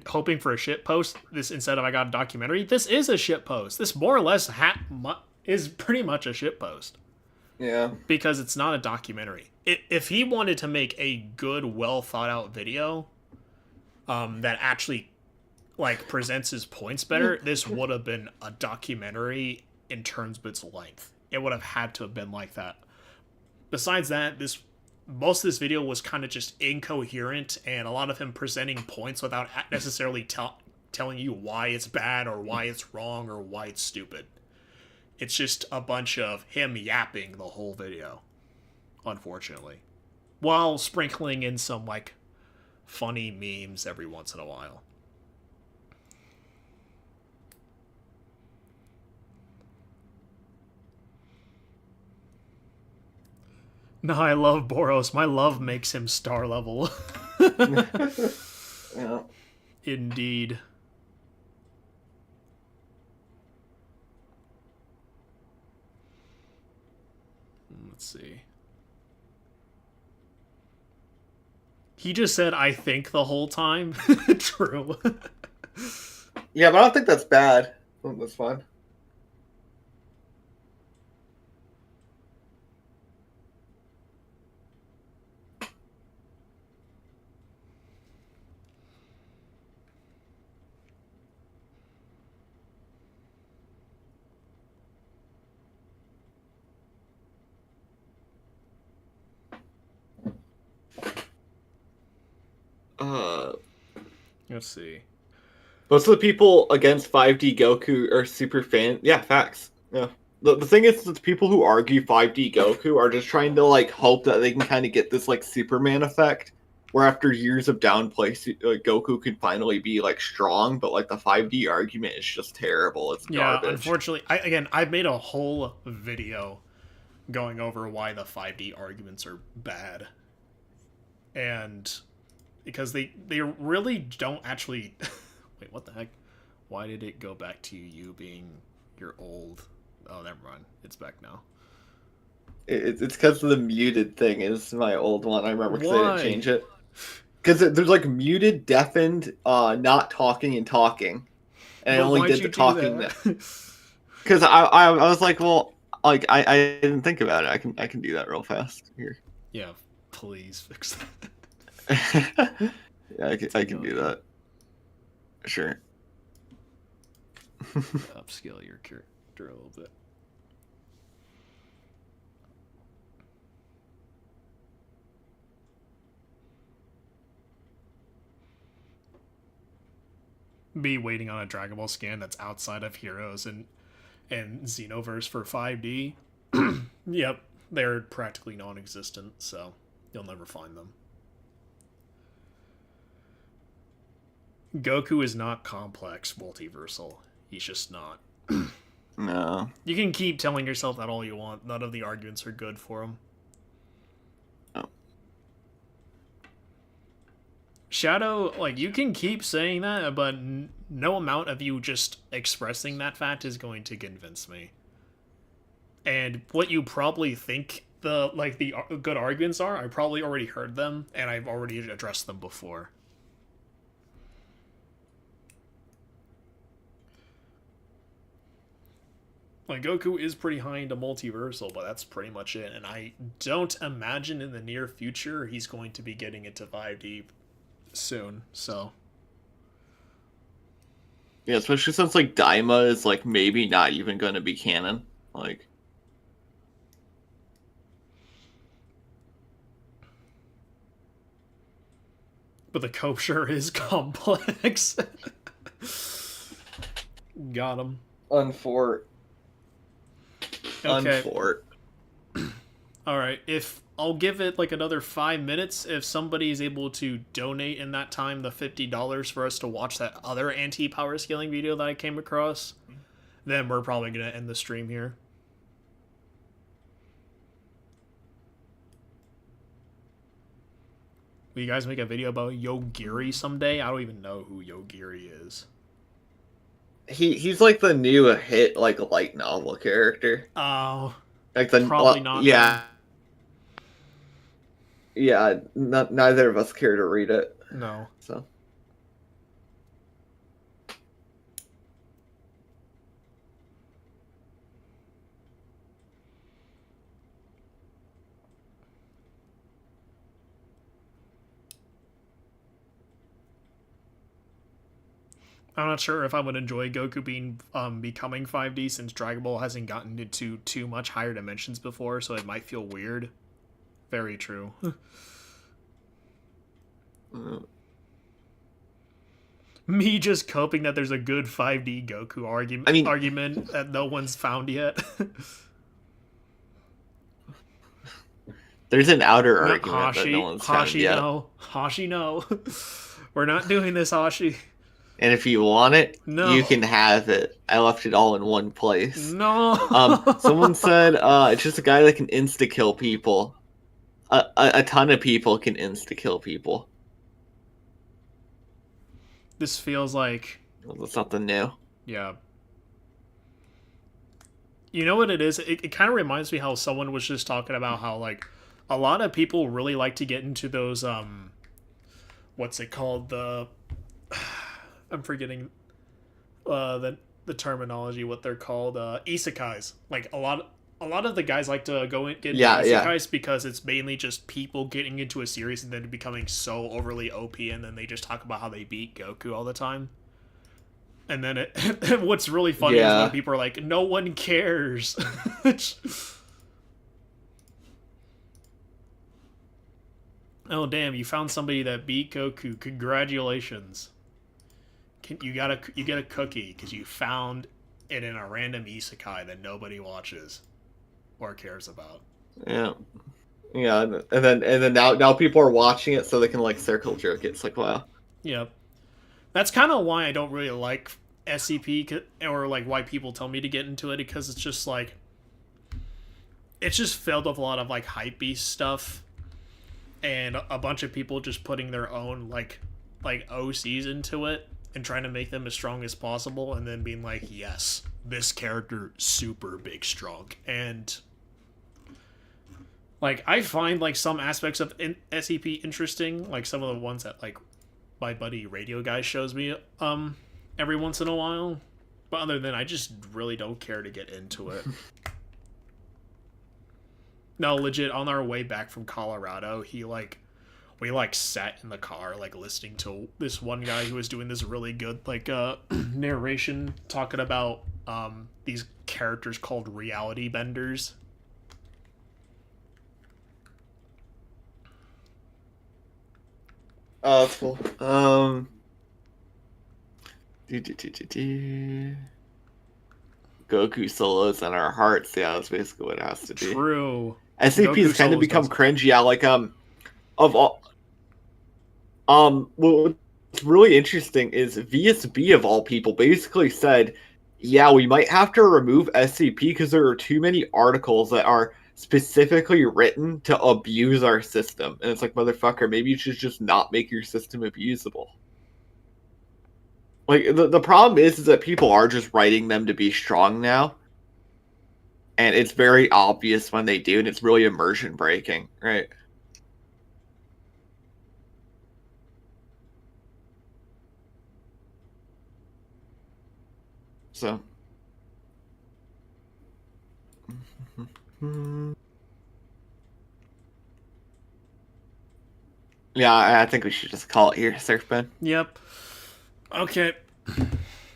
Hoping for a shit post. This, instead of I got a documentary, this is a shit post. This more or less is pretty much a shit post. Yeah. Because it's not a documentary. If he wanted to make a good, well thought out video, that actually, like, presents his points better, this would have been a documentary in terms of its length. It would have had to have been like that. Besides that, most of this video was kind of just incoherent, and a lot of him presenting points without necessarily telling you why it's bad or why it's wrong or why it's stupid. It's just a bunch of him yapping the whole video, unfortunately, while sprinkling in some, like, funny memes every once in a while. No, I love Boros. My love makes him star level. Yeah. Indeed. Let's see. He just said, I think, the whole time. True. Yeah, but I don't think that's bad. I think that's fine. Let's see. Most of the people against 5D Goku are super fan. Yeah, facts. Yeah. The thing is, the people who argue 5D Goku are just trying to, like, hope that they can kind of get this, like, Superman effect, where after years of downplay, Goku can finally be, like, strong, but, like, the 5D argument is just terrible. It's garbage. Yeah, unfortunately, I made a whole video going over why the 5D arguments are bad. And because they really don't actually... Wait, what the heck? Why did it go back to you being your old... Oh, never mind. It's back now. It's because of the muted thing is my old one. I remember because I didn't change it. Because there's, like, muted, deafened, not talking, and talking. And I only did the talking. Because I was like, well, like, I didn't think about it. I can do that real fast here. Yeah, please fix that. Yeah, I can do that. Sure. Upscale your character a little bit. be waiting on a Dragon Ball scan that's outside of Heroes and Xenoverse for 5D. Yep, they're practically non-existent, so you'll never find them. Goku is not complex multiversal. He's just not. No. You can keep telling yourself that all you want. None of the arguments are good for him. No. Shadow, like, you can keep saying that, but no amount of you just expressing that fact is going to convince me. And what you probably think the good arguments are, I probably already heard them, and I've already addressed them before. Like, Goku is pretty high into multiversal, but that's pretty much it. And I don't imagine in the near future he's going to be getting into 5D soon, so. Yeah, especially since, like, Daima is, like, maybe not even going to be canon. Like. But the cope sure is complex. Got him. Unfort. Okay. Unfort. Alright, if I'll give it like another 5 minutes, if somebody is able to donate in that time the $50 for us to watch that other anti-powerscaling video that I came across, then we're probably going to end the stream here. Will you guys make a video about Yogiri someday? I don't even know who Yogiri is. He's like the new hit, like, light novel character. Oh. Like the probably not. Yeah. Yeah, neither of us care to read it. No. So. I'm not sure if I would enjoy Goku becoming 5D since Dragon Ball hasn't gotten into too much higher dimensions before, so it might feel weird. Very true. Me just coping that there's a good 5D Goku argument that no one's found yet. There's an outer Not argument Hashi. that no one's found yet. No. Hashi, no. We're not doing this, Hashi. And if you want it, no. You can have it. I left it all in one place. No. Someone said it's just a guy that can insta-kill people. A ton of people can insta-kill people. This feels like... Well, that's something new. Yeah. You know what it is? It kind of reminds me how someone was just talking about how, like, a lot of people really like to get into those, what's it called? I'm forgetting the terminology, what they're called, isekais. Like a lot of the guys like to get into isekais because it's mainly just people getting into a series and then becoming so overly OP, and then they just talk about how they beat Goku all the time. And then what's really funny is when people are like, no one cares. Oh damn, you found somebody that beat Goku. Congratulations. You get a cookie because you found it in a random isekai that nobody watches or cares about. Yeah, and then now people are watching it so they can like circle jerk it. It's like, wow. Yep, that's kind of why I don't really like SCP, or like why people tell me to get into it, because it's just like it's just filled with a lot of like hype beast stuff and a bunch of people just putting their own like OCs into it and trying to make them as strong as possible, and then being like, yes, this character super big strong. And like I find like some aspects of SCP interesting, like some of the ones that like my buddy Radio Guy shows me every once in a while, but other than I just really don't care to get into it. No, legit, on our way back from Colorado, we sat in the car listening to this one guy who was doing this really good narration talking about these characters called reality benders. Oh, that's cool. Goku solos in our hearts. Yeah, that's basically what it has to be. True. SCP has kind of become cringy. Yeah, like of all. What's really interesting is VSB of all people basically said, yeah, we might have to remove SCP because there are too many articles that are specifically written to abuse our system. And it's like, motherfucker, maybe you should just not make your system abusable. Like, the problem is that people are just writing them to be strong now. And it's very obvious when they do, and it's really immersion breaking, right? So. Yeah, I think we should just call it here, Surfbone. Yep. Okay.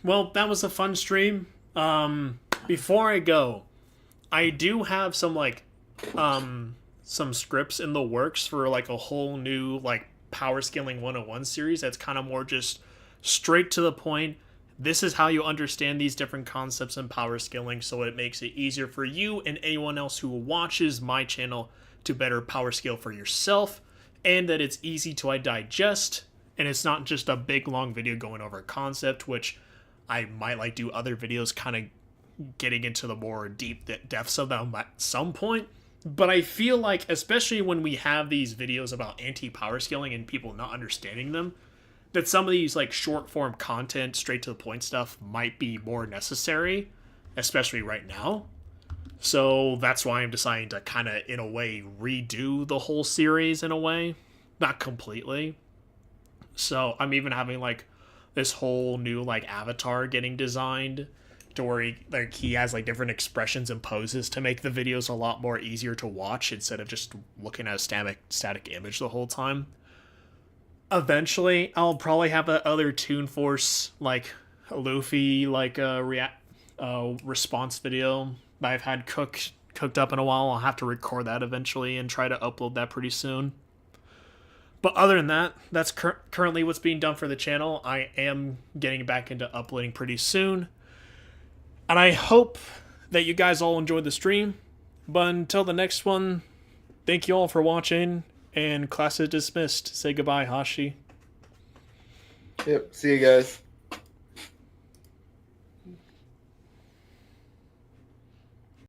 Well, that was a fun stream. Before I go, I do have some some scripts in the works for like a whole new Power Scaling 101 series that's kind of more just straight to the point. This is how you understand these different concepts in power scaling, so it makes it easier for you and anyone else who watches my channel to better power scale for yourself, and that it's easy to digest, and it's not just a big long video going over a concept, which I might do other videos kind of getting into the more deep depths of them at some point. But I feel like, especially when we have these videos about anti-power scaling and people not understanding them, that some of these short form content, straight to the point stuff might be more necessary, especially right now. So that's why I'm deciding to kind of, in a way, redo the whole series in a way. Not completely. So I'm even having this whole new avatar getting designed to where he has different expressions and poses to make the videos a lot more easier to watch instead of just looking at a static image the whole time. Eventually, I'll probably have that other Toon Force Luffy response video that I've had cooked up in a while. I'll have to record that eventually and try to upload that pretty soon. But other than that, that's currently what's being done for the channel. I am getting back into uploading pretty soon. And I hope that you guys all enjoyed the stream. But until the next one, thank you all for watching. And class is dismissed. Say goodbye, Hashi. Yep, see you guys.